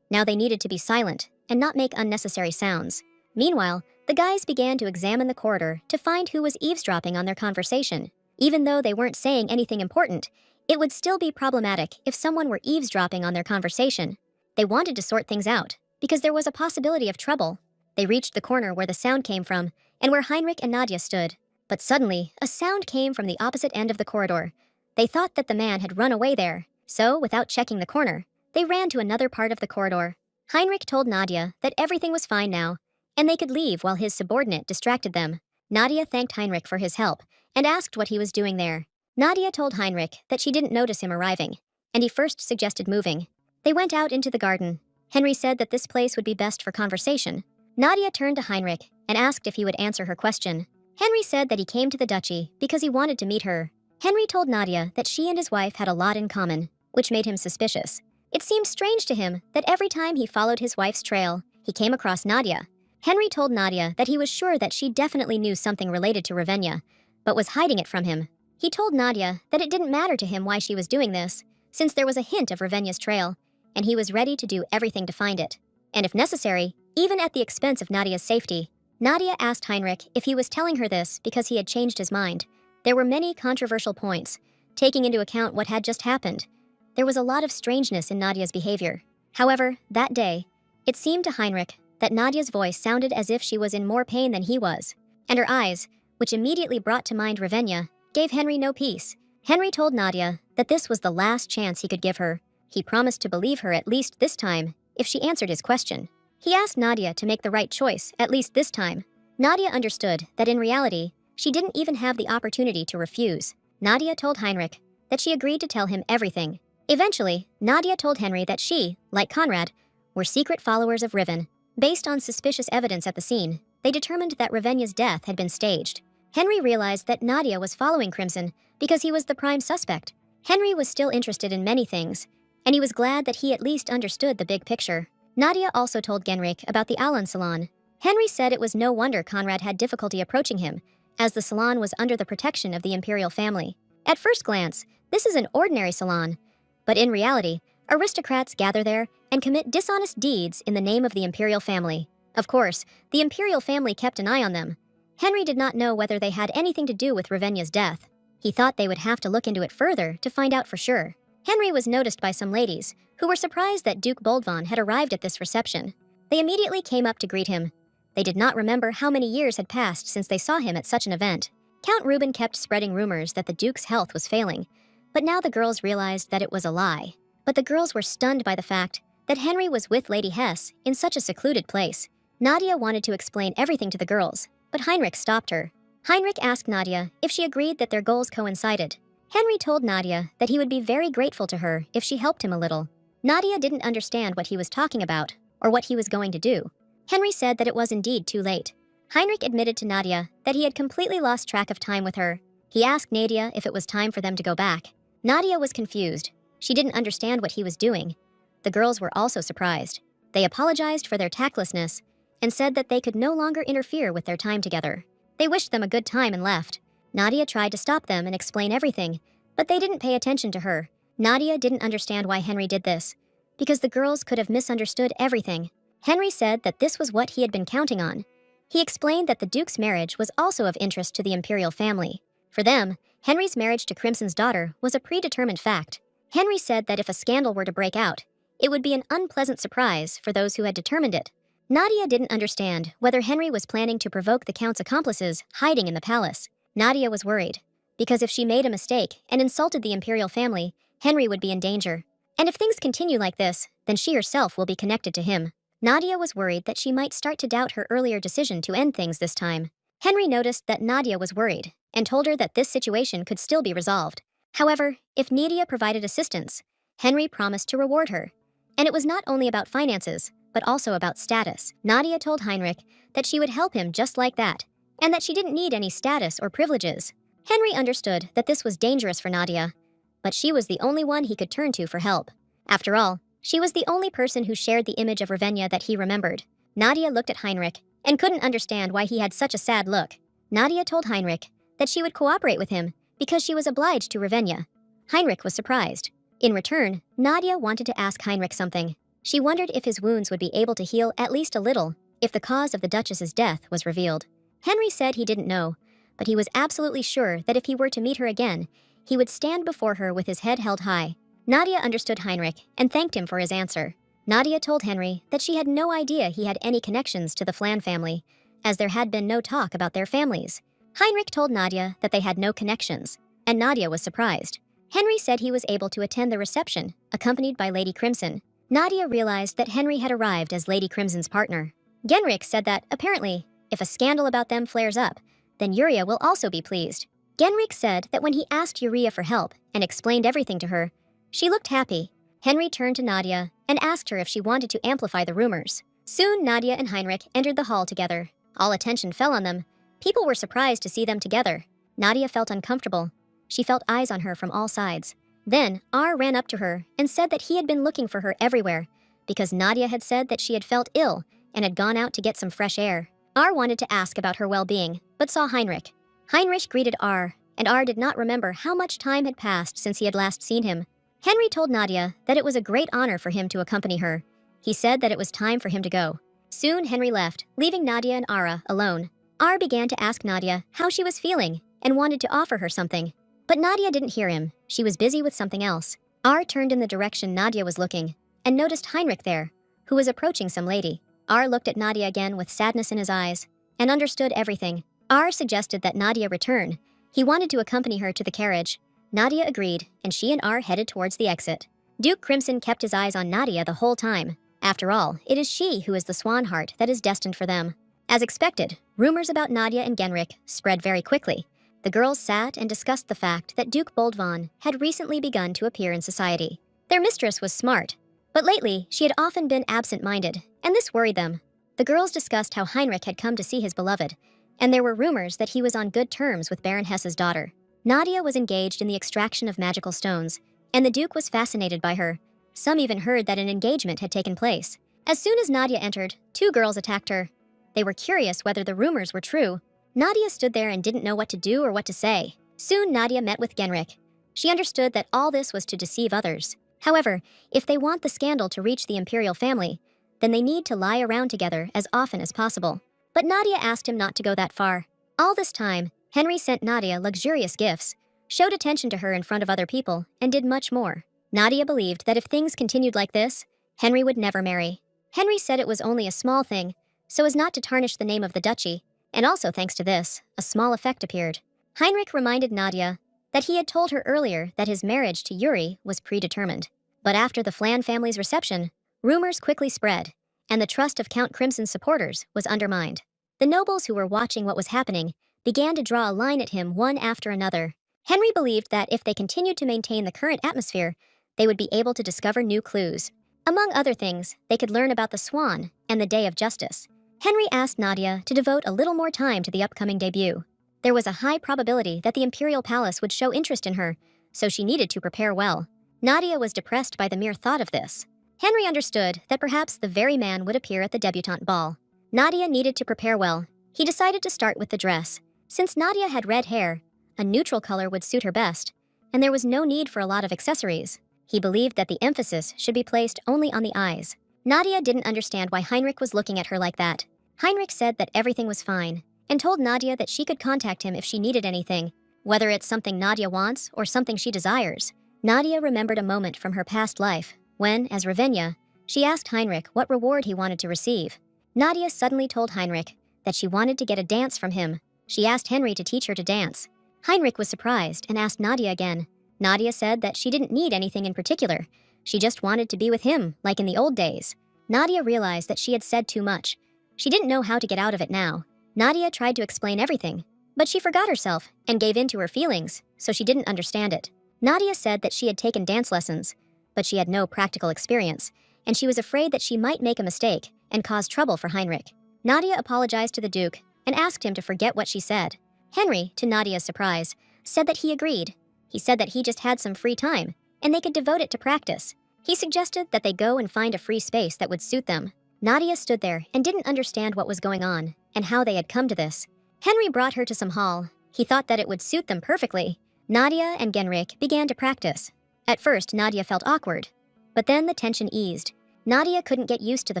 Now they needed to be silent and not make unnecessary sounds. Meanwhile, the guys began to examine the corridor to find who was eavesdropping on their conversation. Even though they weren't saying anything important, it would still be problematic if someone were eavesdropping on their conversation. They wanted to sort things out, because there was a possibility of trouble. They reached the corner where the sound came from, and where Heinrich and Nadia stood. But suddenly, a sound came from the opposite end of the corridor. They thought that the man had run away there, so without checking the corner, they ran to another part of the corridor. Heinrich told Nadia that everything was fine now, and they could leave while his subordinate distracted them. Nadia thanked Heinrich for his help and asked what he was doing there. Nadia told Heinrich that she didn't notice him arriving, and he first suggested moving. They went out into the garden. Henry said that this place would be best for conversation. Nadia turned to Heinrich and asked if he would answer her question. Henry said that he came to the duchy because he wanted to meet her. Henry told Nadia that she and his wife had a lot in common, which made him suspicious. It seemed strange to him that every time he followed his wife's trail, he came across Nadia. Henry told Nadia that he was sure that she definitely knew something related to Ravenia, but was hiding it from him. He told Nadia that it didn't matter to him why she was doing this, since there was a hint of Ravenia's trail, and he was ready to do everything to find it. And if necessary, even at the expense of Nadia's safety. Nadia asked Heinrich if he was telling her this because he had changed his mind. There were many controversial points, taking into account what had just happened. There was a lot of strangeness in Nadia's behavior. However, that day, it seemed to Heinrich that Nadia's voice sounded as if she was in more pain than he was, and her eyes, which immediately brought to mind Ravenia, gave Henry no peace. Henry told Nadia that this was the last chance he could give her. He promised to believe her at least this time if she answered his question. He asked Nadia to make the right choice at least this time. Nadia understood that in reality, she didn't even have the opportunity to refuse. Nadia told Heinrich that she agreed to tell him everything. Eventually, Nadia told Henry that she, like Conrad, were secret followers of Riven. Based on suspicious evidence at the scene, they determined that Ravenya's death had been staged. Henry realized that Nadia was following Crimson because he was the prime suspect. Henry was still interested in many things, and he was glad that he at least understood the big picture. Nadia also told Genrik about the Alan salon. Henry said it was no wonder Conrad had difficulty approaching him, as the salon was under the protection of the imperial family. At first glance, this is an ordinary salon, but in reality, aristocrats gather there and commit dishonest deeds in the name of the imperial family. Of course, the imperial family kept an eye on them. Henry did not know whether they had anything to do with Ravenya's death. He thought they would have to look into it further to find out for sure. Henry was noticed by some ladies, who were surprised that Duke Boldvan had arrived at this reception. They immediately came up to greet him. They did not remember how many years had passed since they saw him at such an event. Count Ruben kept spreading rumors that the Duke's health was failing, but now the girls realized that it was a lie. But the girls were stunned by the fact that Henry was with Lady Hess in such a secluded place. Nadia wanted to explain everything to the girls, but Heinrich stopped her. Heinrich asked Nadia if she agreed that their goals coincided. Henry told Nadia that he would be very grateful to her if she helped him a little. Nadia didn't understand what he was talking about or what he was going to do. Henry said that it was indeed too late. Heinrich admitted to Nadia that he had completely lost track of time with her. He asked Nadia if it was time for them to go back. Nadia was confused. She didn't understand what he was doing. The girls were also surprised. They apologized for their tactlessness and said that they could no longer interfere with their time together. They wished them a good time and left. Nadia tried to stop them and explain everything, but they didn't pay attention to her. Nadia didn't understand why Henry did this, because the girls could have misunderstood everything. Henry said that this was what he had been counting on. He explained that the Duke's marriage was also of interest to the imperial family. For them, Henry's marriage to Crimson's daughter was a predetermined fact. Henry said that if a scandal were to break out, it would be an unpleasant surprise for those who had determined it. Nadia didn't understand whether Henry was planning to provoke the Count's accomplices hiding in the palace. Nadia was worried, because if she made a mistake and insulted the imperial family, Henry would be in danger. And if things continue like this, then she herself will be connected to him. Nadia was worried that she might start to doubt her earlier decision to end things this time. Henry noticed that Nadia was worried and told her that this situation could still be resolved. However, if Nadia provided assistance, Henry promised to reward her. And it was not only about finances, but also about status. Nadia told Heinrich that she would help him just like that, and that she didn't need any status or privileges. Henry understood that this was dangerous for Nadia, but she was the only one he could turn to for help. After all, she was the only person who shared the image of Ravenya that he remembered. Nadia looked at Heinrich and couldn't understand why he had such a sad look. Nadia told Heinrich that she would cooperate with him because she was obliged to Ravenya. Heinrich was surprised. In return, Nadia wanted to ask Heinrich something. She wondered if his wounds would be able to heal at least a little if the cause of the Duchess's death was revealed. Henry said he didn't know, but he was absolutely sure that if he were to meet her again, he would stand before her with his head held high. Nadia understood Heinrich and thanked him for his answer. Nadia told Henry that she had no idea he had any connections to the Flan family, as there had been no talk about their families. Heinrich told Nadia that they had no connections, and Nadia was surprised. Henry said he was able to attend the reception, accompanied by Lady Crimson. Nadia realized that Henry had arrived as Lady Crimson's partner. Genrik said that, apparently, if a scandal about them flares up, then Yuria will also be pleased. Genrik said that when he asked Yuria for help and explained everything to her, she looked happy. Henry turned to Nadia and asked her if she wanted to amplify the rumors. Soon Nadia and Heinrich entered the hall together. All attention fell on them. People were surprised to see them together. Nadia felt uncomfortable. She felt eyes on her from all sides. Then, R ran up to her and said that he had been looking for her everywhere, because Nadia had said that she had felt ill and had gone out to get some fresh air. R wanted to ask about her well-being, but saw Heinrich. Heinrich greeted R, and R did not remember how much time had passed since he had last seen him. Henry told Nadia that it was a great honor for him to accompany her. He said that it was time for him to go. Soon Henry left, leaving Nadia and Ara alone. R began to ask Nadia how she was feeling and wanted to offer her something. But Nadia didn't hear him. She was busy with something else. R turned in the direction Nadia was looking and noticed Heinrich there, who was approaching some lady. R looked at Nadia again with sadness in his eyes and understood everything. R suggested that Nadia return. He wanted to accompany her to the carriage. Nadia agreed, and she and R headed towards the exit. Duke Crimson kept his eyes on Nadia the whole time. After all, it is she who is the swan heart that is destined for them. As expected, rumors about Nadia and Genrik spread very quickly. The girls sat and discussed the fact that Duke Boldvan had recently begun to appear in society. Their mistress was smart, but lately she had often been absent-minded, and this worried them. The girls discussed how Heinrich had come to see his beloved, and there were rumors that he was on good terms with Baron Hesse's daughter. Nadia was engaged in the extraction of magical stones, and the Duke was fascinated by her. Some even heard that an engagement had taken place. As soon as Nadia entered, two girls attacked her. They were curious whether the rumors were true. Nadia stood there and didn't know what to do or what to say. Soon Nadia met with Genrich. She understood that all this was to deceive others. However, if they want the scandal to reach the imperial family, then they need to lie around together as often as possible. But Nadia asked him not to go that far. All this time, Henry sent Nadia luxurious gifts, showed attention to her in front of other people, and did much more. Nadia believed that if things continued like this, Henry would never marry. Henry said it was only a small thing, so as not to tarnish the name of the duchy, and also thanks to this, a small effect appeared. Heinrich reminded Nadia that he had told her earlier that his marriage to Yuri was predetermined. But after the Flan family's reception, rumors quickly spread, and the trust of Count Crimson's supporters was undermined. The nobles who were watching what was happening began to draw a line at him one after another. Henry believed that if they continued to maintain the current atmosphere, they would be able to discover new clues. Among other things, they could learn about the Swan and the Day of Justice. Henry asked Nadia to devote a little more time to the upcoming debut. There was a high probability that the Imperial Palace would show interest in her, so she needed to prepare well. Nadia was depressed by the mere thought of this. Henry understood that perhaps the very man would appear at the debutante ball. Nadia needed to prepare well. He decided to start with the dress. Since Nadia had red hair, a neutral color would suit her best, and there was no need for a lot of accessories. He believed that the emphasis should be placed only on the eyes. Nadia didn't understand why Heinrich was looking at her like that. Heinrich said that everything was fine, and told Nadia that she could contact him if she needed anything, whether it's something Nadia wants or something she desires. Nadia remembered a moment from her past life, when, as Ravenya, she asked Heinrich what reward he wanted to receive. Nadia suddenly told Heinrich that she wanted to get a dance from him. She asked Henry to teach her to dance. Heinrich was surprised and asked Nadia again. Nadia said that she didn't need anything in particular. She just wanted to be with him, like in the old days. Nadia realized that she had said too much. She didn't know how to get out of it now. Nadia tried to explain everything, but she forgot herself and gave in to her feelings, so she didn't understand it. Nadia said that she had taken dance lessons, but she had no practical experience, and she was afraid that she might make a mistake and cause trouble for Heinrich. Nadia apologized to the Duke and asked him to forget what she said. Henry, to Nadia's surprise, said that he agreed. He said that he just had some free time, and they could devote it to practice. He suggested that they go and find a free space that would suit them. Nadia stood there and didn't understand what was going on and how they had come to this. Henry brought her to some hall. He thought that it would suit them perfectly. Nadia and Genrich began to practice. At first, Nadia felt awkward, but then the tension eased. Nadia couldn't get used to the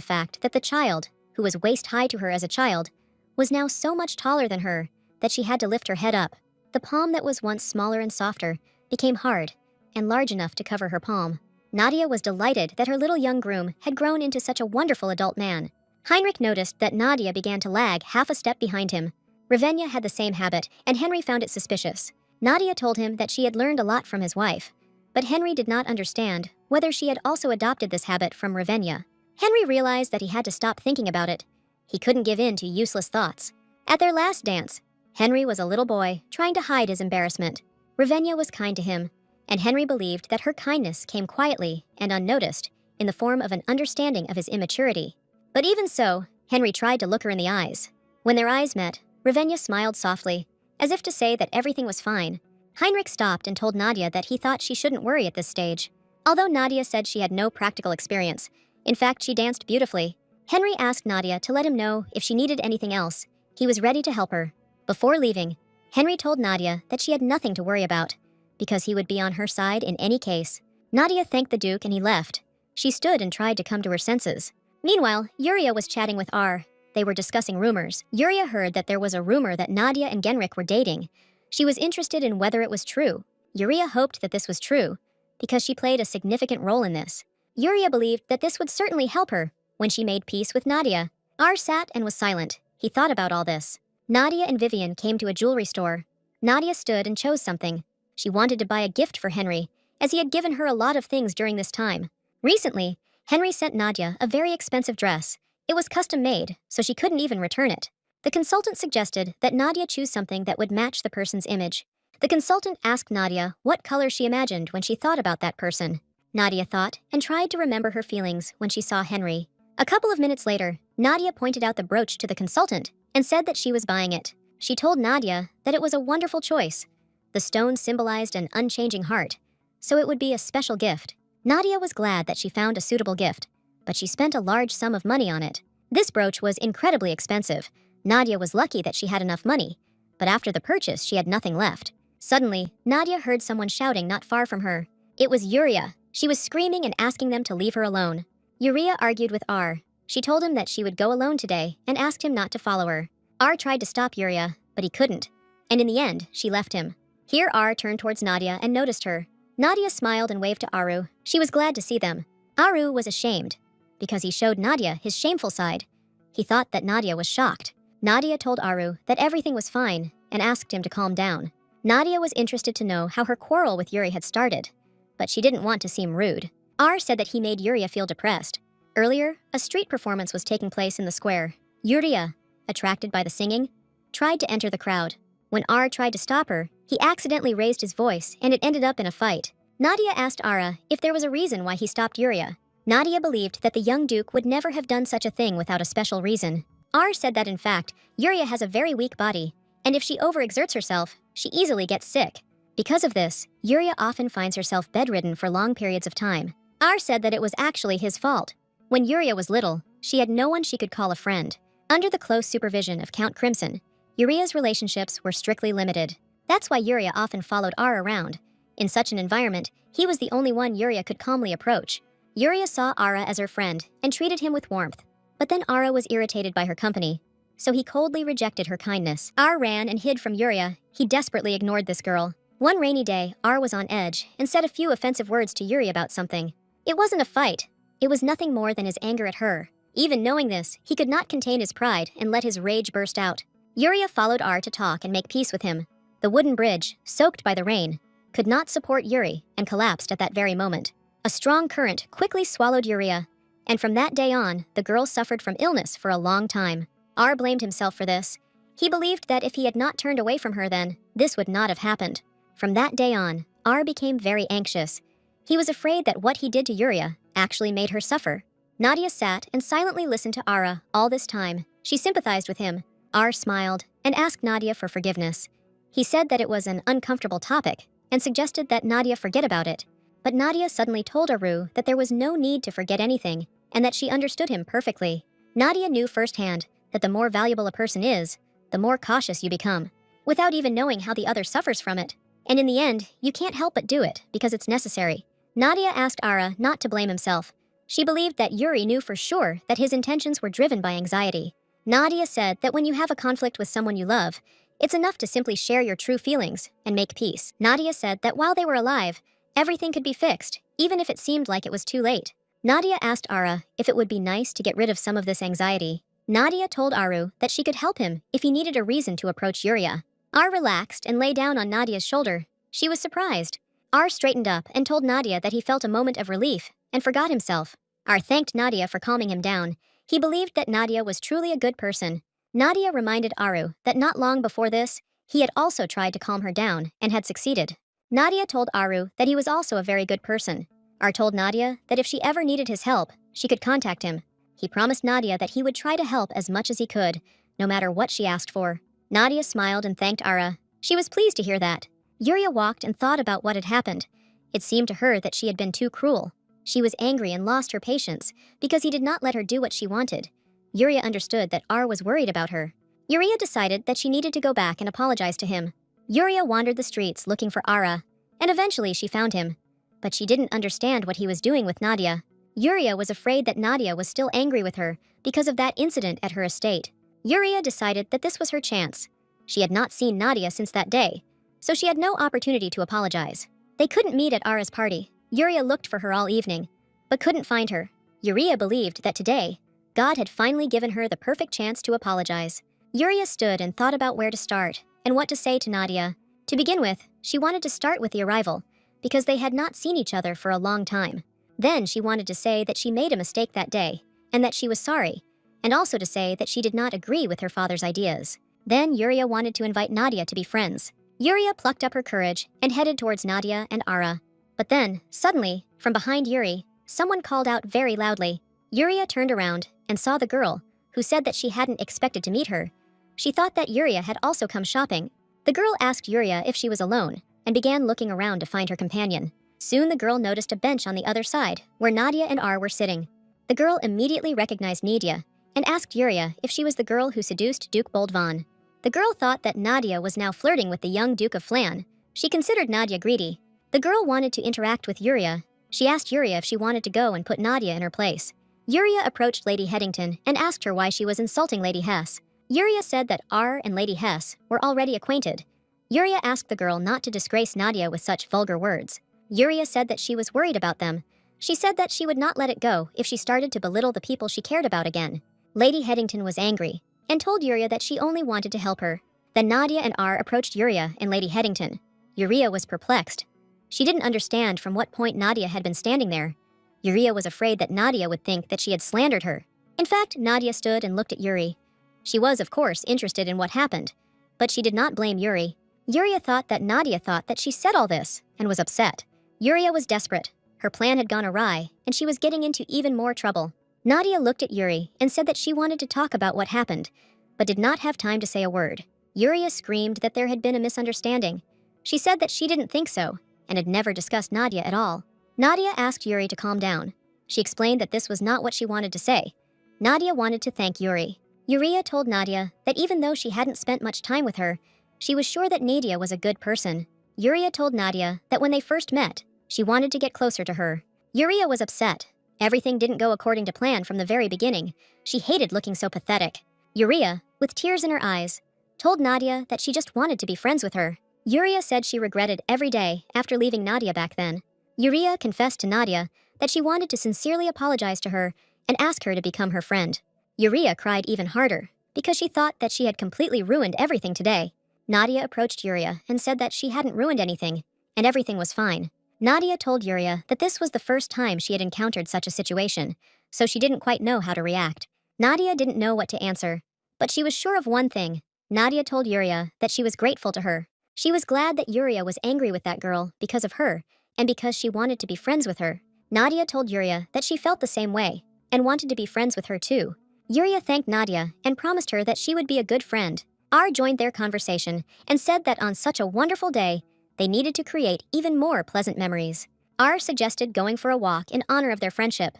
fact that the child, who was waist-high to her as a child, was now so much taller than her that she had to lift her head up. The palm that was once smaller and softer became hard and large enough to cover her palm. Nadia was delighted that her little young groom had grown into such a wonderful adult man. Heinrich noticed that Nadia began to lag half a step behind him. Ravenya had the same habit, and Henry found it suspicious. Nadia told him that she had learned a lot from his wife, but Henry did not understand whether she had also adopted this habit from Ravenya. Henry realized that he had to stop thinking about it. He couldn't give in to useless thoughts. At their last dance, Henry was a little boy trying to hide his embarrassment. Ravenya was kind to him, and Henry believed that her kindness came quietly and unnoticed in the form of an understanding of his immaturity. But even so, Henry tried to look her in the eyes. When their eyes met, Ravenya smiled softly, as if to say that everything was fine. Heinrich stopped and told Nadia that he thought she shouldn't worry at this stage. Although Nadia said she had no practical experience, in fact, she danced beautifully, Henry asked Nadia to let him know if she needed anything else. He was ready to help her. Before leaving, Henry told Nadia that she had nothing to worry about, because he would be on her side in any case. Nadia thanked the Duke and he left. She stood and tried to come to her senses. Meanwhile, Yuria was chatting with R. They were discussing rumors. Yuria heard that there was a rumor that Nadia and Genrich were dating. She was interested in whether it was true. Yuria hoped that this was true, because she played a significant role in this. Yuria believed that this would certainly help her when she made peace with Nadia. R sat and was silent. He thought about all this. Nadia and Vivian came to a jewelry store. Nadia stood and chose something. She wanted to buy a gift for Henry, as he had given her a lot of things during this time. Recently, Henry sent Nadia a very expensive dress. It was custom-made, so she couldn't even return it. The consultant suggested that Nadia choose something that would match the person's image. The consultant asked Nadia what color she imagined when she thought about that person. Nadia thought, and tried to remember her feelings when she saw Henry. A couple of minutes later, Nadia pointed out the brooch to the consultant and said that she was buying it. She told Nadia that it was a wonderful choice. The stone symbolized an unchanging heart, so it would be a special gift. Nadia was glad that she found a suitable gift, but she spent a large sum of money on it. This brooch was incredibly expensive. Nadia was lucky that she had enough money, but after the purchase, she had nothing left. Suddenly, Nadia heard someone shouting not far from her. It was Yuria. She was screaming and asking them to leave her alone. Yuria argued with R. She told him that she would go alone today and asked him not to follow her. R tried to stop Yuria, but he couldn't. And in the end, she left him. Here R turned towards Nadia and noticed her. Nadia smiled and waved to Aru. She was glad to see them. Aru was ashamed, because he showed Nadia his shameful side. He thought that Nadia was shocked. Nadia told Aru that everything was fine and asked him to calm down. Nadia was interested to know how her quarrel with Yuri had started, but she didn't want to seem rude. R said that he made Yuria feel depressed. Earlier, a street performance was taking place in the square. Yuria, attracted by the singing, tried to enter the crowd. When R tried to stop her, he accidentally raised his voice and it ended up in a fight. Nadia asked Ara if there was a reason why he stopped Yuria. Nadia believed that the young duke would never have done such a thing without a special reason. R said that in fact, Yuria has a very weak body, and if she overexerts herself, she easily gets sick. Because of this, Yuria often finds herself bedridden for long periods of time. R said that it was actually his fault. When Yuria was little, she had no one she could call a friend. Under the close supervision of Count Crimson, Yuria's relationships were strictly limited. That's why Yuria often followed R around. In such an environment, he was the only one Yuria could calmly approach. Yuria saw Ara as her friend and treated him with warmth. But then Ara was irritated by her company, so he coldly rejected her kindness. R ran and hid from Yuria. He desperately ignored this girl. One rainy day, R was on edge and said a few offensive words to Yuri about something. It wasn't a fight. It was nothing more than his anger at her. Even knowing this, he could not contain his pride and let his rage burst out. Yuria followed R to talk and make peace with him. The wooden bridge, soaked by the rain, could not support Yuri and collapsed at that very moment. A strong current quickly swallowed Yuria, and from that day on, the girl suffered from illness for a long time. R blamed himself for this. He believed that if he had not turned away from her then, this would not have happened. From that day on, R became very anxious. He was afraid that what he did to Yuria actually made her suffer. Nadia sat and silently listened to Ara all this time. She sympathized with him. R smiled and asked Nadia for forgiveness. He said that it was an uncomfortable topic and suggested that Nadia forget about it. But Nadia suddenly told Aru that there was no need to forget anything and that she understood him perfectly. Nadia knew firsthand that the more valuable a person is, the more cautious you become, without even knowing how the other suffers from it. And in the end, you can't help but do it because it's necessary. Nadia asked Ara not to blame himself. She believed that Yuri knew for sure that his intentions were driven by anxiety. Nadia said that when you have a conflict with someone you love, it's enough to simply share your true feelings and make peace. Nadia said that while they were alive, everything could be fixed, even if it seemed like it was too late. Nadia asked Ara if it would be nice to get rid of some of this anxiety. Nadia told Aru that she could help him if he needed a reason to approach Yuria. R relaxed and lay down on Nadia's shoulder. She was surprised. R straightened up and told Nadia that he felt a moment of relief and forgot himself. R thanked Nadia for calming him down. He believed that Nadia was truly a good person. Nadia reminded Aru that not long before this, he had also tried to calm her down and had succeeded. Nadia told Aru that he was also a very good person. R told Nadia that if she ever needed his help, she could contact him. He promised Nadia that he would try to help as much as he could, no matter what she asked for. Nadia smiled and thanked Ara. She was pleased to hear that. Yuria walked and thought about what had happened. It seemed to her that she had been too cruel. She was angry and lost her patience because he did not let her do what she wanted. Yuria understood that R was worried about her. Yuria decided that she needed to go back and apologize to him. Yuria wandered the streets looking for Ara, and eventually she found him. But she didn't understand what he was doing with Nadia. Yuria was afraid that Nadia was still angry with her because of that incident at her estate. Yuria decided that this was her chance. She had not seen Nadia since that day, so she had no opportunity to apologize. They couldn't meet at Ara's party. Yuria looked for her all evening, but couldn't find her. Yuria believed that today, God had finally given her the perfect chance to apologize. Yuria stood and thought about where to start and what to say to Nadia. To begin with, she wanted to start with the arrival, because they had not seen each other for a long time. Then she wanted to say that she made a mistake that day, and that she was sorry, and also to say that she did not agree with her father's ideas. Then Yuria wanted to invite Nadia to be friends. Yuria plucked up her courage and headed towards Nadia and Ara. But then, suddenly, from behind Yuri, someone called out very loudly. Yuria turned around and saw the girl, who said that she hadn't expected to meet her. She thought that Yuria had also come shopping. The girl asked Yuria if she was alone and began looking around to find her companion. Soon the girl noticed a bench on the other side, where Nadia and R were sitting. The girl immediately recognized Nadia and asked Yuria if she was the girl who seduced Duke Boldvan. The girl thought that Nadia was now flirting with the young Duke of Flan. She considered Nadia greedy. The girl wanted to interact with Yuria. She asked Yuria if she wanted to go and put Nadia in her place. Yuria approached Lady Headington and asked her why she was insulting Lady Hess. Yuria said that R and Lady Hess were already acquainted. Yuria asked the girl not to disgrace Nadia with such vulgar words. Yuria said that she was worried about them. She said that she would not let it go if she started to belittle the people she cared about again. Lady Headington was angry and told Yuria that she only wanted to help her. Then Nadia and R approached Yuria and Lady Headington. Yuria was perplexed. She didn't understand from what point Nadia had been standing there. Yuria was afraid that Nadia would think that she had slandered her. In fact, Nadia stood and looked at Yuri. She was, of course, interested in what happened, but she did not blame Yuri. Yuria thought that Nadia thought that she said all this and was upset. Yuria was desperate. Her plan had gone awry, and she was getting into even more trouble. Nadia looked at Yuri and said that she wanted to talk about what happened, but did not have time to say a word. Yuria screamed that there had been a misunderstanding. She said that she didn't think so, and had never discussed Nadia at all. Nadia asked Yuri to calm down. She explained that this was not what she wanted to say. Nadia wanted to thank Yuri. Yuria told Nadia that even though she hadn't spent much time with her, she was sure that Nadia was a good person. Yuria told Nadia that when they first met, she wanted to get closer to her. Yuria was upset. Everything didn't go according to plan from the very beginning. She hated looking so pathetic. Yuria, with tears in her eyes, told Nadia that she just wanted to be friends with her. Yuria said she regretted every day after leaving Nadia back then. Yuria confessed to Nadia that she wanted to sincerely apologize to her and ask her to become her friend. Yuria cried even harder because she thought that she had completely ruined everything today. Nadia approached Yuria and said that she hadn't ruined anything and everything was fine. Nadia told Yuria that this was the first time she had encountered such a situation, so she didn't quite know how to react. Nadia didn't know what to answer, but she was sure of one thing. Nadia told Yuria that she was grateful to her. She was glad that Yuria was angry with that girl because of her, and because she wanted to be friends with her. Nadia told Yuria that she felt the same way, and wanted to be friends with her too. Yuria thanked Nadia and promised her that she would be a good friend. R joined their conversation and said that on such a wonderful day, they needed to create even more pleasant memories. R suggested going for a walk in honor of their friendship.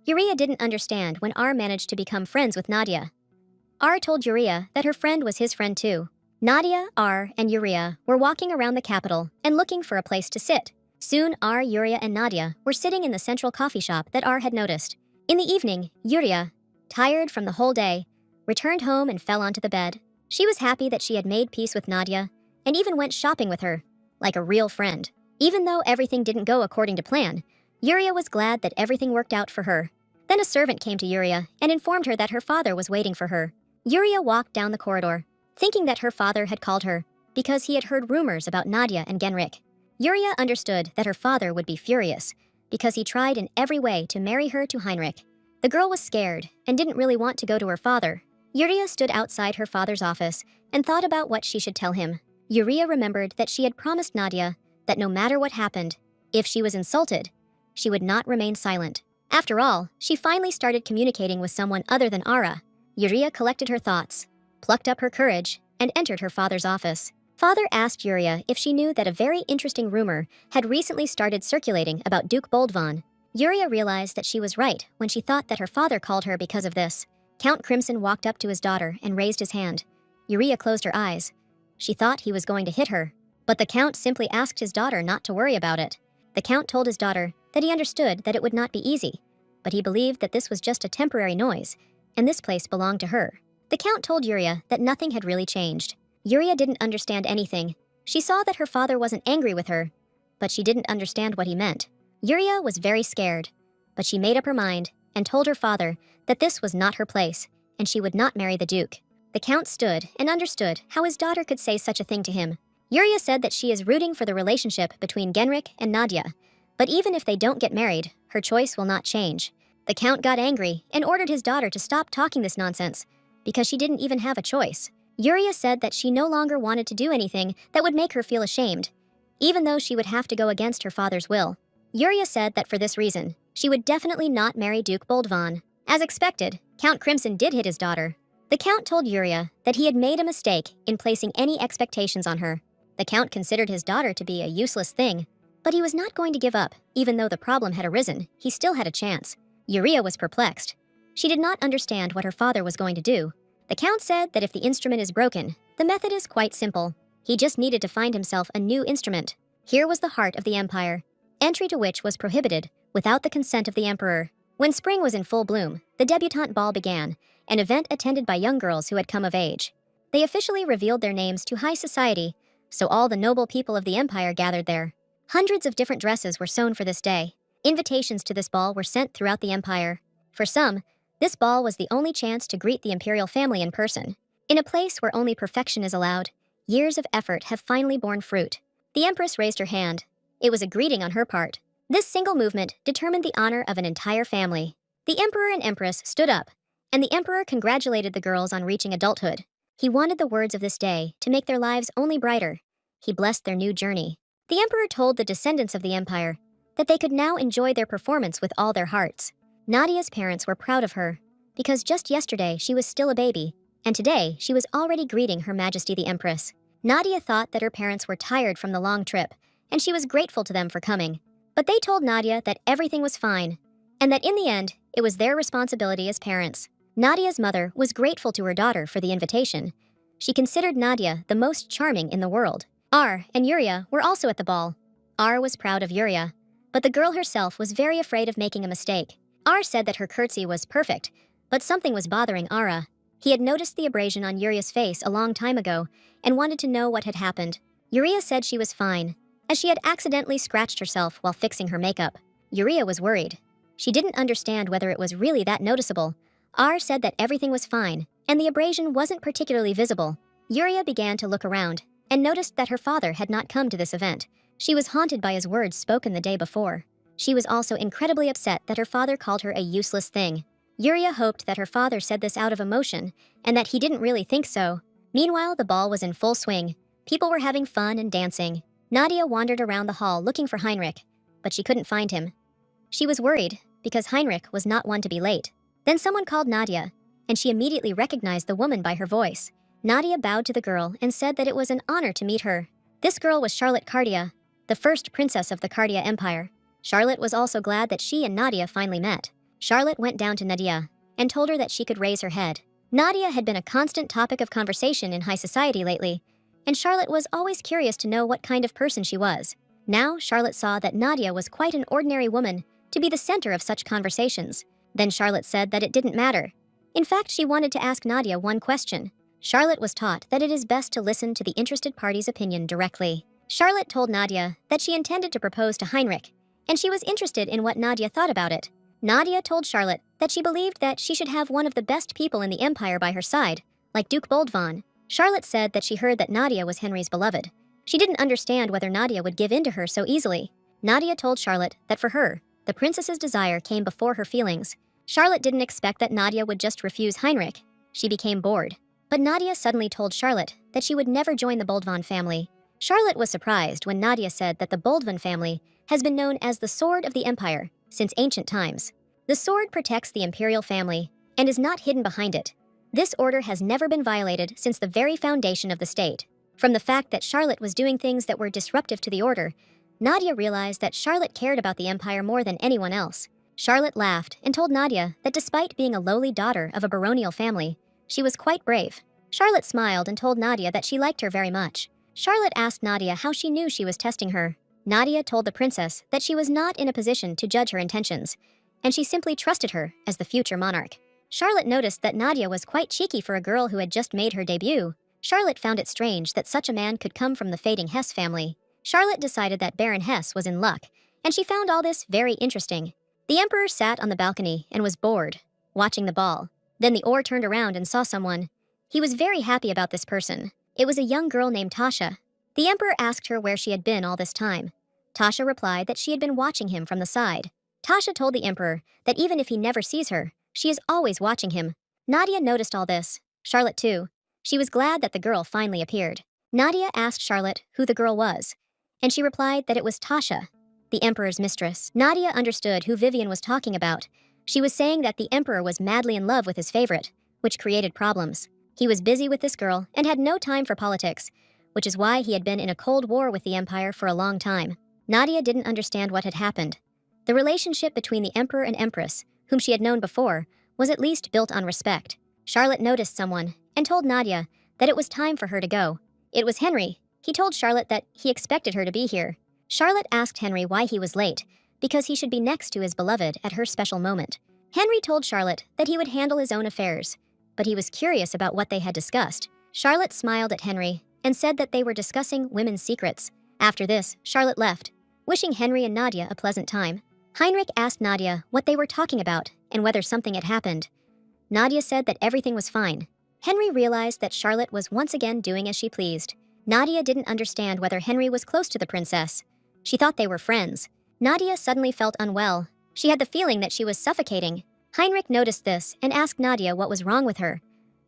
Yuria didn't understand when R managed to become friends with Nadia. R told Yuria that her friend was his friend too. Nadia, R, and Yuria were walking around the capital and looking for a place to sit. Soon, R, Yuria, and Nadia were sitting in the central coffee shop that R had noticed. In the evening, Yuria, tired from the whole day, returned home and fell onto the bed. She was happy that she had made peace with Nadia and even went shopping with her, like a real friend. Even though everything didn't go according to plan, Yuria was glad that everything worked out for her. Then a servant came to Yuria and informed her that her father was waiting for her. Yuria walked down the corridor, thinking that her father had called her because he had heard rumors about Nadia and Genrik. Yuria understood that her father would be furious because he tried in every way to marry her to Heinrich. The girl was scared and didn't really want to go to her father. Yuria stood outside her father's office and thought about what she should tell him. Yuria remembered that she had promised Nadia that no matter what happened, if she was insulted, she would not remain silent. After all, she finally started communicating with someone other than Ara. Yuria collected her thoughts, plucked up her courage, and entered her father's office. Father asked Yuria if she knew that a very interesting rumor had recently started circulating about Duke Boldvan. Yuria realized that she was right when she thought that her father called her because of this. Count Crimson walked up to his daughter and raised his hand. Yuria closed her eyes. She thought he was going to hit her, but the Count simply asked his daughter not to worry about it. The Count told his daughter that he understood that it would not be easy, but he believed that this was just a temporary noise, and this place belonged to her. The Count told Yuria that nothing had really changed. Yuria didn't understand anything. She saw that her father wasn't angry with her, but she didn't understand what he meant. Yuria was very scared, but she made up her mind and told her father that this was not her place, and she would not marry the Duke. The Count stood and understood how his daughter could say such a thing to him. Yuria said that she is rooting for the relationship between Genrik and Nadia, but even if they don't get married, her choice will not change. The Count got angry and ordered his daughter to stop talking this nonsense, because she didn't even have a choice. Yuria said that she no longer wanted to do anything that would make her feel ashamed, even though she would have to go against her father's will. Yuria said that for this reason, she would definitely not marry Duke Boldvan. As expected, Count Crimson did hit his daughter. The Count told Yuria that he had made a mistake in placing any expectations on her. The Count considered his daughter to be a useless thing, but he was not going to give up. Even though the problem had arisen, he still had a chance. Yuria was perplexed. She did not understand what her father was going to do. The Count said that if the instrument is broken, the method is quite simple. He just needed to find himself a new instrument. Here was the heart of the empire, entry to which was prohibited without the consent of the emperor. When spring was in full bloom, the debutante ball began, an event attended by young girls who had come of age. They officially revealed their names to high society, so all the noble people of the empire gathered there. Hundreds of different dresses were sewn for this day. Invitations to this ball were sent throughout the empire. For some, this ball was the only chance to greet the imperial family in person. In a place where only perfection is allowed, years of effort have finally borne fruit. The empress raised her hand. It was a greeting on her part. This single movement determined the honor of an entire family. The emperor and empress stood up, and the emperor congratulated the girls on reaching adulthood. He wanted the words of this day to make their lives only brighter. He blessed their new journey. The emperor told the descendants of the empire that they could now enjoy their performance with all their hearts. Nadia's parents were proud of her, because just yesterday she was still a baby, and today she was already greeting Her Majesty the Empress. Nadia thought that her parents were tired from the long trip, and she was grateful to them for coming. But they told Nadia that everything was fine, and that in the end, it was their responsibility as parents. Nadia's mother was grateful to her daughter for the invitation. She considered Nadia the most charming in the world. R and Yuria were also at the ball. R was proud of Yuria, but the girl herself was very afraid of making a mistake. R said that her curtsy was perfect, but something was bothering Ara. He had noticed the abrasion on Yuria's face a long time ago and wanted to know what had happened. Yuria said she was fine, as she had accidentally scratched herself while fixing her makeup. Yuria was worried. She didn't understand whether it was really that noticeable. R said that everything was fine, and the abrasion wasn't particularly visible. Yuria began to look around and noticed that her father had not come to this event. She was haunted by his words spoken the day before. She was also incredibly upset that her father called her a useless thing. Yuria hoped that her father said this out of emotion, and that he didn't really think so. Meanwhile, the ball was in full swing. People were having fun and dancing. Nadia wandered around the hall looking for Heinrich, but she couldn't find him. She was worried, because Heinrich was not one to be late. Then someone called Nadia, and she immediately recognized the woman by her voice. Nadia bowed to the girl and said that it was an honor to meet her. This girl was Charlotte Cardia, the first princess of the Cardia Empire. Charlotte was also glad that she and Nadia finally met. Charlotte went down to Nadia and told her that she could raise her head. Nadia had been a constant topic of conversation in high society lately, and Charlotte was always curious to know what kind of person she was. Now, Charlotte saw that Nadia was quite an ordinary woman to be the center of such conversations. Then Charlotte said that it didn't matter. In fact, she wanted to ask Nadia one question. Charlotte was taught that it is best to listen to the interested party's opinion directly. Charlotte told Nadia that she intended to propose to Heinrich, and she was interested in what Nadia thought about it. Nadia told Charlotte that she believed that she should have one of the best people in the empire by her side, like Duke Boldvan. Charlotte said that she heard that Nadia was Henry's beloved. She didn't understand whether Nadia would give in to her so easily. Nadia told Charlotte that for her, the princess's desire came before her feelings. Charlotte didn't expect that Nadia would just refuse Heinrich. She became bored. But Nadia suddenly told Charlotte that she would never join the Boldvan family. Charlotte was surprised when Nadia said that the Boldvan family has been known as the Sword of the Empire since ancient times. The sword protects the imperial family and is not hidden behind it. This order has never been violated since the very foundation of the state. From the fact that Charlotte was doing things that were disruptive to the order, Nadia realized that Charlotte cared about the empire more than anyone else. Charlotte laughed and told Nadia that despite being a lowly daughter of a baronial family, she was quite brave. Charlotte smiled and told Nadia that she liked her very much. Charlotte asked Nadia how she knew she was testing her. Nadia told the princess that she was not in a position to judge her intentions, and she simply trusted her as the future monarch. Charlotte noticed that Nadia was quite cheeky for a girl who had just made her debut. Charlotte found it strange that such a man could come from the fading Hesse family. Charlotte decided that Baron Hesse was in luck, and she found all this very interesting. The emperor sat on the balcony and was bored, watching the ball. Then the Or turned around and saw someone. He was very happy about this person. It was a young girl named Tasha. The emperor asked her where she had been all this time. Tasha replied that she had been watching him from the side. Tasha told the emperor that even if he never sees her, she is always watching him. Nadia noticed all this. Charlotte too. She was glad that the girl finally appeared. Nadia asked Charlotte who the girl was, and she replied that it was Tasha, the emperor's mistress. Nadia understood who Vivian was talking about. She was saying that the emperor was madly in love with his favorite, which created problems. He was busy with this girl and had no time for politics, which is why he had been in a cold war with the empire for a long time. Nadia didn't understand what had happened. The relationship between the emperor and empress, whom she had known before, was at least built on respect. Charlotte noticed someone and told Nadia that it was time for her to go. It was Henry. He told Charlotte that he expected her to be here. Charlotte asked Henry why he was late, because he should be next to his beloved at her special moment. Henry told Charlotte that he would handle his own affairs, but he was curious about what they had discussed. Charlotte smiled at Henry and said that they were discussing women's secrets. After this, Charlotte left, wishing Henry and Nadia a pleasant time. Heinrich asked Nadia what they were talking about and whether something had happened. Nadia said that everything was fine. Henry realized that Charlotte was once again doing as she pleased. Nadia didn't understand whether Henry was close to the princess. She thought they were friends. Nadia suddenly felt unwell. She had the feeling that she was suffocating. Heinrich noticed this and asked Nadia what was wrong with her.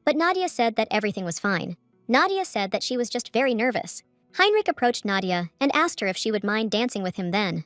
But Nadia said that everything was fine. Nadia said that she was just very nervous. Heinrich approached Nadia and asked her if she would mind dancing with him then.